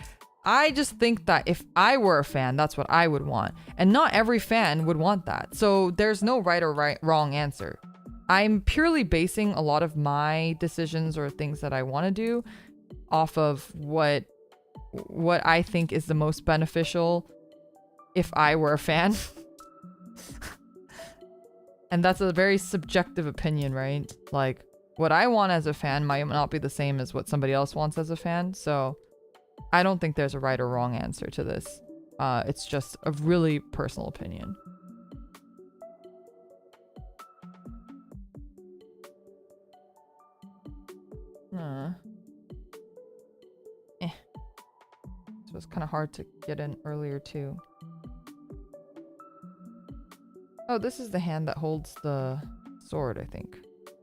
I just think that if I were a fan, that's what I would want. And not every fan would want that. So there's no right or wrong answer. I'm purely basing a lot of my decisions or things that I want to do off of what I think is the most beneficial if I were a fan. And that's a very subjective opinion, right? Like, what I want as a fan might not be the same as what somebody else wants as a fan. So I don't think there's a right or wrong answer to this. It's just a really personal opinion. So it's kind of hard to get in earlier too. Oh, this is the hand that holds the sword, I think.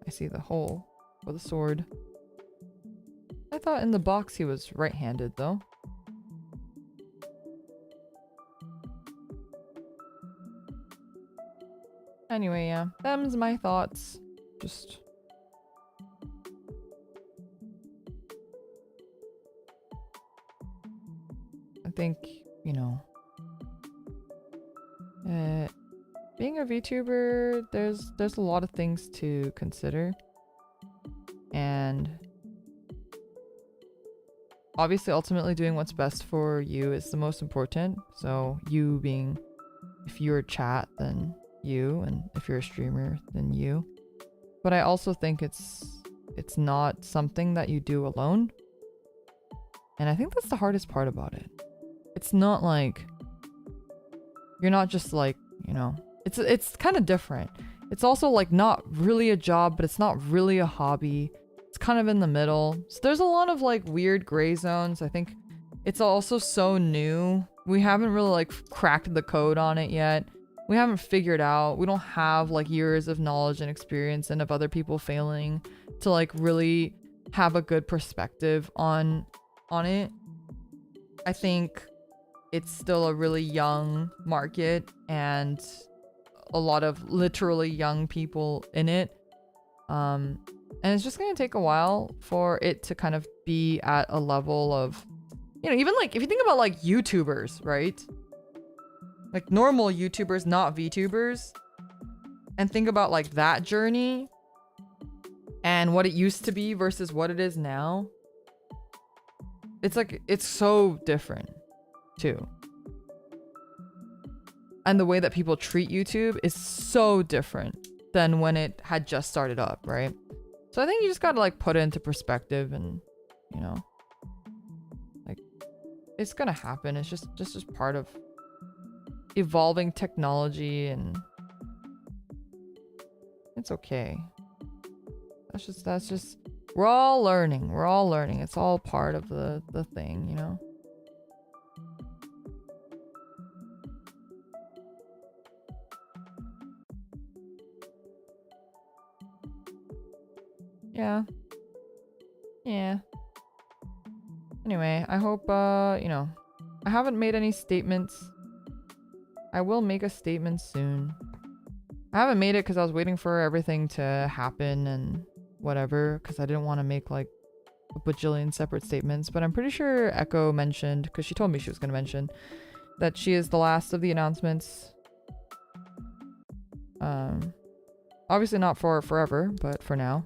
I see the hole for the sword. I thought in the box he was right-handed though. Anyway, yeah, them's my thoughts. Just... I think, you know, being a VTuber, there's a lot of things to consider. And obviously, ultimately doing what's best for you is the most important. So you being, if you're chat, then you, and if you're a streamer, then you. But I also think it's not something that you do alone. And I think that's the hardest part about it. It's not like, you're not just like, you know, it's kind of different. It's also like not really a job, but it's not really a hobby. It's kind of in the middle. So there's a lot of like weird gray zones. I think it's also so new. We haven't really like cracked the code on it yet. We haven't figured out. We don't have like years of knowledge and experience and of other people failing to like really have a good perspective on it. I think it's still a really young market and a lot of literally young people in it. And it's just going to take a while for it to kind of be at a level of, you know, even like if you think about like YouTubers, right? Like normal YouTubers, not VTubers, and think about like that journey and what it used to be versus what it is now. It's like, it's so different too. And the way that people treat YouTube is so different than when it had just started up, right? So I think you just gotta like put it into perspective and, you know, like it's gonna happen. It's just part of evolving technology, and it's okay. That's just we're all learning. It's all part of the thing, you know? Yeah. Anyway, I hope, you know, I haven't made any statements. I will make a statement soon. I haven't made it because I was waiting for everything to happen and whatever, because I didn't want to make like a bajillion separate statements. But I'm pretty sure Echo mentioned, because she told me she was going to mention, that she is the last of the announcements. Obviously not for forever, but for now.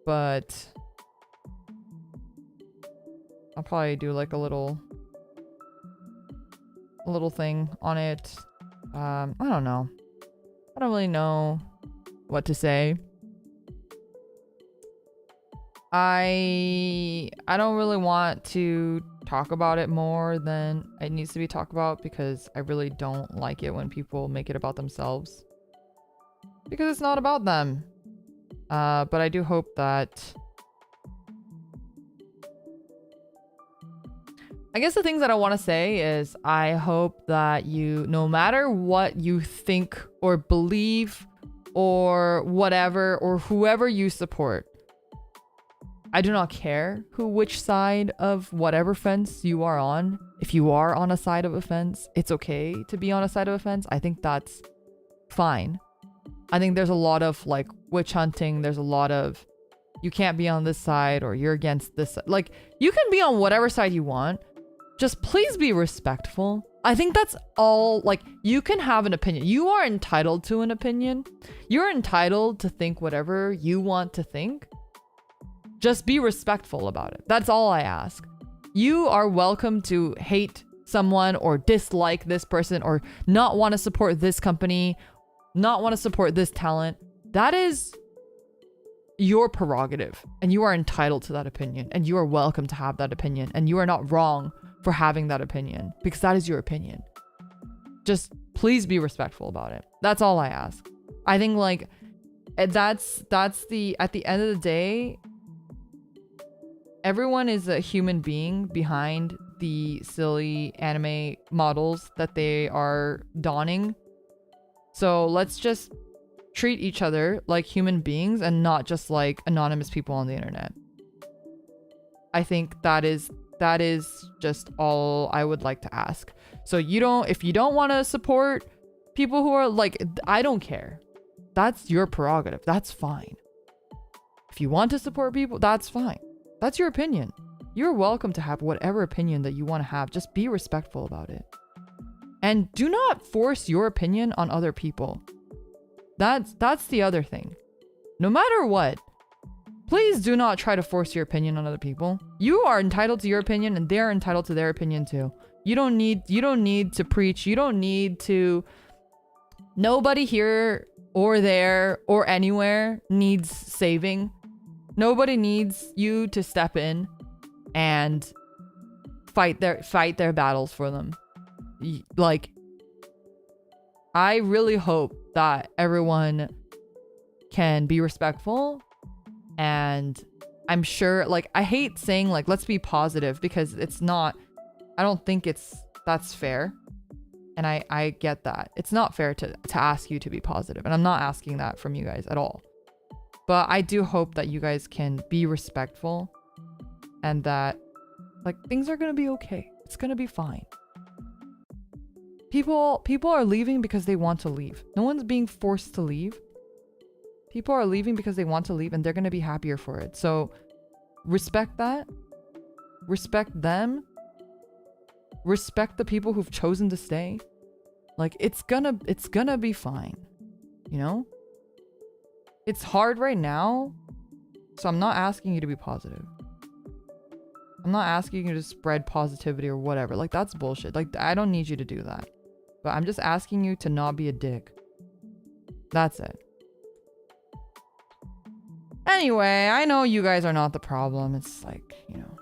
But I'll probably do like a little thing on it. I don't know. I don't really know what to say. I don't really want to talk about it more than it needs to be talked about, because I really don't like it when people make it about themselves, because it's not about them. But I do hope that, I guess the things that I want to say is I hope that you, no matter what you think or believe or whatever, or whoever you support, I do not care which side of whatever fence you are on. If you are on a side of a fence, it's okay to be on a side of a fence. I think that's fine. I think there's a lot of like witch hunting. There's a lot of, you can't be on this side or you're against this side. Like, you can be on whatever side you want. Just please be respectful. I think that's all. Like, you can have an opinion. You are entitled to an opinion. You're entitled to think whatever you want to think. Just be respectful about it. That's all I ask. You are welcome to hate someone or dislike this person or not want to support this company, not want to support this talent. That is your prerogative, and you are entitled to that opinion, and you are welcome to have that opinion, and you are not wrong for having that opinion, because that is your opinion. Just please be respectful about it. That's all I ask. I think like that's the, at the end of the day, everyone is a human being behind the silly anime models that they are donning. So let's just treat each other like human beings and not just like anonymous people on the internet. I think that is just all I would like to ask. So if you don't want to support people who are like, I don't care. That's your prerogative. That's fine. If you want to support people, that's fine. That's your opinion. You're welcome to have whatever opinion that you want to have. Just be respectful about it. And do not force your opinion on other people. That's the other thing. No matter what, please do not try to force your opinion on other people. You are entitled to your opinion and they're entitled to their opinion too. You don't need to preach. You don't need to. Nobody here or there or anywhere needs saving. Nobody needs you to step in and fight their battles for them. Like, I really hope that everyone can be respectful, and I'm sure, like, I hate saying like let's be positive, because it's not, I don't think that's fair. And I get that. It's not fair to ask you to be positive, and I'm not asking that from you guys at all. But I do hope that you guys can be respectful, and that like things are gonna be okay. It's gonna be fine. People are leaving because they want to leave. No one's being forced to leave. People are leaving because they want to leave, and they're gonna be happier for it. So respect that. Respect them. Respect the people who've chosen to stay. Like, it's gonna be fine. You know? It's hard right now, so I'm not asking you to be positive. I'm not asking you to spread positivity or whatever. Like, that's bullshit. Like, I don't need you to do that. But I'm just asking you to not be a dick. That's it. Anyway, I know you guys are not the problem. It's like, you know.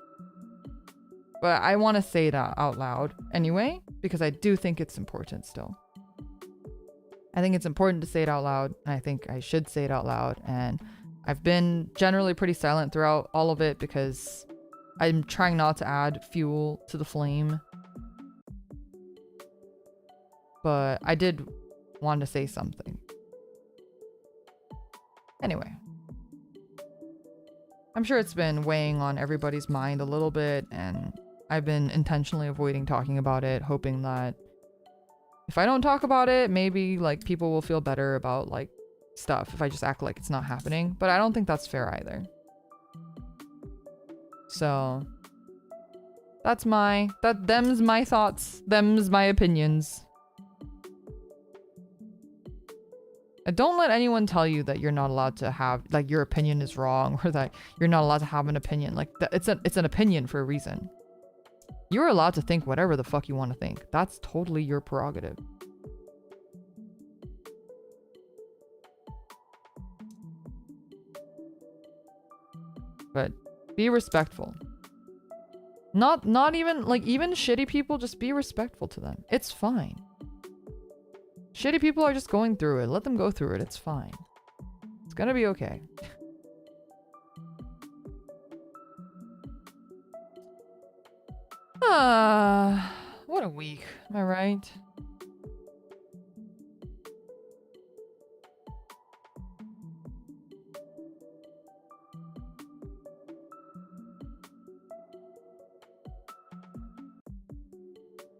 But I want to say it out loud anyway, because I do think it's important still. I think it's important to say it out loud, and I think I should say it out loud. And I've been generally pretty silent throughout all of it because I'm trying not to add fuel to the flame. But I did want to say something. Anyway. I'm sure it's been weighing on everybody's mind a little bit, and I've been intentionally avoiding talking about it, hoping that if I don't talk about it, maybe like people will feel better about like stuff if I just act like it's not happening. But I don't think that's fair either. So them's my thoughts, them's my opinions. And don't let anyone tell you that you're not allowed to have, like, your opinion is wrong, or that you're not allowed to have an opinion. Like, it's an opinion for a reason. You're allowed to think whatever the fuck you want to think. That's totally your prerogative. But be respectful. Not even, like, even shitty people, just be respectful to them. It's fine. Shitty people are just going through it. Let them go through it. It's fine. It's gonna be okay. What a week. Am I right?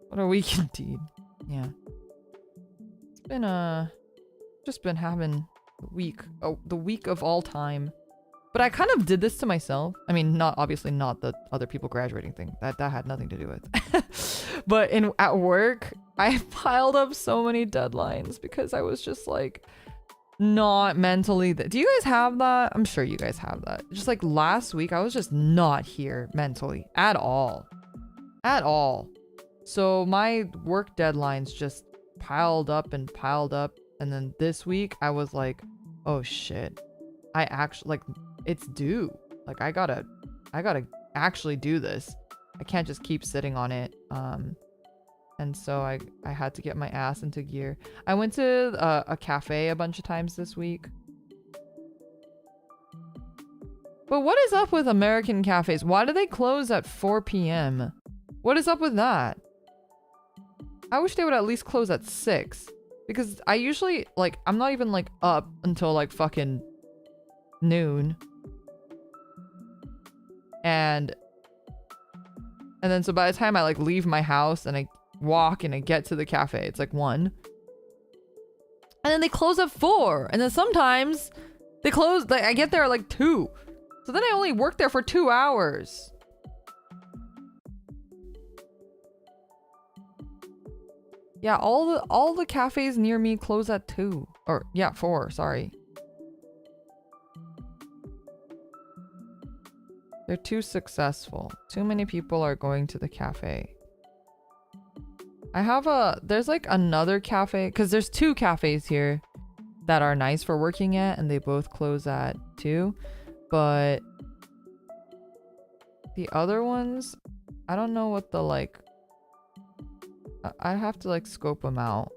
What a week indeed. Yeah. Just been having the week of all time. But I kind of did this to myself. I mean, obviously not the other people graduating thing. That had nothing to do with. But at work, I piled up so many deadlines because I was just like not mentally. Do you guys have that? I'm sure you guys have that. Just like last week, I was just not here mentally at all. At all. So my work deadlines just piled up, and then this week I was like, oh shit, I actually like it's due. Like I gotta actually do this. I can't just keep sitting on it. And so I had to get my ass into gear. I went to a cafe a bunch of times this week. But what is up with American cafes? Why do they close at 4 p.m.? What is up with that? I wish they would at least close at 6. Because I usually, like, I'm not even, like, up until, like, fucking noon. And then so by the time I, like, leave my house and I walk and I get to the cafe, it's, like, 1. And then they close at 4. And then sometimes they close, like, I get there at, like, 2. So then I only work there for 2 hours. Yeah, all the cafes near me close at 2. Or yeah, 4, sorry. They're too successful. Too many people are going to the cafe. There's like another cafe, because there's 2 cafes here that are nice for working at, and they both close at 2. But the other ones, I don't know what the like, I have to like scope them out.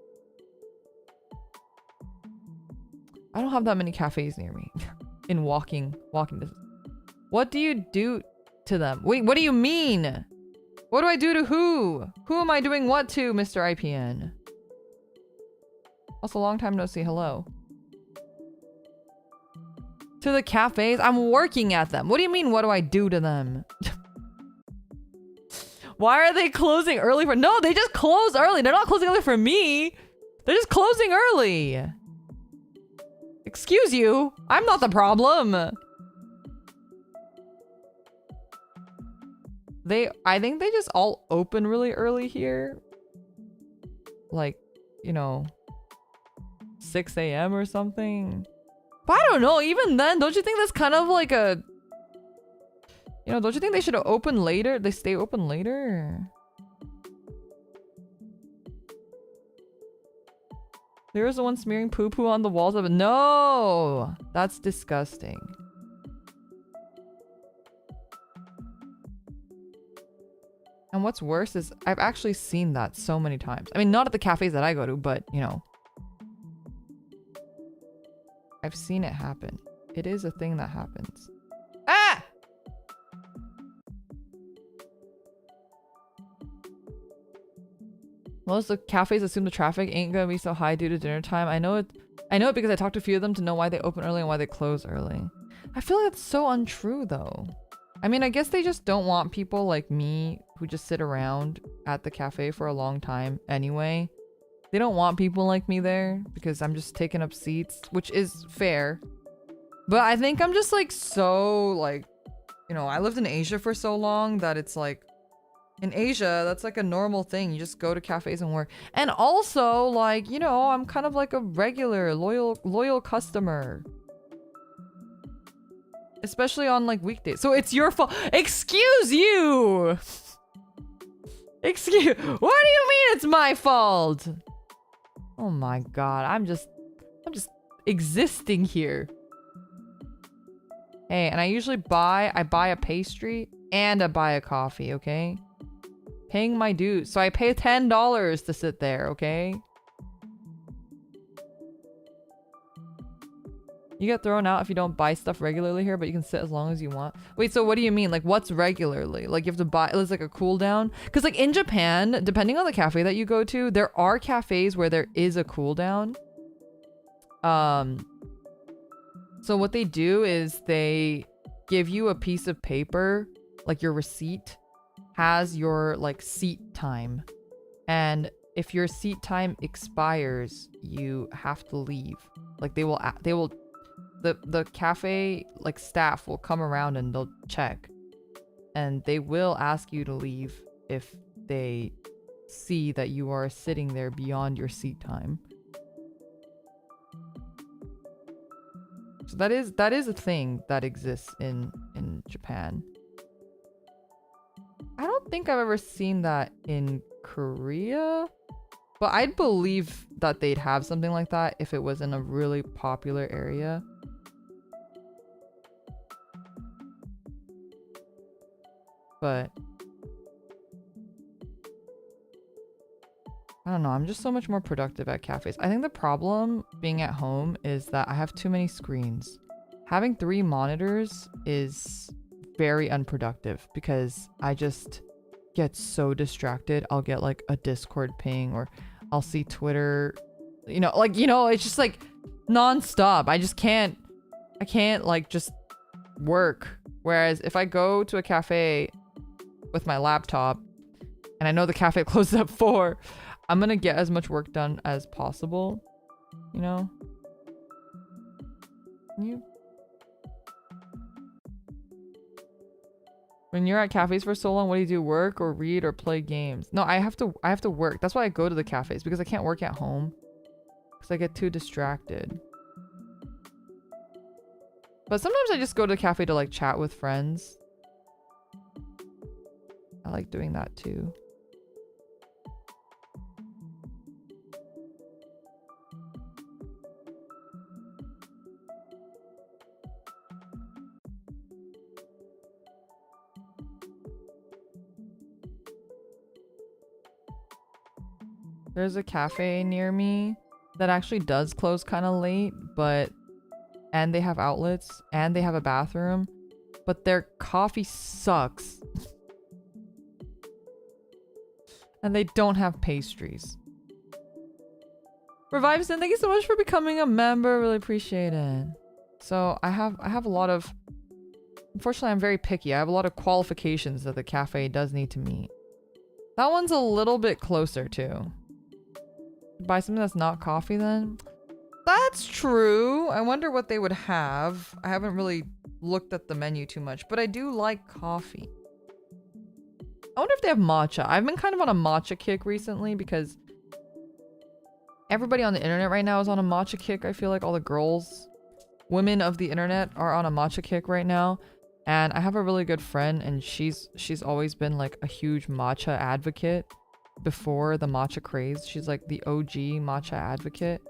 I don't have that many cafes near me in walking distance. What do you do to them? Wait, what do you mean? What do I do to who? Who am I doing what to, Mr. IPN? Also, long time no see. Hello. To the cafes? I'm working at them. What do you mean, what do I do to them? Why are they closing early for— No, they just close early. They're not closing early for me. They're just closing early. Excuse you. I'm not the problem. I think they just all open really early here. Like, you know, 6 a.m. or something. But I don't know, even then, don't you think that's kind of like a... You know, don't you think they should open later? They stay open later? There's the one smearing poo-poo on the walls of it. No! That's disgusting. And what's worse is I've actually seen that so many times. I mean, not at the cafes that I go to, but, you know. I've seen it happen. It is a thing that happens. Ah! Most of the cafes assume the traffic ain't gonna be so high due to dinner time. I know it because I talked to a few of them to know why they open early and why they close early. I feel like that's so untrue though. I mean, I guess they just don't want people like me who just sit around at the cafe for a long time anyway. They don't want people like me there because I'm just taking up seats, which is fair. But I think I'm just like so like, you know, I lived in Asia for so long that it's like, in Asia, that's like a normal thing. You just go to cafes and work. And also, like, you know, I'm kind of like a regular, loyal customer. Especially on like weekdays. So it's your fault. Excuse you! What do you mean it's my fault? Oh my god, I'm just existing here. Hey, and I usually buy a pastry and I buy a coffee, okay? Paying my dues. So I pay $10 to sit there, okay? You get thrown out if you don't buy stuff regularly here, but you can sit as long as you want. Wait, so what do you mean? Like, what's regularly? Like, you have to buy, it's like a cooldown? Because, like, in Japan, depending on the cafe that you go to, there are cafes where there is a cooldown. So what they do is they give you a piece of paper, like your receipt has your, like, seat time. And if your seat time expires, you have to leave. Like, the cafe, like, staff will come around and they'll check. And they will ask you to leave if they see that you are sitting there beyond your seat time. So that is a thing that exists in Japan. I don't think I've ever seen that in Korea. But I'd believe that they'd have something like that if it was in a really popular area. but I don't know. I'm just so much more productive at cafes. I think the problem being at home is that I have too many screens. Having 3 monitors is very unproductive because I just get so distracted. I'll get like a Discord ping or I'll see Twitter, it's just like non-stop. I can't like just work. Whereas if I go to a cafe with my laptop and I know the cafe closes at 4, I'm gonna get as much work done as possible, you know? When you're at cafes for so long, what do? Work or read or play games? No, I have to work. That's why I go to the cafes, because I can't work at home. Because I get too distracted. But sometimes I just go to the cafe to like chat with friends. I like doing that too. There's a cafe near me that actually does close kind of late, and they have outlets and they have a bathroom, but their coffee sucks. And they don't have pastries. Revivison, thank you so much for becoming a member. Really appreciate it. So I have a lot of, unfortunately I'm very picky. I have a lot of qualifications that the cafe does need to meet. That one's a little bit closer too. Buy something that's not coffee then? That's true. I wonder what they would have. I haven't really looked at the menu too much, but I do like coffee. I wonder if they have matcha. I've been kind of on a matcha kick recently because everybody on the internet right now is on a matcha kick. I feel like all the girls, women of the internet are on a matcha kick right now. And I have a really good friend and she's always been like a huge matcha advocate. Before the matcha craze, she's like the OG matcha advocate.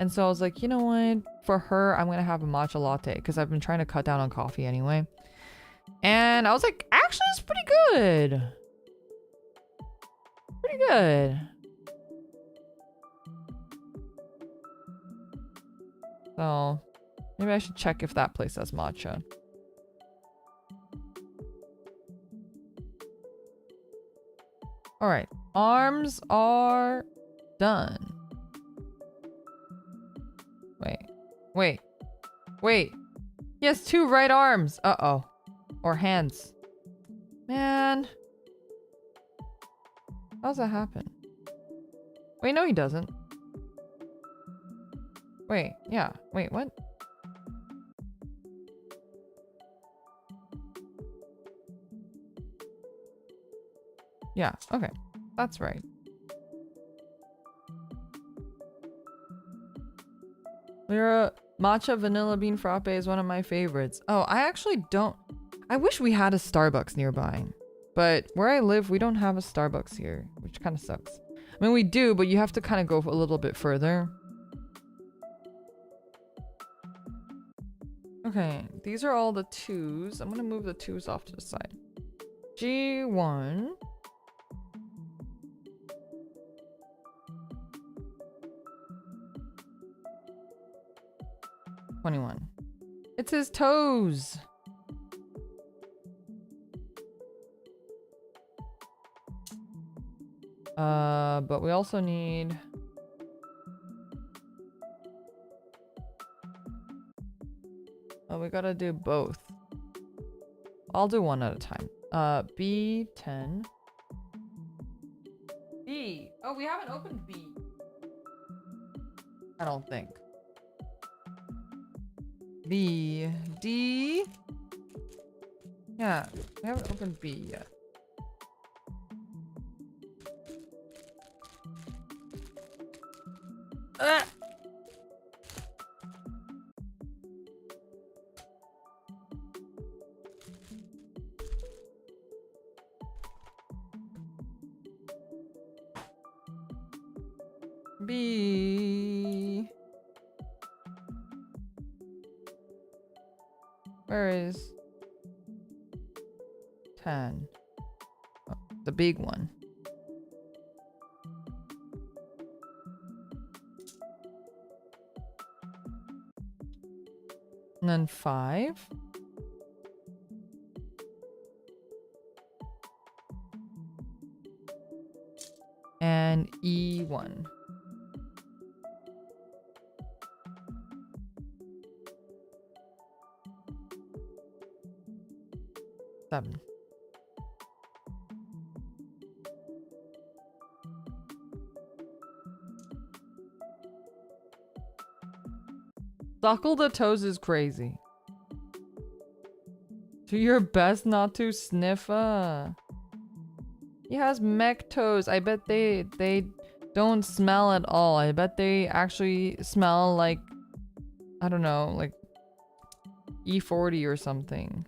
And so I was like, you know what, for her I'm gonna have a matcha latte because I've been trying to cut down on coffee anyway. And I was like, actually it's pretty good. So maybe I should check if that place has matcha. All right, arms are done. Wait. He has 2 right arms. Uh-oh. Or hands. Man. How does that happen? Wait, no he doesn't. Wait, yeah. Wait, what? Yeah, okay. That's right. Liora, matcha vanilla bean frappe is one of my favorites. Oh, I actually don't... I wish we had a Starbucks nearby. But where I live, we don't have a Starbucks here, which kind of sucks. I mean, we do, but you have to kind of go a little bit further. Okay, these are all the 2s. I'm gonna move the 2s off to the side. G1... 21. It's his toes. But we also need... Oh, we gotta do both. I'll do one at a time. B10. B. Oh, we haven't opened B. I don't think. B. D. Yeah, we haven't opened B yet. B. Where is 10? The big one. And then 5. And E1. 7. Suckle the toes is crazy. Do your best not to sniff. He has mech toes. I bet they don't smell at all. I bet they actually smell like, I don't know, like E40 or something.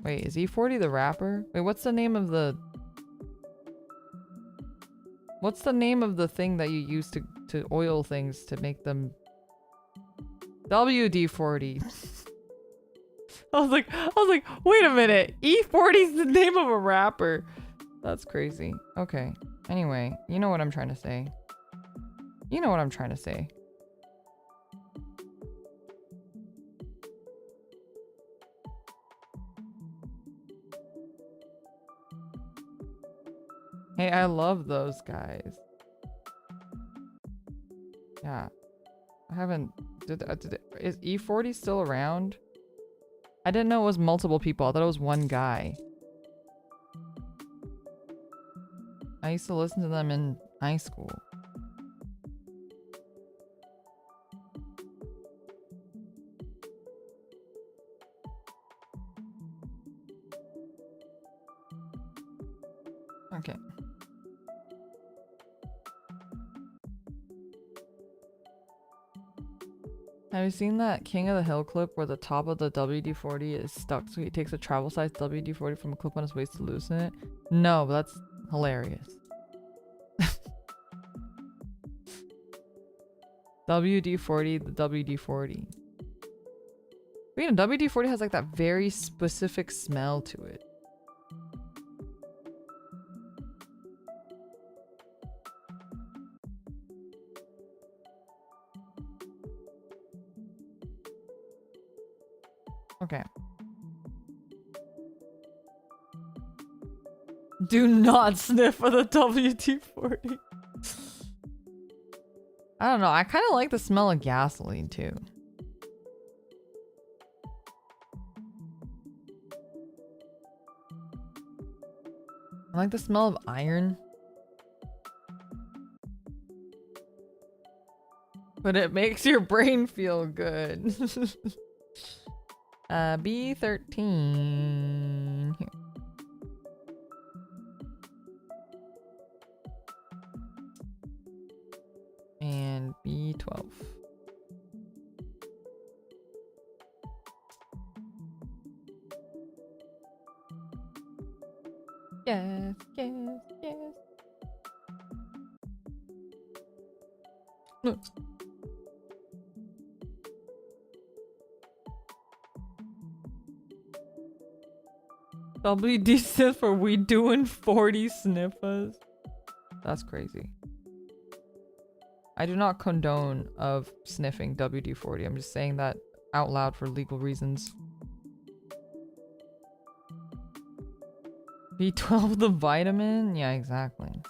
Wait, is E40 the rapper? Wait, what's the name of the... What's the name of the thing that you use to oil things to make them... WD-40. I was like, wait a minute. E40 is the name of a rapper. That's crazy. Okay. Anyway, you know what I'm trying to say. You know what I'm trying to say. Hey, I love those guys. Yeah. I haven't... is E40 still around? I didn't know it was multiple people. I thought it was one guy. I used to listen to them in high school. Okay. Have you seen that King of the Hill clip where the top of the WD-40 is stuck, so he takes a travel-sized WD-40 from a clip on his waist to loosen it? No, but that's hilarious. WD-40, the WD-40. But you know, WD-40 has like that very specific smell to it. Okay. Do not sniff for the WD-40. I don't know. I kind of like the smell of gasoline too. I like the smell of iron. But it makes your brain feel good. B13 here. And B12. Yes, yes, yes. No. WD stands for we doing 40 sniffers. That's crazy. I do not condone of sniffing WD-40. I'm just saying that out loud for legal reasons. B12 the vitamin? Yeah, exactly.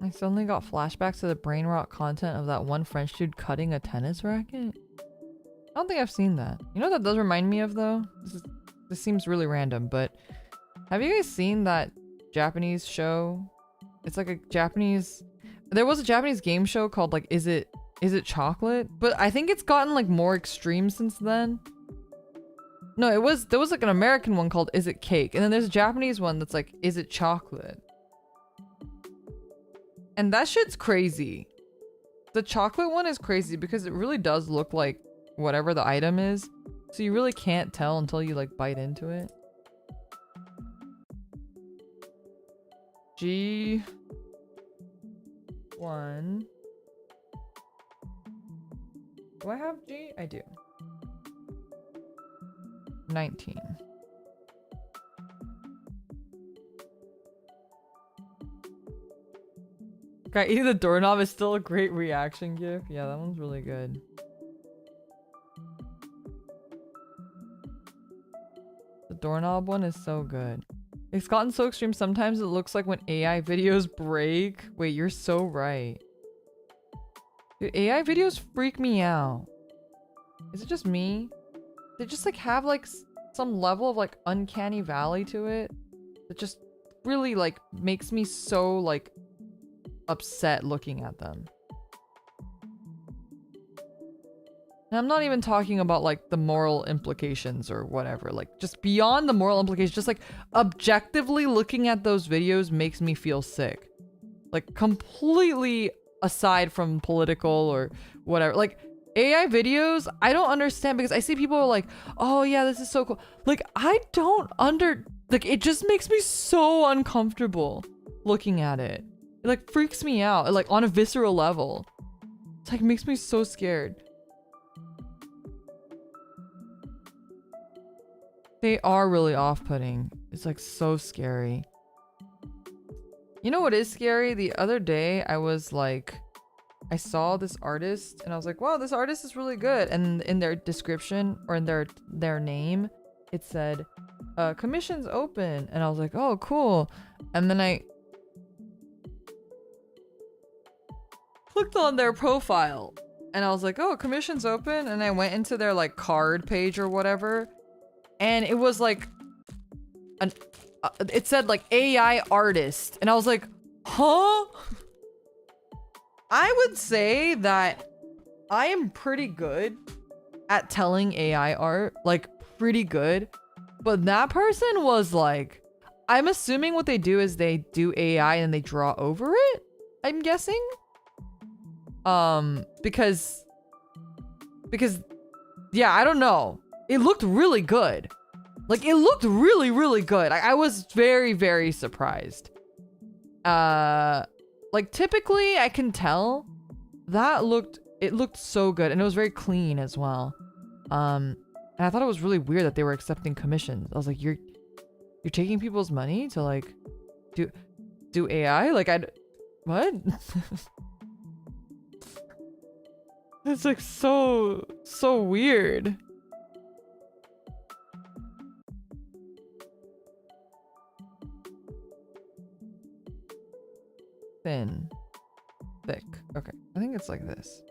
I suddenly got flashbacks to the brain rot content of that one French dude cutting a tennis racket. I don't think I've seen that. You know what that does remind me of though? This seems really random, but have you guys seen that Japanese show? It's like a Japanese... There was a Japanese game show called like Is It Chocolate? But I think it's gotten like more extreme since then. No, there was like an American one called Is It Cake? And then there's a Japanese one that's like Is It Chocolate? And that shit's crazy. The chocolate one is crazy because it really does look like whatever the item is. So you really can't tell until you like bite into it. G1. Do I have G? I do. 19. Guy eating the doorknob is still a great reaction gif. Yeah, that one's really good. The doorknob one is so good. It's gotten so extreme sometimes it looks like when AI videos break. Wait, you're so right. Dude, AI videos freak me out. Is it just me? They just like have like some level of like uncanny valley to it that just really like makes me so like upset looking at them. And I'm not even talking about like the moral implications or whatever, like just beyond the moral implications, just like objectively looking at those videos makes me feel sick. Like completely aside from political or whatever. Like AI videos, I don't understand because I see people are like, oh yeah, this is so cool. Like I don't like it just makes me so uncomfortable looking at it. It like freaks me out, like on a visceral level. It's like makes me so scared. They are really off-putting. It's like so scary. You know what is scary? The other day I was like, I saw this artist and I was like, wow, this artist is really good. And in their description or in their name, it said, commissions open. And I was like, oh, cool. And then I clicked on their profile and I was like, oh, commissions open. And I went into their like card page or whatever. And it was like, it said like AI artist. And I was like, huh? I would say that I am pretty good at telling AI art, like pretty good. But that person was like, I'm assuming what they do is they do AI and they draw over it, I'm guessing. Because yeah, I don't know. It looked really good. Like it looked really, really good. I was very, very surprised. Like typically I can tell that it looked so good and it was very clean as well. And I thought it was really weird that they were accepting commissions. I was like, you're taking people's money to like do AI? Like what? It's like so weird. Thin, thick. Okay, I think it's like this.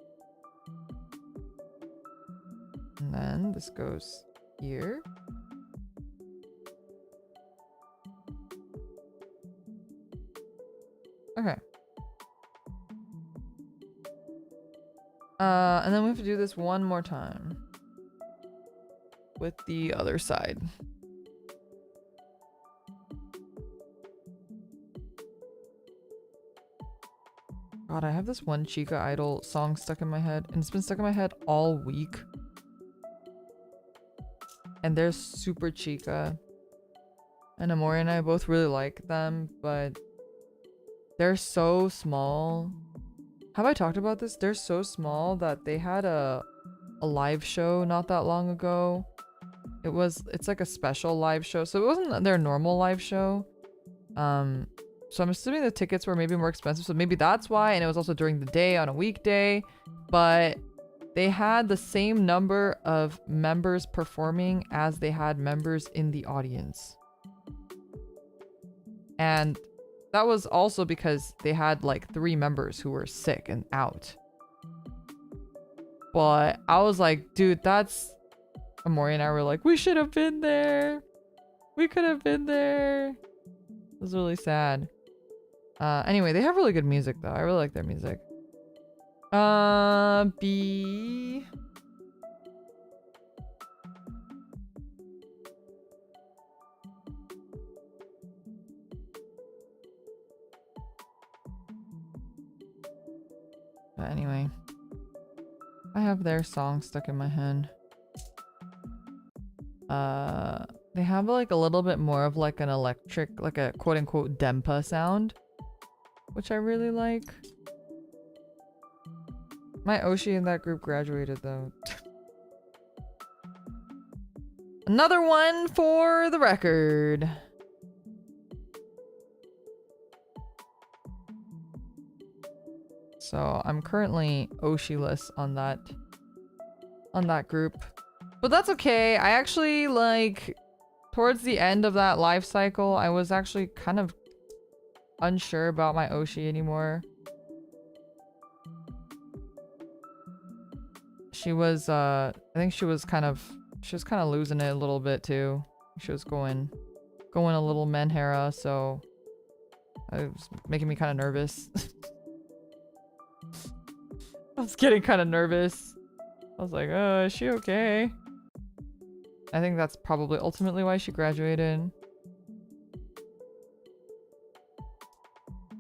And then this goes here. Okay. And then we have to do this one more time with the other side. God, I have this one Chica Idol song stuck in my head, and it's been stuck in my head all week. And they're super Chica. And Amori and I both really like them, but they're so small. Have I talked about this? They're so small that they had a live show not that long ago. It's like a special live show, so it wasn't their normal live show. So I'm assuming the tickets were maybe more expensive, so maybe that's why, and it was also during the day on a weekday, but they had the same number of members performing as they had members in the audience. And that was also because they had like 3 members who were sick and out. But I was like, dude, that's... Amori and I were like, we should have been there. We could have been there. It was really sad. Anyway, they have really good music though. I really like their music. B. But anyway, I have their song stuck in my head. They have like a little bit more of like an electric, like a quote unquote Dempa sound, which I really like. My Oshi in that group graduated though. Another one for the record. So I'm currently Oshi-less on that group. But that's okay. I actually like towards the end of that life cycle, I was actually kind of unsure about my Oshi anymore. She was I think she was kind of losing it a little bit too. She was going a little Menhera, so it was making me kind of nervous. I was getting kind of nervous. I was like, oh, is she okay? I think that's probably ultimately why she graduated.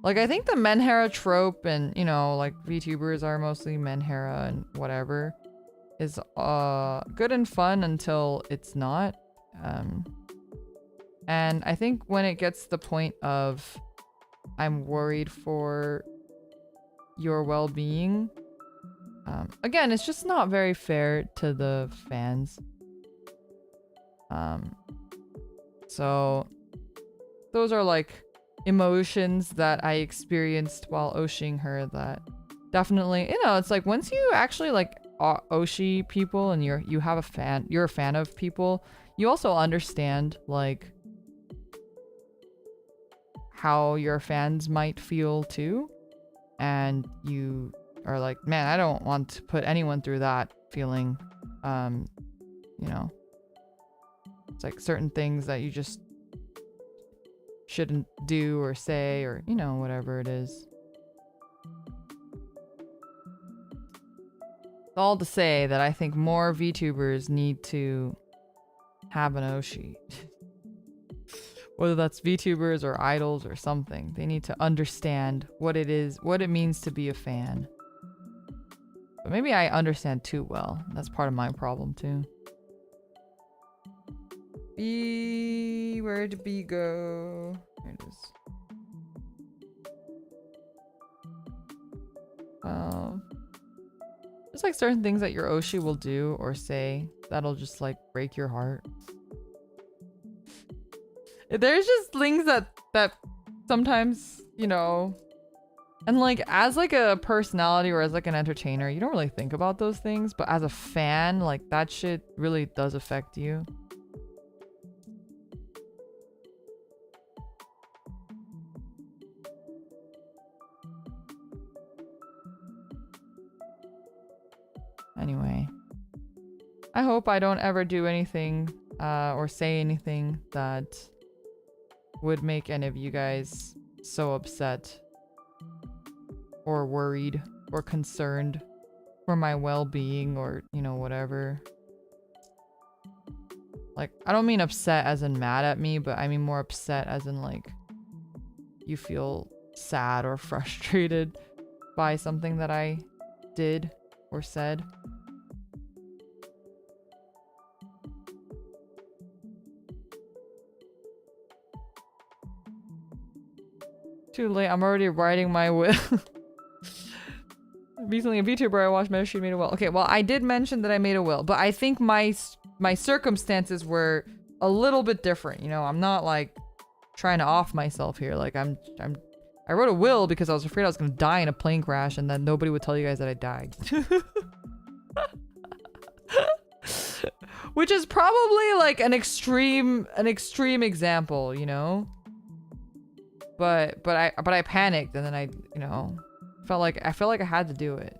Like, I think the Menhera trope and, you know, like VTubers are mostly Menhera and whatever is good and fun until it's not. And I think when it gets to the point of I'm worried for your well-being, again, it's just not very fair to the fans. So those are like emotions that I experienced while Oshing her that definitely, you know, it's like once you actually like Oshi people and you're a fan of people, you also understand like how your fans might feel too, and you are like, man, I don't want to put anyone through that feeling. You know, it's like certain things that you just shouldn't do or say, or, you know, whatever it is. All to say that I think more VTubers need to have an Oshi. Whether that's VTubers or idols or something, they need to understand what it is, what it means to be a fan. But maybe I understand too well. That's part of my problem too. B, where'd B go? There it is. There's like certain things that your Oshi will do or say that'll just like break your heart. There's just things that sometimes, you know, and like as like a personality or as like an entertainer, you don't really think about those things, but as a fan, like that shit really does affect you. Anyway, I hope I don't ever do anything or say anything that would make any of you guys so upset or worried or concerned for my well-being or, you know, whatever. Like, I don't mean upset as in mad at me, but I mean more upset as in like you feel sad or frustrated by something that I did or said. Too late, I'm already writing my will. Recently a VTuber I watched she made a will. Okay, well, I did mention that I made a will, but I think my circumstances were a little bit different. You know, I'm not like trying to off myself here. Like I wrote a will because I was afraid I was gonna die in a plane crash and then nobody would tell you guys that I died. Which is probably like an extreme example, you know? But I panicked and then I, you know, felt like I had to do it.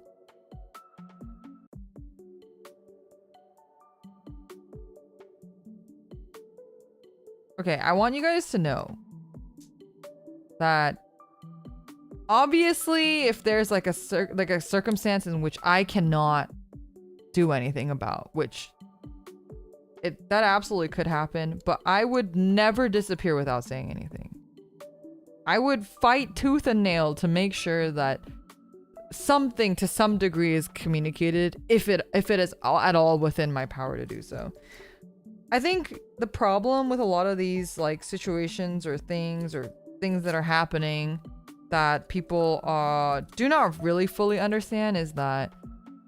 Okay, I want you guys to know that obviously if there's like a circumstance in which I cannot do anything about, which that absolutely could happen, but I would never disappear without saying anything. I would fight tooth and nail to make sure that something to some degree is communicated if it is at all within my power to do so. I think the problem with a lot of these like situations or things that are happening that people do not really fully understand is that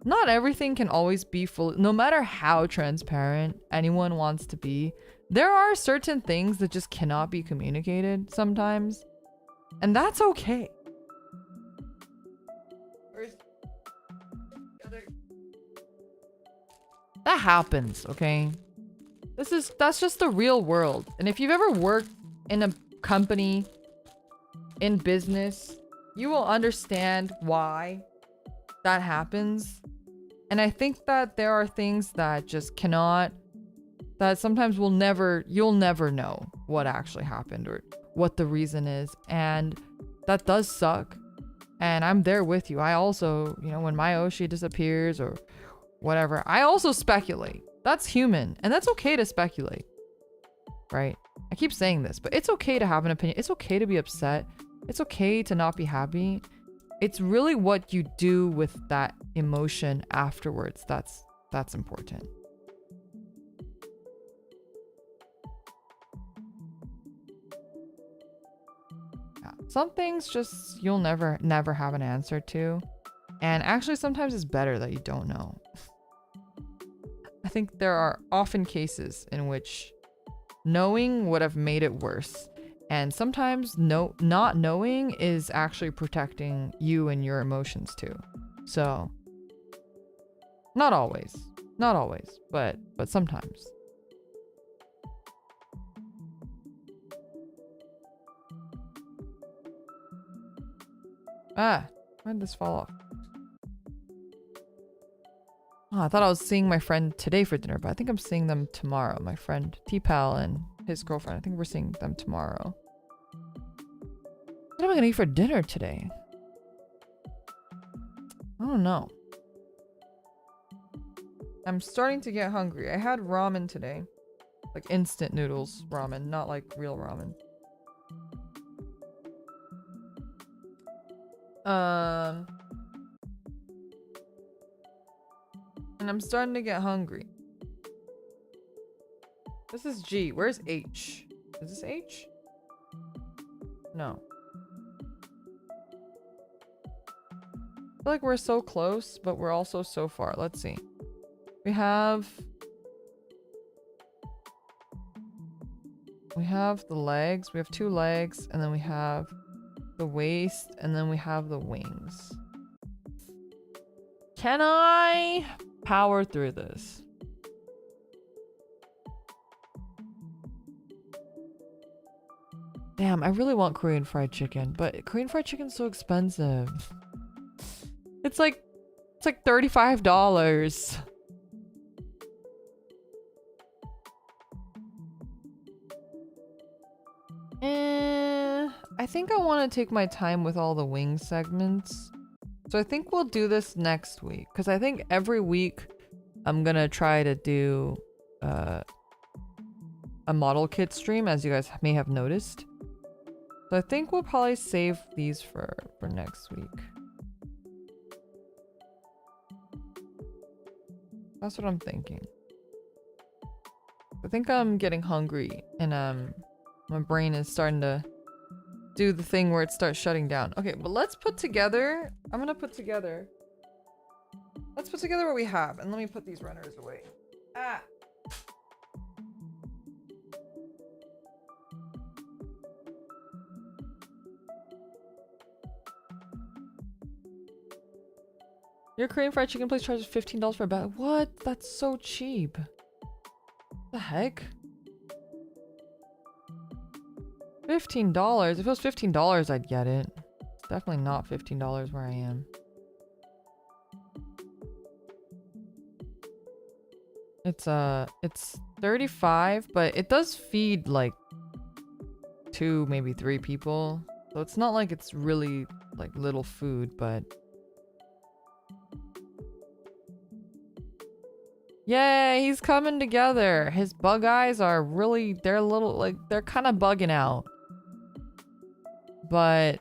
not everything can always be fully, no matter how transparent anyone wants to be, there are certain things that just cannot be communicated sometimes, and that's okay. That happens, okay? That's just the real world. And if you've ever worked in a company, in business, you will understand why that happens. And I think that there are things that just cannot, that sometimes you'll never know what actually happened or what the reason is. And that does suck. And I'm there with you. I also, you know, when my Oshi disappears or whatever, I also speculate. That's human. And that's okay to speculate. Right? I keep saying this, but it's okay to have an opinion. It's okay to be upset. It's okay to not be happy. It's really what you do with that emotion afterwards that's important. Yeah. Some things just you'll never have an answer to. And actually sometimes it's better that you don't know. I think there are often cases in which knowing would have made it worse. And sometimes not knowing is actually protecting you and your emotions too. So not always, but sometimes. Ah, where did this fall off? Oh, I thought I was seeing my friend today for dinner, but I think I'm seeing them tomorrow. My friend T-Pal and his girlfriend. I think we're seeing them tomorrow. What am I gonna eat for dinner today? I don't know. I'm starting to get hungry. I had ramen today. Like instant noodles ramen, not like real ramen. And I'm starting to get hungry. This is G. Where's H? Is this H? No. I feel like we're so close, but we're also so far. Let's see. We have the legs. We have 2 legs, and then we have the waist, and then we have the wings. Can I power through this? Damn, I really want Korean fried chicken, but Korean fried chicken's so expensive. It's like $35. I think I want to take my time with all the wing segments. So I think we'll do this next week, because I think every week I'm gonna try to do a model kit stream, as you guys may have noticed. So I think we'll probably save these for next week. That's what I'm thinking. I think I'm getting hungry, and my brain is starting to do the thing where it starts shutting down. Okay, but let's put together. Let's put together what we have, and let me put these runners away. Ah. Your Korean fried chicken place charges $15 for a bag. What? That's so cheap. The heck? $15. If it was $15, I'd get it. It's definitely not $15 where I am. It's 35, but it does feed like 2, maybe 3 people. So it's not like it's really like little food, but yay, he's coming together. His bug eyes are really, they're kind of bugging out. But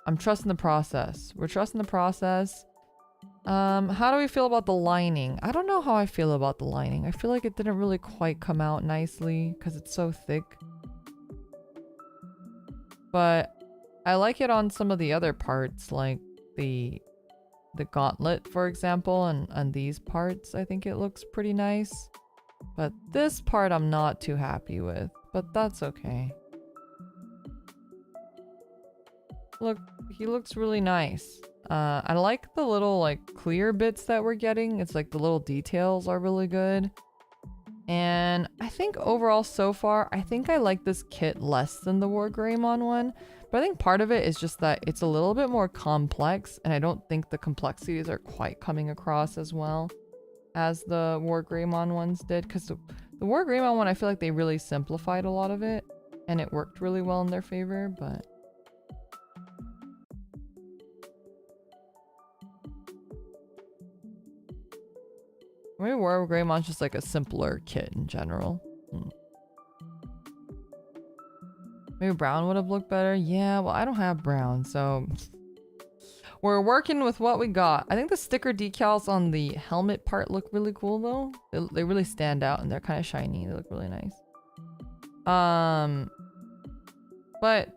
I'm trusting the process. We're trusting the process. How do we feel about the lining? I don't know how I feel about the lining. I feel like it didn't really quite come out nicely because it's so thick. But I like it on some of the other parts, like the gauntlet, for example, and these parts. I think it looks pretty nice. But this part I'm not too happy with, but that's okay. Look, he looks really nice. I like the little like clear bits that we're getting. It's like the little details are really good. And I think overall so far, I think I like this kit less than the Wargreymon one. But I think part of it is just that it's a little bit more complex, and I don't think the complexities are quite coming across as well as the Wargreymon ones did. Because the Wargreymon one, I feel like they really simplified a lot of it, and it worked really well in their favor, but... Maybe Wargreymon's just like a simpler kit in general. Maybe brown would have looked better. Yeah, well, I don't have brown, so... We're working with what we got. I think the sticker decals on the helmet part look really cool, though. They really stand out, and they're kind of shiny. They look really nice. But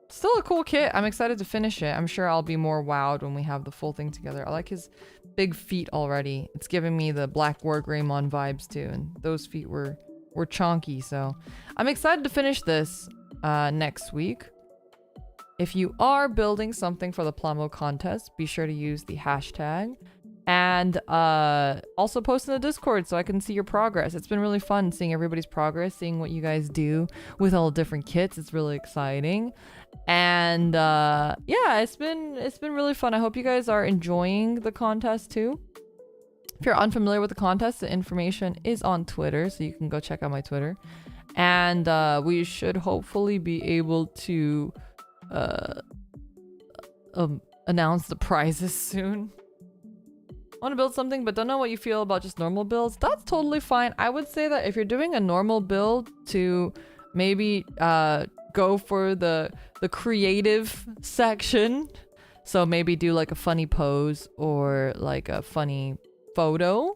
still a cool kit. I'm excited to finish it. I'm sure I'll be more wowed when we have the full thing together. I like his big feet already. It's giving me the Black Wargreymon vibes too, and those feet were chonky, so I'm excited to finish this next week. If you are building something for the Plumbo contest, be sure to use the hashtag and also post in the Discord so I can see your progress. It's been really fun seeing everybody's progress, seeing what you guys do with all the different kits. It's really exciting. And yeah, it's been really fun. I hope you guys are enjoying the contest too. If you're unfamiliar with the contest, the information is on Twitter, so you can go check out my Twitter. And we should hopefully be able to announce the prizes soon. Want to build something but don't know what you feel about just normal builds? That's totally fine. I would say that if you're doing a normal build, to maybe go for the creative section. So maybe do like a funny pose or like a funny photo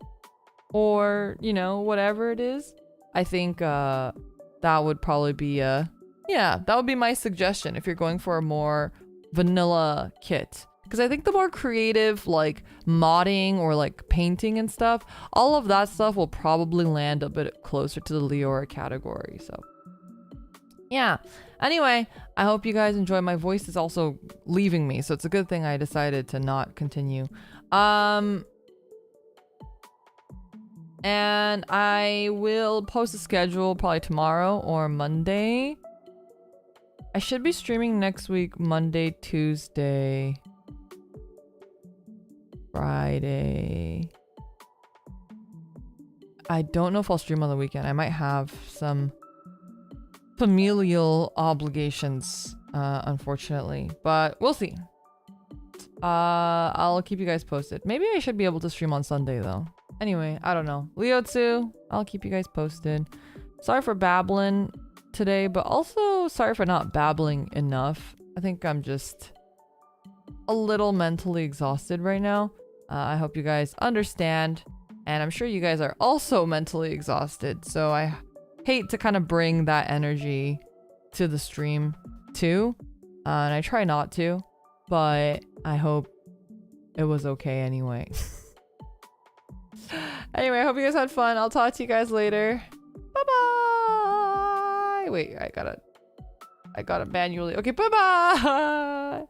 or, you know, whatever it is. I think that would probably be that would be my suggestion if you're going for a more vanilla kit. Because I think the more creative, like modding or like painting and stuff, all of that stuff will probably land a bit closer to the Liora category. So yeah. Anyway, I hope you guys enjoy. My voice is also leaving me, so it's a good thing I decided to not continue. And I will post a schedule probably tomorrow or Monday. I should be streaming next week, Monday, Tuesday, Friday. I don't know if I'll stream on the weekend. I might have some familial obligations, unfortunately, but we'll see. I'll keep you guys posted. Maybe I should be able to stream on Sunday though. Anyway, I don't know. Leotsu, I'll keep you guys posted. Sorry for babbling today, but also sorry for not babbling enough. I think I'm just a little mentally exhausted right now. I hope you guys understand, and I'm sure you guys are also mentally exhausted, so I hate to kind of bring that energy to the stream too, and I try not to, but I hope it was okay anyway. Anyway, I hope you guys had fun. I'll talk to you guys later. Bye bye. Wait, I gotta manually. Okay, bye bye.